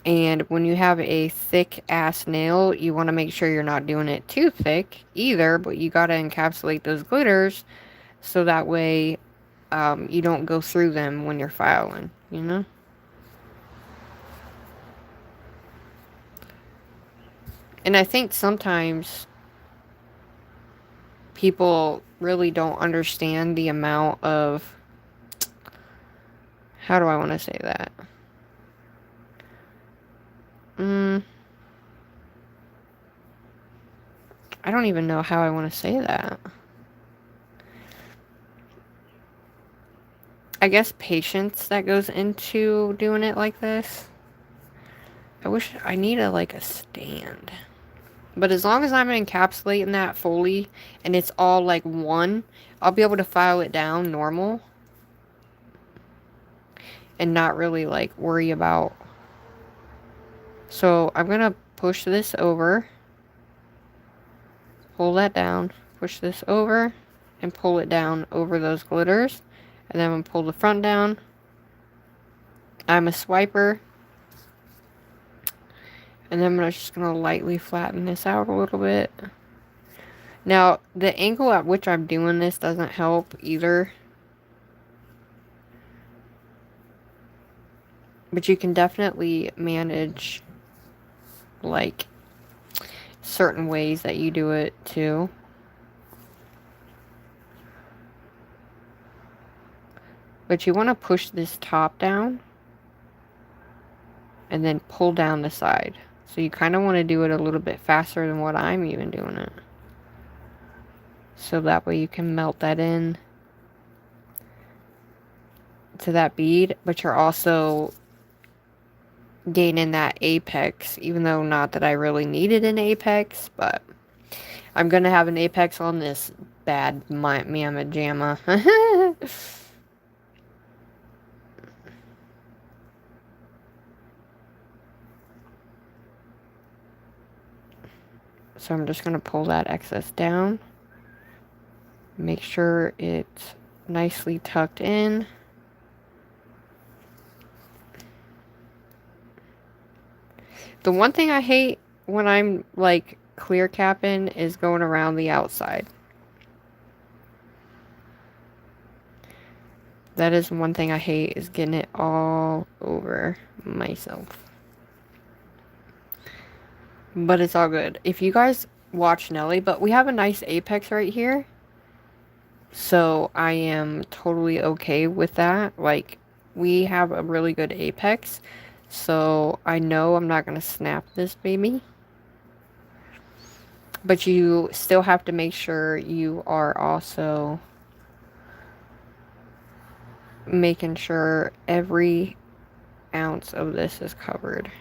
And when you have a thick ass nail, you want to make sure you're not doing it too thick either, but you got to encapsulate those glitters so that way you don't go through them when you're filing, you know? And I think sometimes people really don't understand the amount of, how do I want to say that? I don't even know how I want to say that. I guess patience that goes into doing it like this. I wish I need like a stand. But as long as I'm encapsulating that fully and it's all like one, I'll be able to file it down normal and not really like worry about. So I'm going to push this over, pull that down, push this over, and pull it down over those glitters. And then I'm going to pull the front down. I'm a swiper. And then I'm just going to lightly flatten this out a little bit. Now, the angle at which I'm doing this doesn't help either. But you can definitely manage, like, certain ways that you do it, too. But you want to push this top down. And then pull down the side. So you kind of want to do it a little bit faster than what I'm even doing it. So that way you can melt that in to that bead. But you're also gaining that apex. Even though not that I really needed an apex. But I'm going to have an apex on this bad mamma jamma. So I'm just going to pull that excess down. Make sure it's nicely tucked in. The one thing I hate when I'm like clear capping is going around the outside. That is one thing I hate, is getting it all over myself. But it's all good. If you guys watch Nelly, but we have a nice apex right here. So I am totally okay with that. Like, we have a really good apex. So I know I'm not going to snap this baby. But you still have to make sure you are also making sure every ounce of this is covered.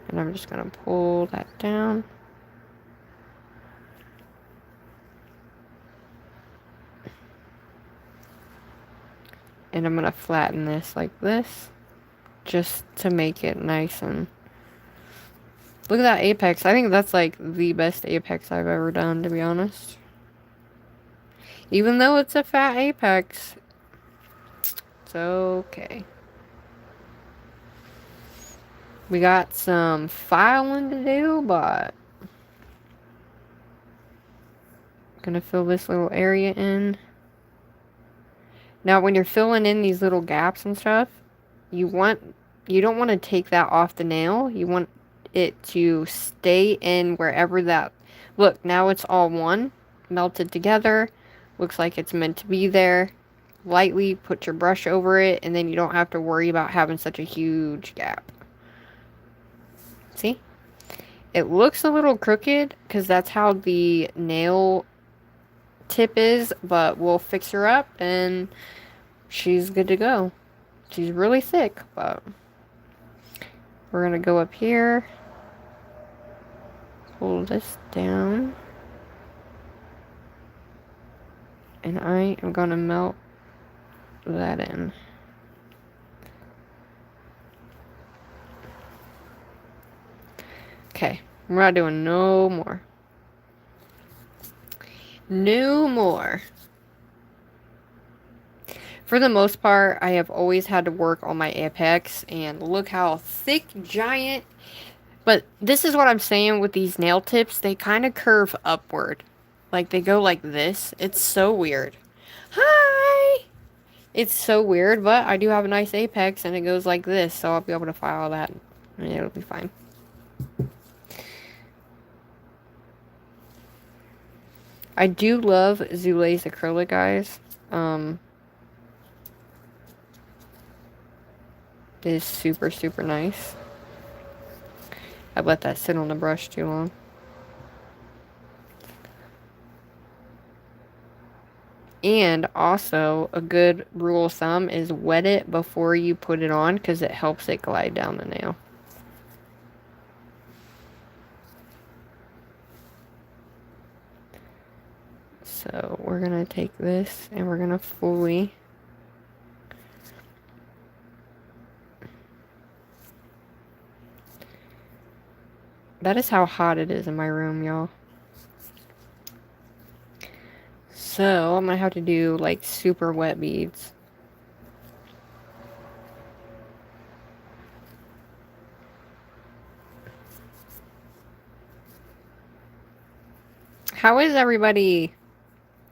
And I'm just going to pull that down. And I'm going to flatten this like this. Just to make it nice and... Look at that apex. I think that's like the best apex I've ever done, to be honest. Even though it's a fat apex, it's okay. We got some filing to do, but I'm gonna fill this little area in. Now, when you're filling in these little gaps and stuff, you don't want to take that off the nail. You want it to stay in wherever that... Look, now it's all one, melted together. Looks like it's meant to be there. lightly put your brush over it, and then you don't have to worry about having such a huge gap. See? It looks a little crooked because that's how the nail tip is, but we'll fix her up and she's good to go. She's really thick, but we're gonna go up here, pull this down, and I am gonna melt that in. Okay, we're not doing no more. No more. For the most part, I have always had to work on my apex, and look how thick, giant. But this is what I'm saying with these nail tips. They kind of curve upward. Like, they go like this. It's so weird. Hi! It's so weird, but I do have a nice apex, and it goes like this, so I'll be able to file that, and it'll be fine. I do love Zule's acrylic, guys. It is super, super nice. I let that sit on the brush too long. And also, a good rule of thumb is wet it before you put it on, because it helps it glide down the nail. So we're going to take this and we're going to fully that is how hot it is in my room, y'all. So I'm going to have to do like super wet beads. How is everybody?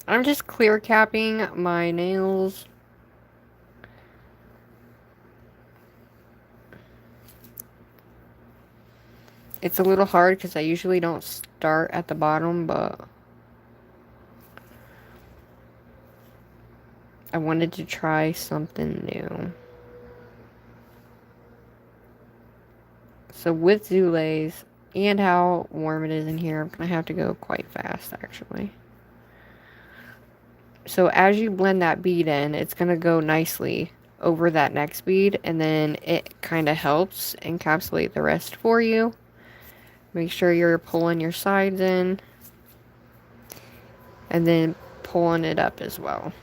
I'm just clear capping my nails. It's a little hard because I usually don't start at the bottom, but I wanted to try something new. So with Zule's and how warm it is in here, I'm going to have to go quite fast, actually. So as you blend that bead in, it's going to go nicely over that next bead, and then it kind of helps encapsulate the rest for you. Make sure you're pulling your sides in, and then pulling it up as well.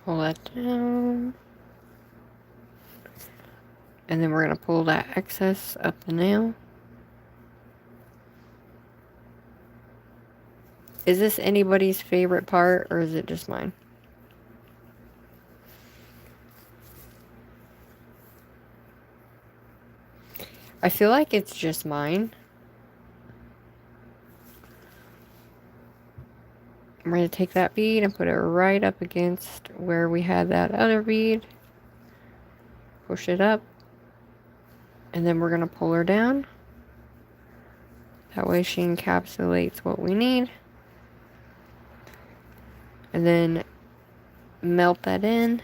Pull that down. And then we're going to pull that excess up the nail. Is this anybody's favorite part, or is it just mine? I feel like it's just mine. I'm going to take that bead and put it right up against where we had that other bead. Push it up. And then we're going to pull her down. That way she encapsulates what we need. And then melt that in.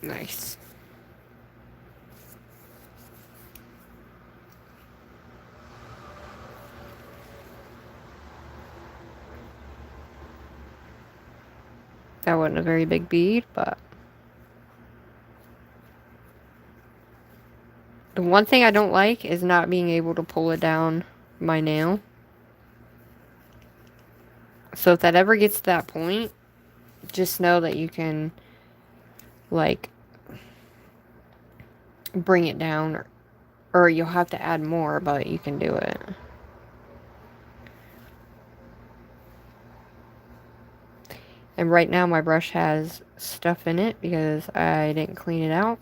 Nice. That wasn't a very big bead, but the one thing I don't like is not being able to pull it down my nail. So if that ever gets to that point, just know that you can, like, bring it down, or you'll have to add more, but you can do it. And right now my brush has stuff in it because I didn't clean it out.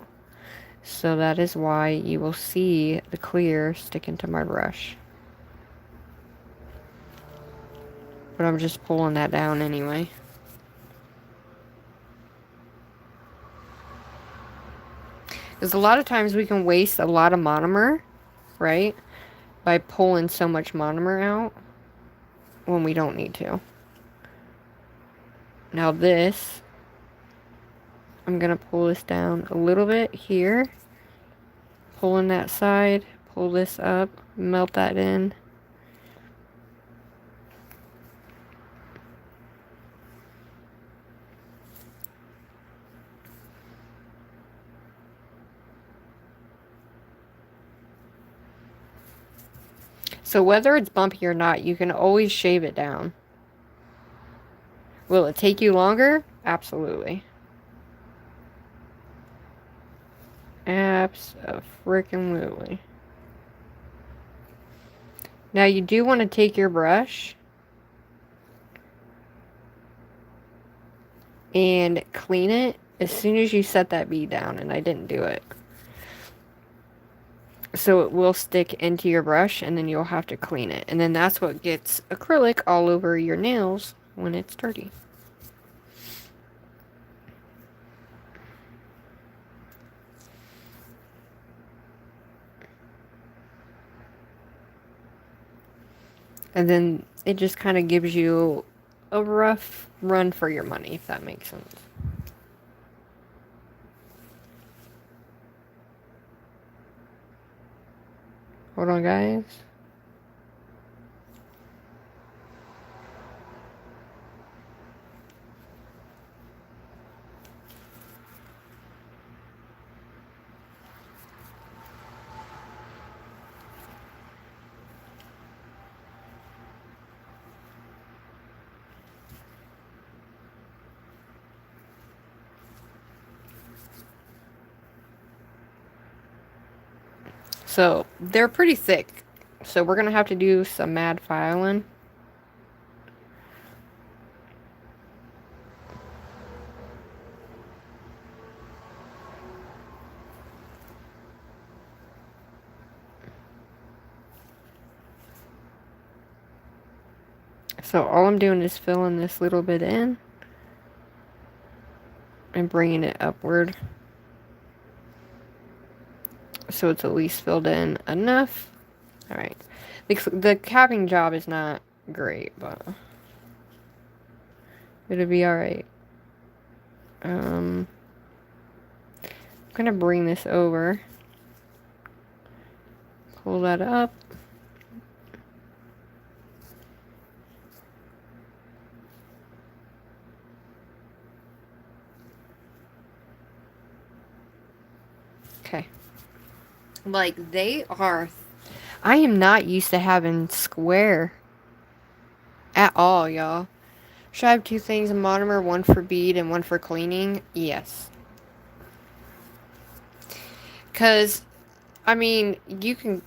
So that is why you will see the clear sticking to my brush. But I'm just pulling that down anyway. Because a lot of times we can waste a lot of monomer, right? By pulling so much monomer out when we don't need to. Now this, I'm going to pull this down a little bit here. Pulling that side, pull this up, melt that in. So whether it's bumpy or not, you can always shave it down. Will it take you longer? Absolutely. Abso-freaking-lutely. Now you do want to take your brush and clean it as soon as you set that bead down, and I didn't do it. So it will stick into your brush, and then you'll have to clean it. And then that's what gets acrylic all over your nails when it's dirty. And then it just kind of gives you a rough run for your money, if that makes sense. Hold on, guys. So they're pretty thick. So we're going to have to do some mad filing. So all I'm doing is filling this little bit in and bringing it upward. So it's at least filled in enough. Alright. The capping job is not great, but it'll be alright. I'm gonna bring this over. Pull that up. Okay. Like, they are... I am not used to having square at all, y'all. Should I have two things in monomer, one for bead and one for cleaning? Yes. Because, I mean, you can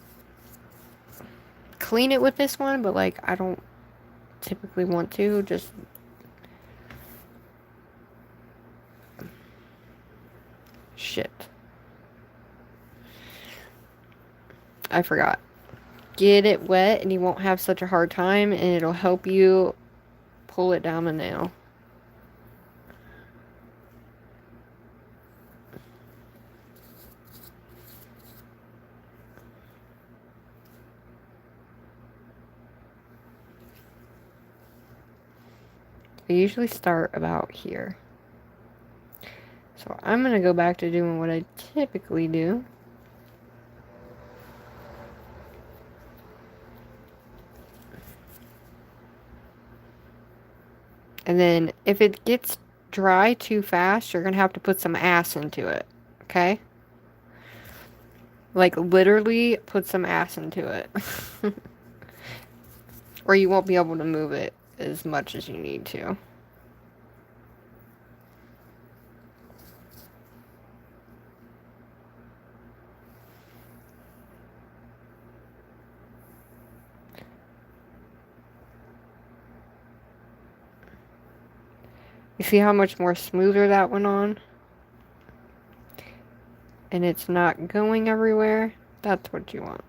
clean it with this one, but, like, I don't typically want to. Just... Shit. I forgot. Get it wet and you won't have such a hard time, and it'll help you pull it down the nail. I usually start about here. So I'm going to go back to doing what I typically do. And then if it gets dry too fast, you're going to have to put some ass into it. Okay? Like, literally put some ass into it. Or you won't be able to move it as much as you need to. You see how much more smoother that went on? and it's not going everywhere, that's what you want.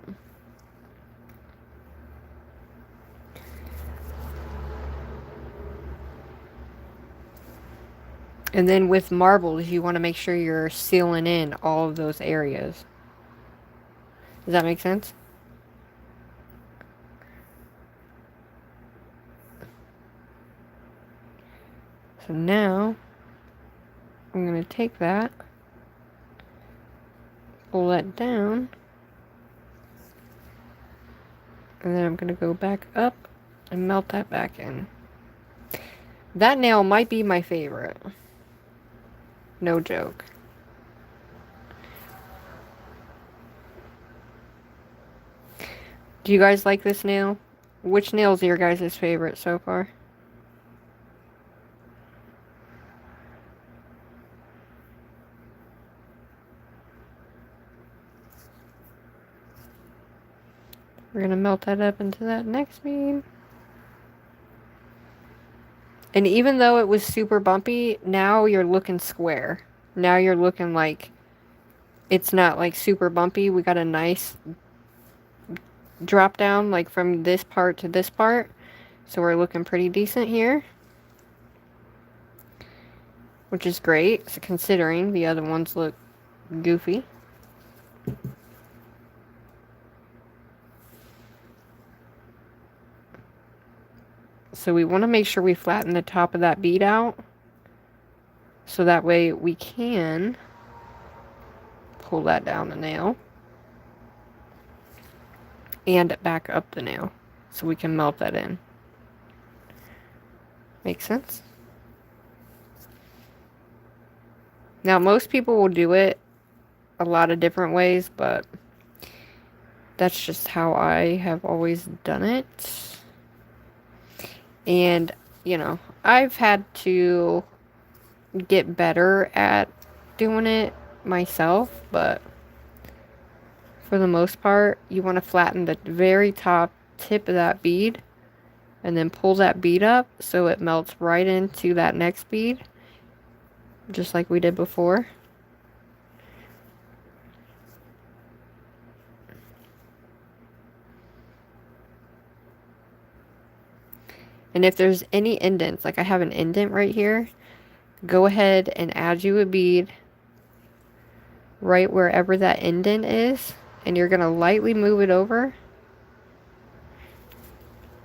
And then with marbles, you want to make sure you're sealing in all of those areas. Does that make sense? So now, I'm going to take that, pull that down, and then I'm going to go back up and melt that back in. That nail might be my favorite. No joke. Do you guys like this nail? Which nail is your guys' favorite so far? We're going to melt that up into that next bead. And even though it was super bumpy, now you're looking square. Now you're looking like it's not like super bumpy. We got a nice drop down like from this part to this part. So we're looking pretty decent here. Which is great, so considering the other ones look goofy. So we want to make sure we flatten the top of that bead out. So that way we can pull that down the nail. And back up the nail. So we can melt that in. Make sense? Now most people will do it a lot of different ways, but that's just how I have always done it. And, you know, I've had to get better at doing it myself, but for the most part, you want to flatten the very top tip of that bead and then pull that bead up so it melts right into that next bead, just like we did before. And if there's any indents, like I have an indent right here, go ahead and add you a bead right wherever that indent is, and you're going to lightly move it over.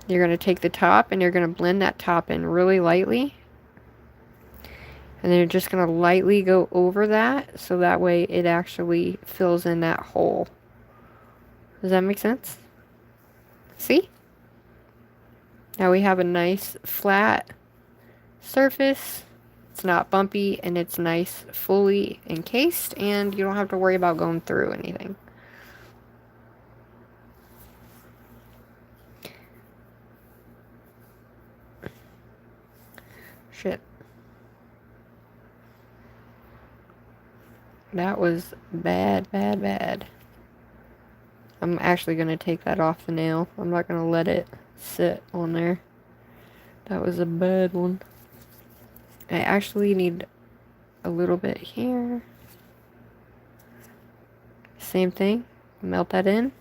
You're going to take the top and you're going to blend that top in really lightly. And then you're just going to lightly go over that so that way it actually fills in that hole. Does that make sense? See? Now we have a nice flat surface. It's not bumpy and it's nice fully encased and you don't have to worry about going through anything. Shit. That was bad, bad, bad. I'm actually going to take that off the nail. I'm not going to let it sit on there. That was a bad one. I actually need a little bit here. Same thing. Melt that in.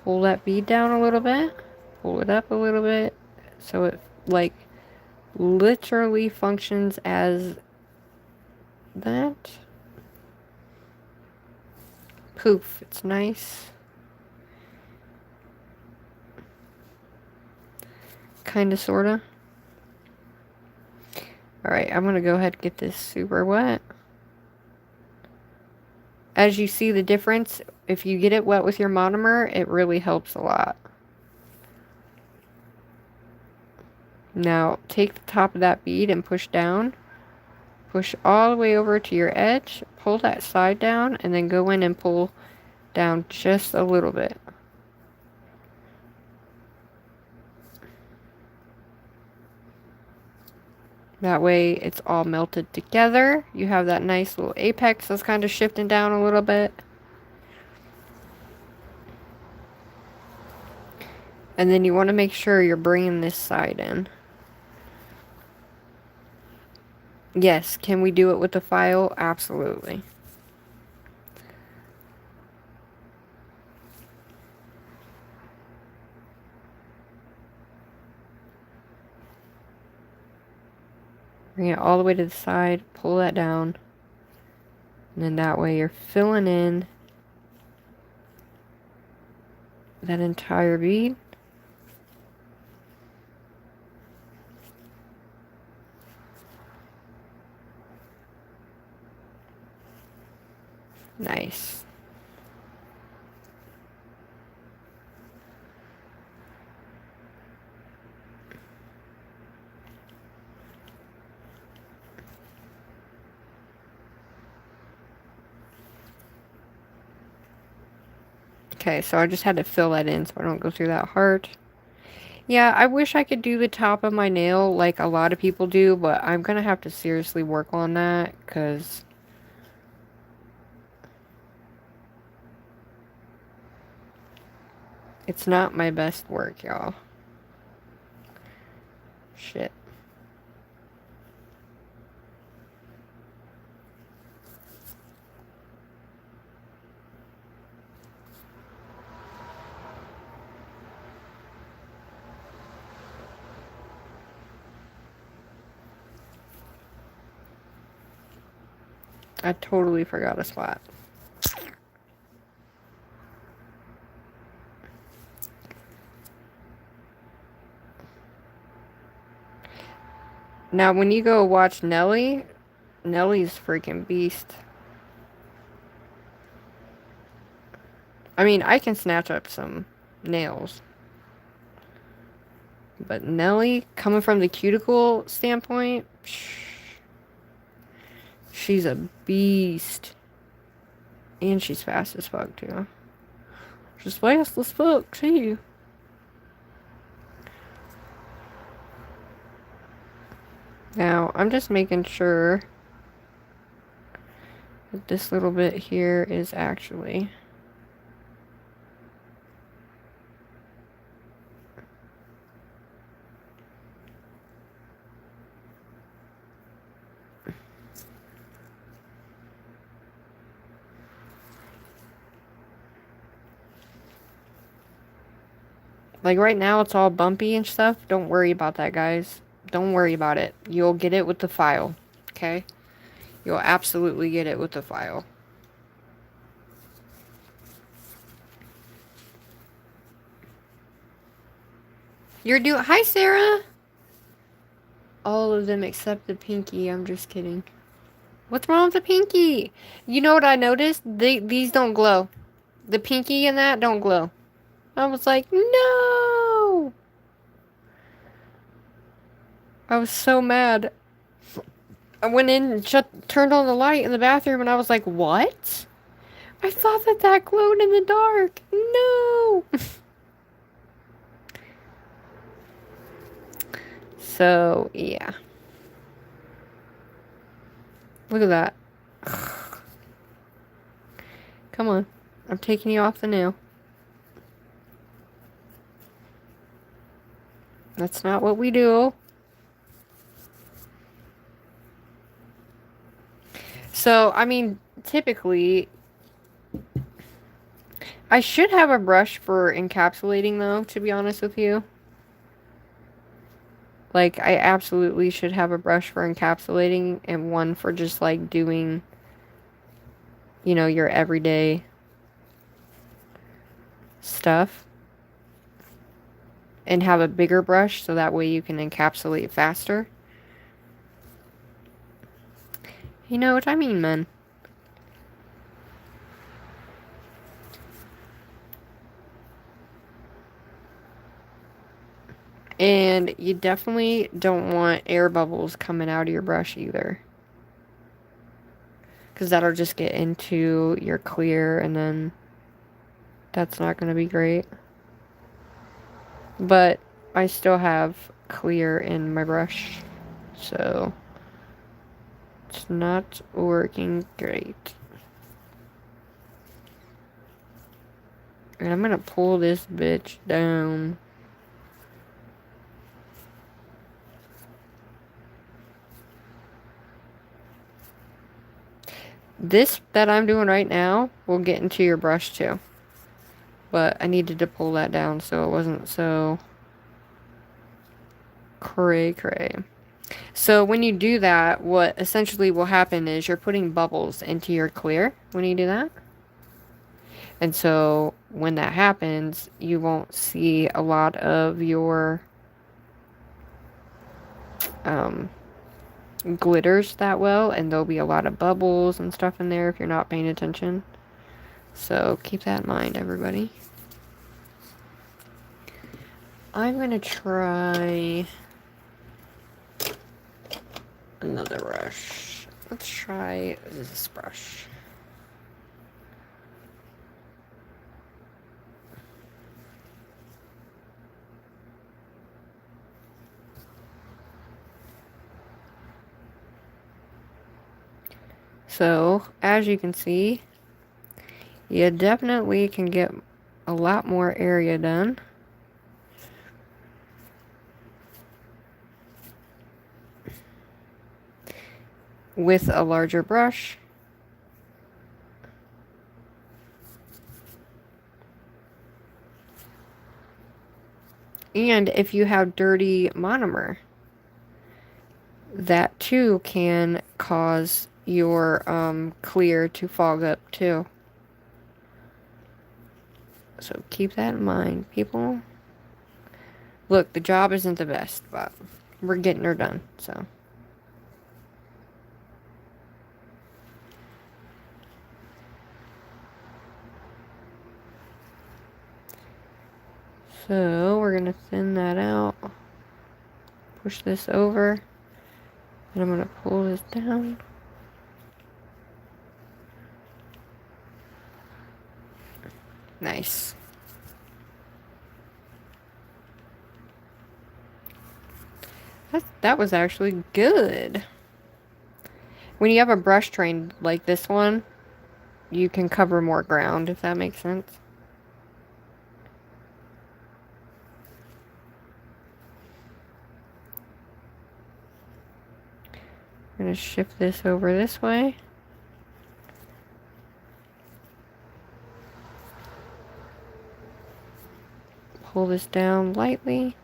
Pull that bead down a little bit. Pull it up a little bit. So it like literally functions as that. Poof. It's nice. Kinda, sorta. Alright, I'm gonna go ahead and get this super wet. As you see the difference, if you get it wet with your monomer, it really helps a lot. Now, take the top of that bead and push down. Push all the way over to your edge. Pull that side down, and then go in and pull down just a little bit. That way it's all melted together. You have that nice little apex that's kind of shifting down a little bit. And then you want to make sure you're bringing this side in. Yes, can we do it with the file? Absolutely. Bring it all the way to the side, pull that down, and then that way you're filling in that entire bead. Nice. Okay, so I just had to fill that in so I don't go through that heart. Yeah, I wish I could do the top of my nail like a lot of people do, but I'm gonna have to seriously work on that, because it's not my best work, y'all. Shit. I totally forgot a spot. Now, when you go watch Nelly, Nelly's freaking beast. I mean, I can snatch up some nails. But Nelly, coming from the cuticle standpoint, she's a beast. And she's fast as fuck, too. She's fast as fuck, too. Now, I'm just making sure that this little bit here is actually... Like right now it's all bumpy and stuff. Don't worry about that, guys. Don't worry about it. You'll get it with the file. Okay? You'll absolutely get it with the file. You're doing... Hi, Sarah! All of them except the pinky. I'm just kidding. What's wrong with the pinky? You know what I noticed? These don't glow. The pinky and that don't glow. I was like, no! I was so mad. I went in and turned on the light in the bathroom and I was like, what? I thought that glowed in the dark. No! So, yeah. Look at that. Come on. I'm taking you off the nail. That's not what we do. So, I mean, typically, I should have a brush for encapsulating, though, to be honest with you. Like, I absolutely should have a brush for encapsulating and one for just, like, doing, you know, your everyday stuff. And have a bigger brush so that way you can encapsulate faster. You know what I mean, man. And you definitely don't want air bubbles coming out of your brush either. Because that'll just get into your clear and then that's not going to be great. But I still have clear in my brush. So it's not working great. And I'm going to pull this bitch down. This that I'm doing right now will get into your brush too. But I needed to pull that down so it wasn't so cray. So when you do that, what essentially will happen is you're putting bubbles into your clear when you do that. And so when that happens, you won't see a lot of your glitters that well, and there'll be a lot of bubbles and stuff in there if you're not paying attention. So keep that in mind, everybody. I'm gonna try another brush. Let's try this brush. So, as you can see, you definitely can get a lot more area done. With a larger brush. And if you have dirty monomer, that too can cause your clear to fog up too. So keep that in mind, people. Look, the job isn't the best, but we're getting her done, so. So we're gonna thin that out. Push this over. And I'm gonna pull this down. Nice. That was actually good. When you have a brush train like this one, you can cover more ground, if that makes sense. I'm gonna shift this over this way. Pull this down lightly.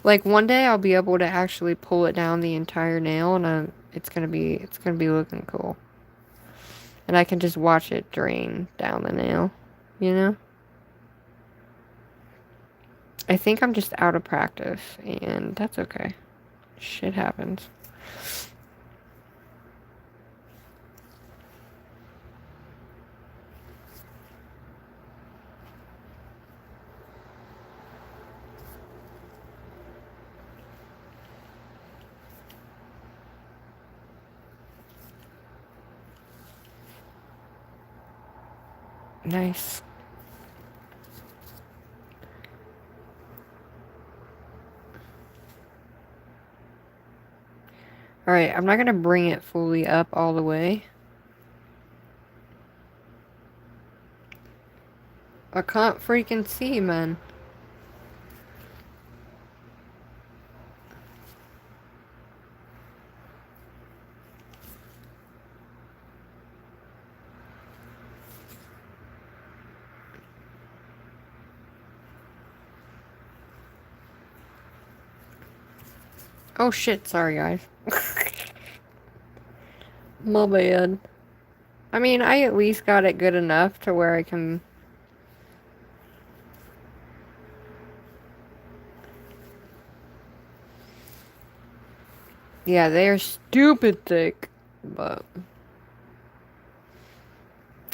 Like one day I'll be able to actually pull it down the entire nail, and it's gonna be looking cool. And I can just watch it drain down the nail, you know? I think I'm just out of practice, and that's okay. Shit happens. Nice. Alright, I'm not going to bring it fully up all the way. I can't freaking see, man. Oh shit, sorry guys. My bad. I mean, I at least got it good enough to where I can... Yeah, they are stupid thick, but...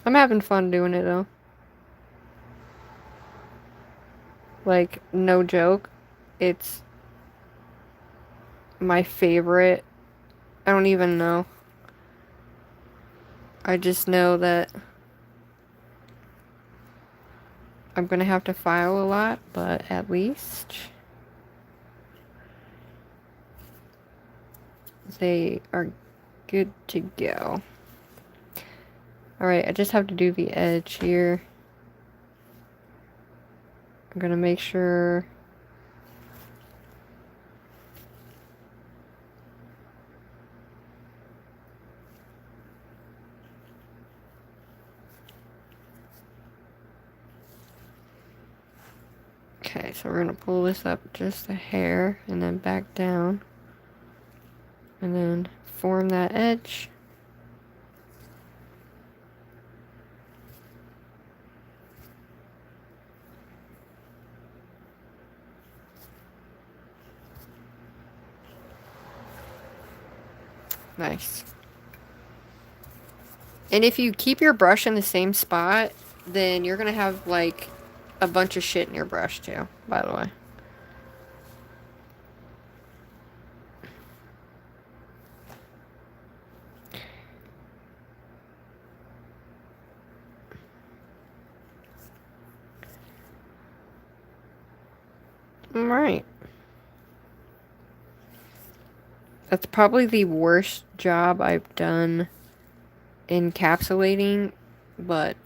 I'm having fun doing it though. Like, no joke. It's my favorite. I don't even know. I just know that I'm gonna have to file a lot, but at least they are good to go. Alright, I just have to do the edge here. I'm gonna make sure Okay, so we're going to pull this up just a hair and then back down. And then form that edge. Nice. And if you keep your brush in the same spot, then you're going to have like a bunch of shit in your brush too, by the way. Alright. That's probably the worst job I've done encapsulating, but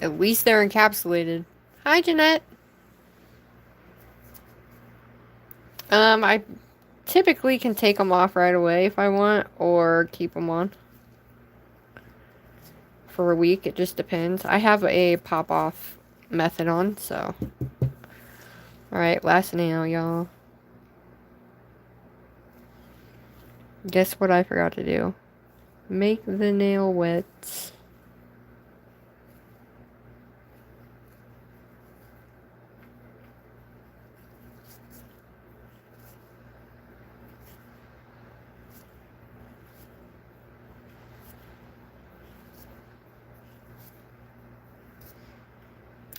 at least they're encapsulated. Hi, Jeanette. I typically can take them off right away if I want, or keep them on for a week. It just depends. I have a pop-off method on, so. Alright, last nail, y'all. Guess what I forgot to do? Make the nail wet.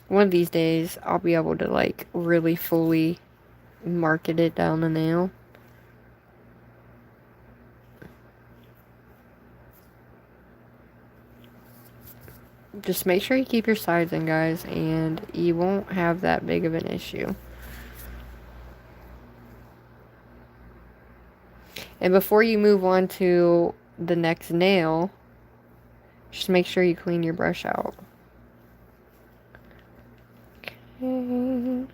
One of these days, I'll be able to, like, really fully market it down the nail. Just make sure you keep your sides in, guys, and you won't have that big of an issue. And before you move on to the next nail, just make sure you clean your brush out. Okay.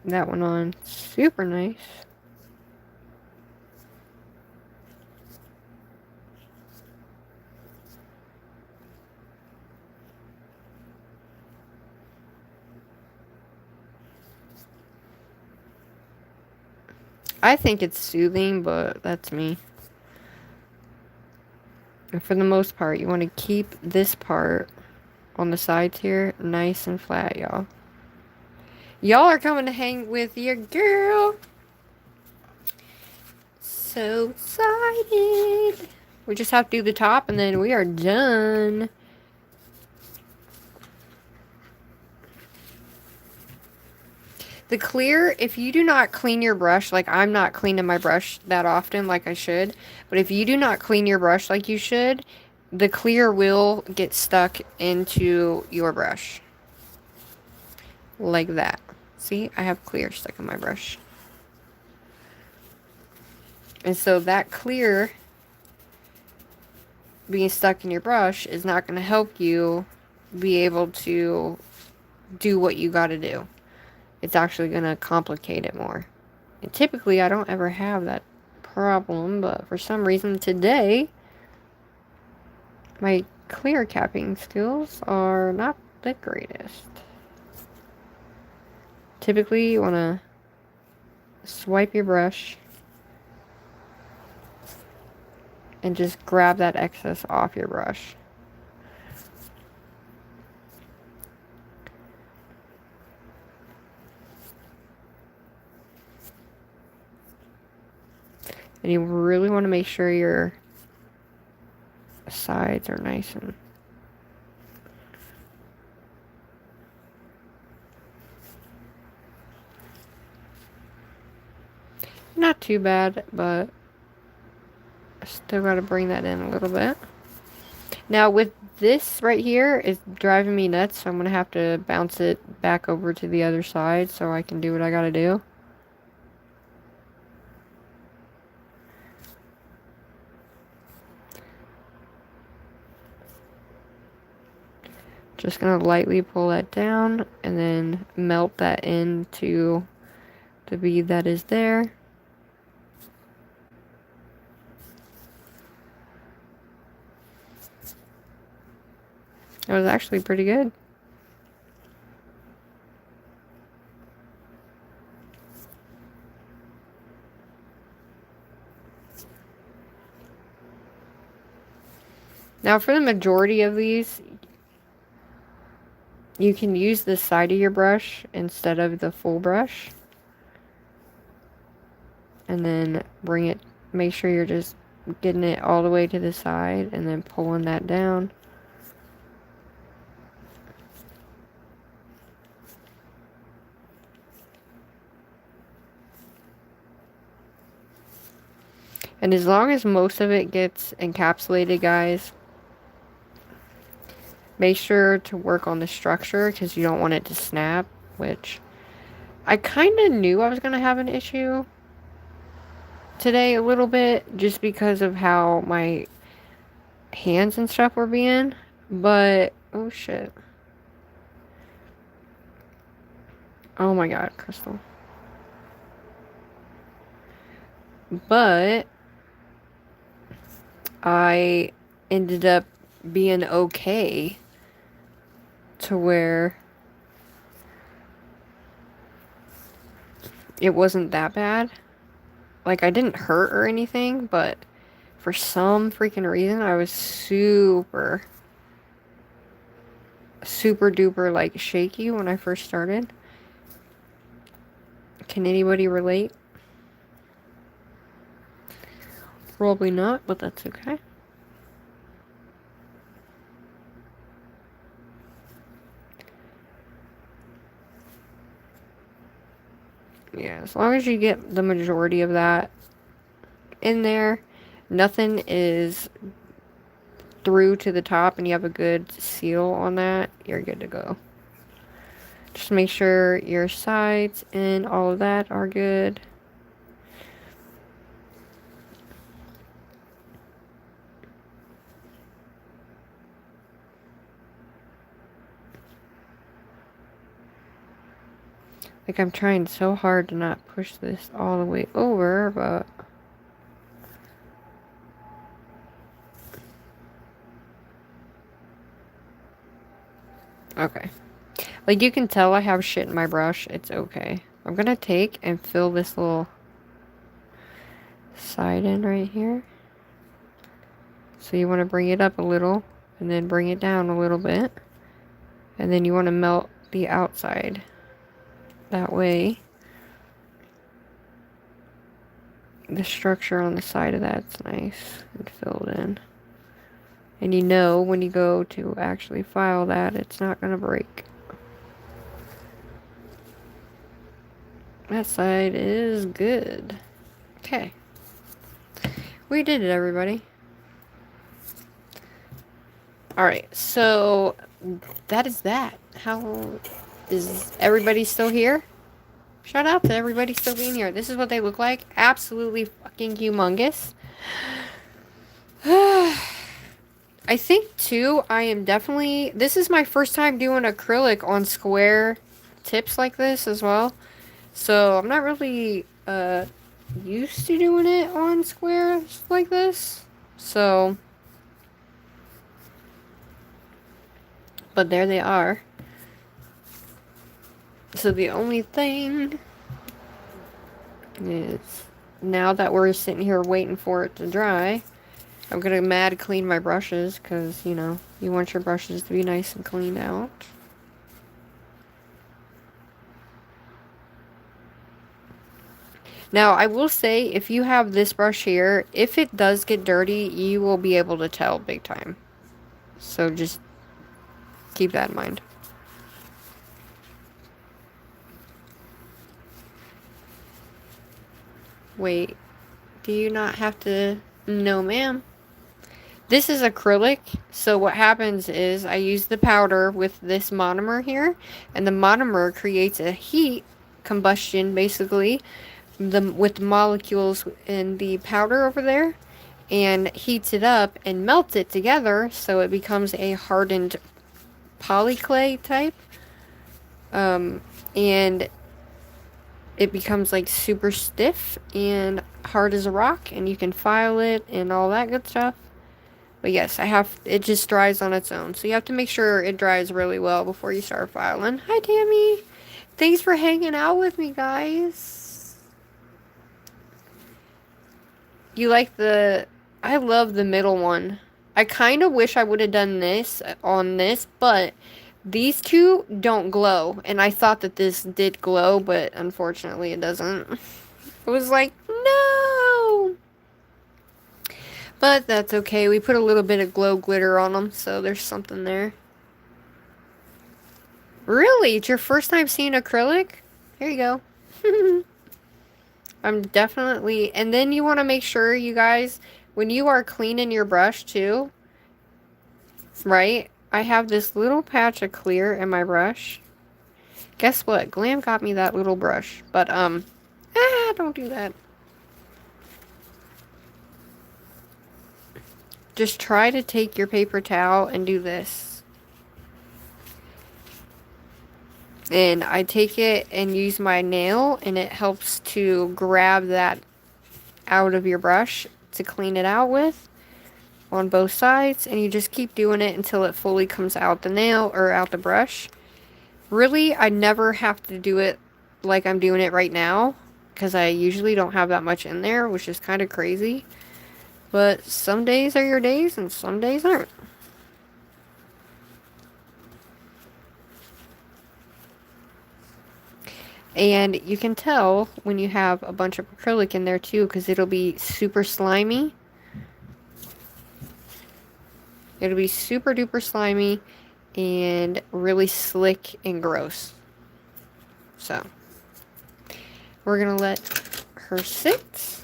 That went on super nice. I think it's soothing, but that's me. And for the most part, you want to keep this part on the sides here nice and flat, y'all. Y'all are coming to hang with your girl. So excited. We just have to do the top and then we are done. The clear, if you do not clean your brush, like I'm not cleaning my brush that often like I should, but if you do not clean your brush like you should, the clear will get stuck into your brush. Like that. See, I have clear stuck in my brush. And so that clear being stuck in your brush is not going to help you be able to do what you got to do. It's actually going to complicate it more. And typically, I don't ever have that problem, but for some reason today, my clear capping skills are not the greatest. Typically, you want to swipe your brush and just grab that excess off your brush. And you really want to make sure your sides are nice and not too bad, but I still got to bring that in a little bit. Now with this right here is driving me nuts, so I'm going to have to bounce it back over to the other side so I can do what I got to do. Just going to lightly pull that down and then melt that into the bead that is there. It was actually pretty good. Now for the majority of these, you can use the side of your brush instead of the full brush. And then bring it, make sure you're just getting it all the way to the side and then pulling that down. And as long as most of it gets encapsulated, guys, make sure to work on the structure because you don't want it to snap, which I kind of knew I was going to have an issue today a little bit just because of how my hands and stuff were being, but oh shit. Oh my god, Crystal. But I ended up being okay to where it wasn't that bad. Like, I didn't hurt or anything, but for some freaking reason, I was super duper, like, shaky when I first started. Can anybody relate? Probably not, but that's okay. Yeah, as long as you get the majority of that in there, nothing is through to the top, and you have a good seal on that, you're good to go. Just make sure your sides and all of that are good. Like, I'm trying so hard to not push this all the way over, but okay. Like, you can tell I have shit in my brush. It's okay. I'm gonna take and fill this little side in right here. So you want to bring it up a little and then bring it down a little bit. And then you want to melt the outside. That way, the structure on the side of that's nice and filled in. And you know when you go to actually file that, it's not going to break. That side is good. Okay. We did it, everybody. Alright, so that is that. How is everybody still here? Shout out to everybody still being here. This is what they look like. Absolutely fucking humongous. I think, too, I am definitely... This is my first time doing acrylic on square tips like this as well. So, I'm not really used to doing it on squares like this. So... But there they are. So the only thing is, now that we're sitting here waiting for it to dry, I'm gonna mad clean my brushes, because, you know, you want your brushes to be nice and cleaned out. Now, I will say, if you have this brush here, if it does get dirty, you will be able to tell big time. So just keep that in mind. Wait, do you not have to? No, ma'am. This is acrylic, so what happens is I use the powder with this monomer here, and the monomer creates a heat combustion, basically, with the molecules in the powder over there, and heats it up and melts it together, so it becomes a hardened polyclay type, and it becomes like super stiff and hard as a rock, and you can file it and all that good stuff. But yes, it just dries on its own. So you have to make sure it dries really well before you start filing. Hi, Tammy. Thanks for hanging out with me, guys. You like I love the middle one. I kind of wish I would have done this on this, but these two don't glow. And I thought that this did glow, but unfortunately it doesn't. It was like, no! But that's okay. We put a little bit of glow glitter on them, so there's something there. Really? It's your first time seeing acrylic? Here you go. I'm definitely... And then you want to make sure, you guys, when you are cleaning your brush, too, right? I have this little patch of clear in my brush. Guess what? GLAM got me that little brush. But, don't do that. Just try to take your paper towel and do this. And I take it and use my nail, and it helps to grab that out of your brush to clean it out with on both sides. And you just keep doing it until it fully comes out the nail or out the brush. Really, I never have to do it like I'm doing it right now, because I usually don't have that much in there, which is kind of crazy. But some days are your days and some days aren't. And you can tell when you have a bunch of acrylic in there too, because it'll be super slimy. It'll be super duper slimy and really slick and gross. So, we're going to let her sit.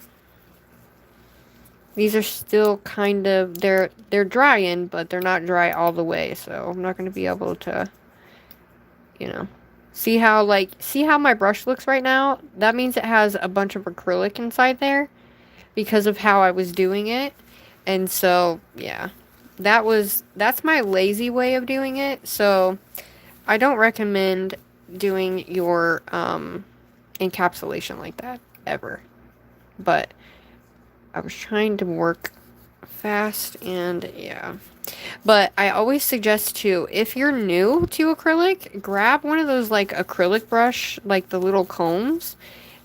These are still kind of, they're drying, but they're not dry all the way. So, I'm not going to be able to, you know. See how my brush looks right now? That means it has a bunch of acrylic inside there because of how I was doing it. And so, yeah. That's my lazy way of doing it. So, I don't recommend doing your encapsulation like that ever. But I was trying to work fast, and yeah. But I always suggest too, if you're new to acrylic, grab one of those like acrylic brush, like the little combs,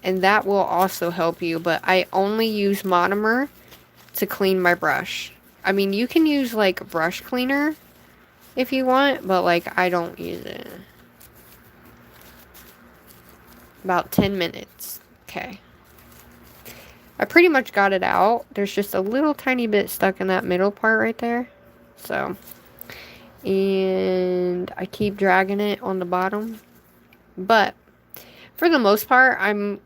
and that will also help you. But I only use monomer to clean my brush. I mean, you can use like brush cleaner if you want, but like I don't use it. About 10 minutes. Okay. I pretty much got it out. There's just a little tiny bit stuck in that middle part right there. So, and I keep dragging it on the bottom. But for the most part, I'm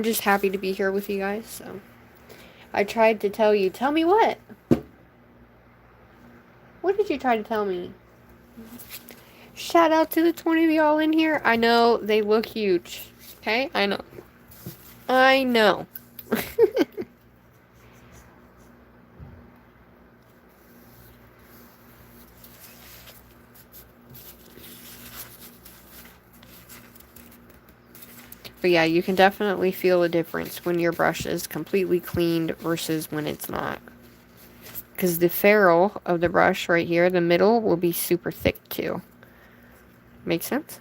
just happy to be here with you guys. So, I tried to tell you. Tell me what? What did you try to tell me? Shout out to the 20 of y'all in here. I know they look huge. Okay? I know. I know. But yeah, you can definitely feel a difference when your brush is completely cleaned versus when it's not. Because the ferrule of the brush right here, the middle, will be super thick too. Make sense?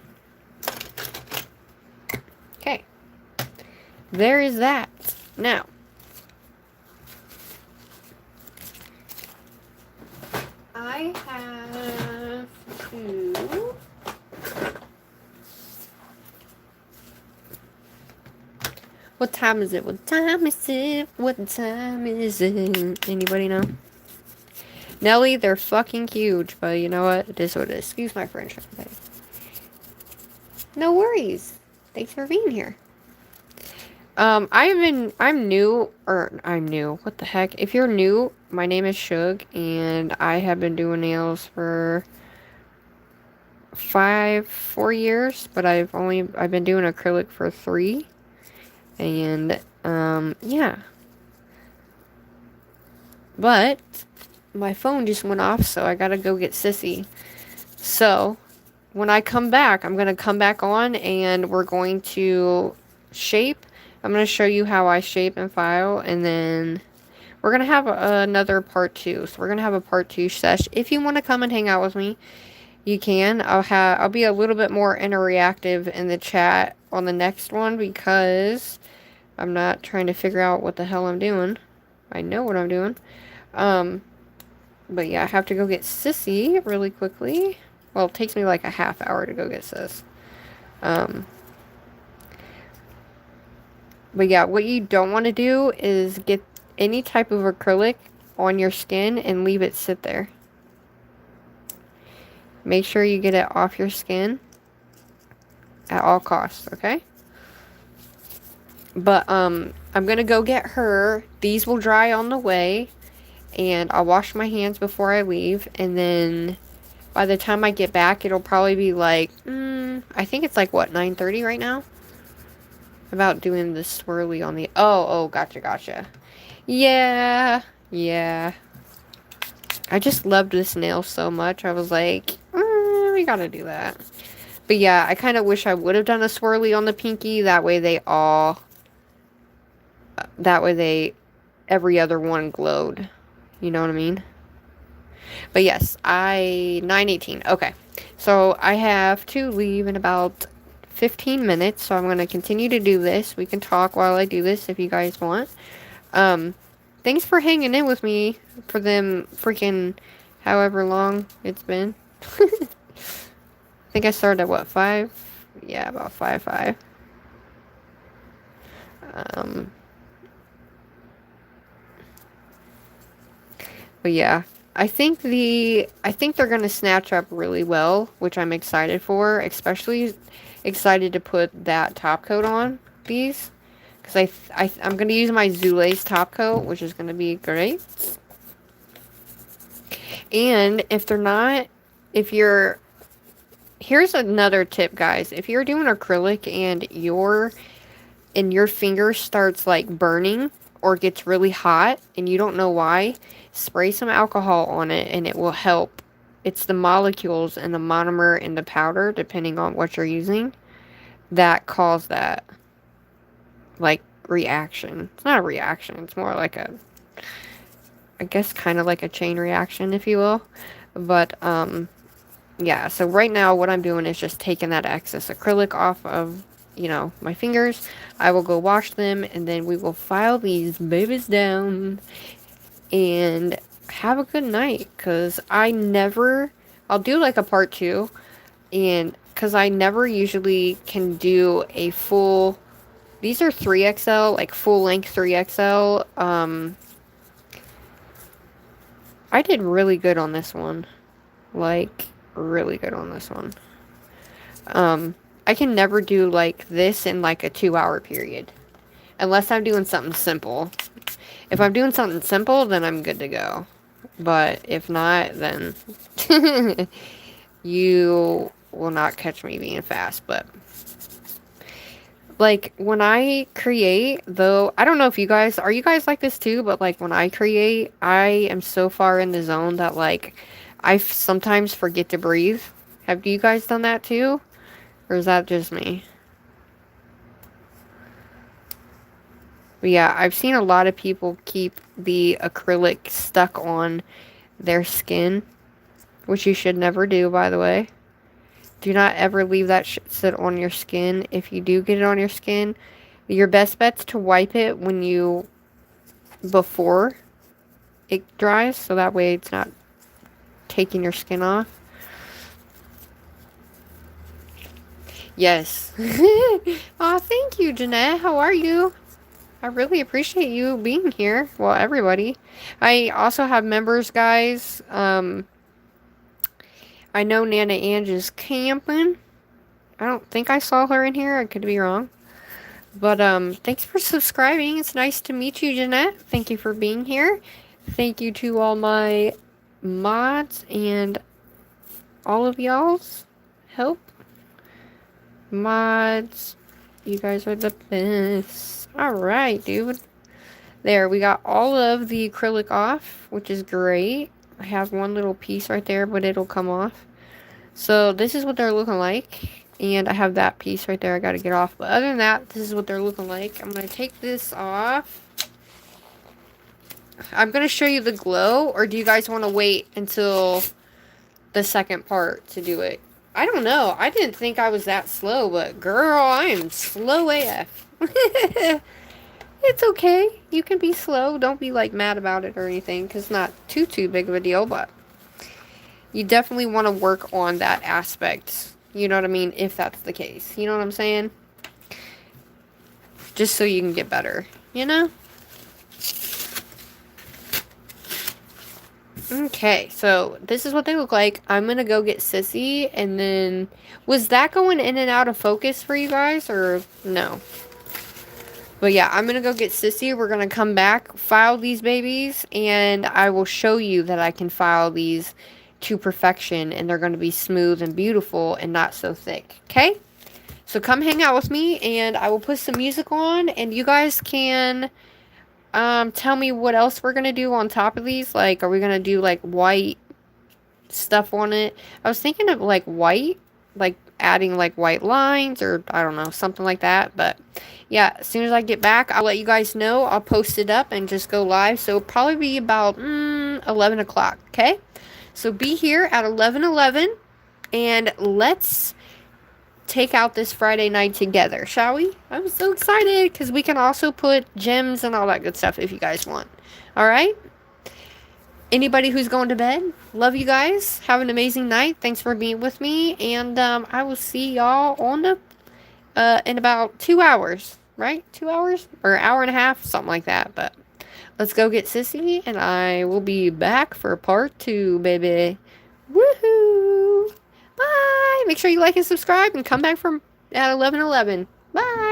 Okay. There is that. Now, I have to... What time is it? What time is it? What time is it? Anybody know? Nelly, they're fucking huge, but you know what? It is what it is. Excuse my French. Okay. No worries. Thanks for being here. I'm new, what the heck? If you're new, my name is Shug, and I have been doing nails for 4 years, but I've been doing acrylic for 3, and, yeah. But, my phone just went off, so I gotta go get Sissy. So, when I come back, I'm gonna come back on, and we're going to shape. I'm going to show you how I shape and file, and then we're going to have another part 2. So we're going to have a part 2 sesh. If you want to come and hang out with me, you can. I'll be a little bit more interactive in the chat on the next one because I'm not trying to figure out what the hell I'm doing. I know what I'm doing. But yeah, I have to go get Sissy really quickly. Well, it takes me like a half hour to go get Sis. But yeah, what you don't want to do is get any type of acrylic on your skin and leave it sit there. Make sure you get it off your skin at all costs, okay? But I'm gonna go get her. These will dry on the way, and I'll wash my hands before I leave, and then by the time I get back, it'll probably be like, I think it's like, what, 9:30 right now? About doing the swirly on the, oh, gotcha. Yeah. I just loved this nail so much, I was like, we gotta do that. But yeah, I kind of wish I would have done a swirly on the pinky, that way every other one glowed. You know what I mean? But yes, 9:18. Okay. So I have to leave in about 15 minutes. So I'm going to continue to do this. We can talk while I do this if you guys want. Thanks for hanging in with me for them freaking however long it's been. I think I started at what, 5? Yeah, about 5. But yeah, I think they're gonna snatch up really well, which I'm excited for. Especially excited to put that top coat on these, because I'm gonna use my Zula's top coat, which is gonna be great. And here's another tip, guys. If you're doing acrylic and your finger starts like burning or gets really hot and you don't know why, spray some alcohol on it and it will help. It's the molecules and the monomer in the powder, depending on what you're using, that cause that like reaction. It's not a reaction, it's more like I guess kind of like a chain reaction, if you will. But yeah, so right now what I'm doing is just taking that excess acrylic off of, my fingers. I will go wash them, and then we will file these babies down and have a good night, because I'll do like a part 2, and because I never usually can do a full, these are 3XL, like full length 3XL. I did really good on this one, like really good on this one. I can never do like this in like a 2-hour period, unless I'm doing something simple. If I'm doing something simple, then I'm good to go. But if not, then you will not catch me being fast. But like when I create, though, I don't know if are you guys like this too? But like when I create, I am so far in the zone that like I sometimes forget to breathe. Have you guys done that too? Or is that just me? But yeah, I've seen a lot of people keep the acrylic stuck on their skin, which you should never do, by the way. Do not ever leave that shit sit on your skin. If you do get it on your skin, your best bet's to wipe it before it dries, so that way it's not taking your skin off. Yes. Aw, thank you, Jeanette. How are you? I really appreciate you being here. Well, everybody. I also have members, guys. I know Nana Ange is camping. I don't think I saw her in here. I could be wrong. But, thanks for subscribing. It's nice to meet you, Jeanette. Thank you for being here. Thank you to all my mods and all of y'all's help. Mods, you guys are the best. Alright, dude. There, we got all of the acrylic off, which is great. I have one little piece right there, but it'll come off. So this is what they're looking like. And I have that piece right there I gotta get off. But other than that, this is what they're looking like. I'm gonna take this off. I'm going to show you the glow, or do you guys want to wait until the second part to do it? I don't know. I didn't think I was that slow, but girl, I am slow AF. It's okay. You can be slow. Don't be like mad about it or anything, because it's not too big of a deal, but you definitely want to work on that aspect. You know what I mean? If that's the case. You know what I'm saying? Just so you can get better. You know? Okay, so this is what they look like. I'm going to go get Sissy, and then... Was that going in and out of focus for you guys, or no? But yeah, I'm going to go get Sissy. We're going to come back, file these babies, and I will show you that I can file these to perfection, and they're going to be smooth and beautiful and not so thick. Okay? So come hang out with me, and I will put some music on, and you guys can... tell me what else we're gonna do on top of these. Like, are we gonna do, like, white stuff on it? I was thinking of, like, white. Like, adding, like, white lines or, I don't know, something like that. But, yeah, as soon as I get back, I'll let you guys know. I'll post it up and just go live. So, it'll probably be about, 11 o'clock, okay? So, be here at 11:11. And let's take out this Friday night together, shall we? I'm so excited because we can also put gems and all that good stuff if you guys want. All right? Anybody who's going to bed, love you guys. Have an amazing night. Thanks for being with me, and I will see y'all on the in about 2 hours, right? 2 hours or an hour and a half, something like that. But let's go get Sissy, and I will be back for part 2, baby. Woohoo! Bye! Make sure you like and subscribe and come back from at 11:11. Bye!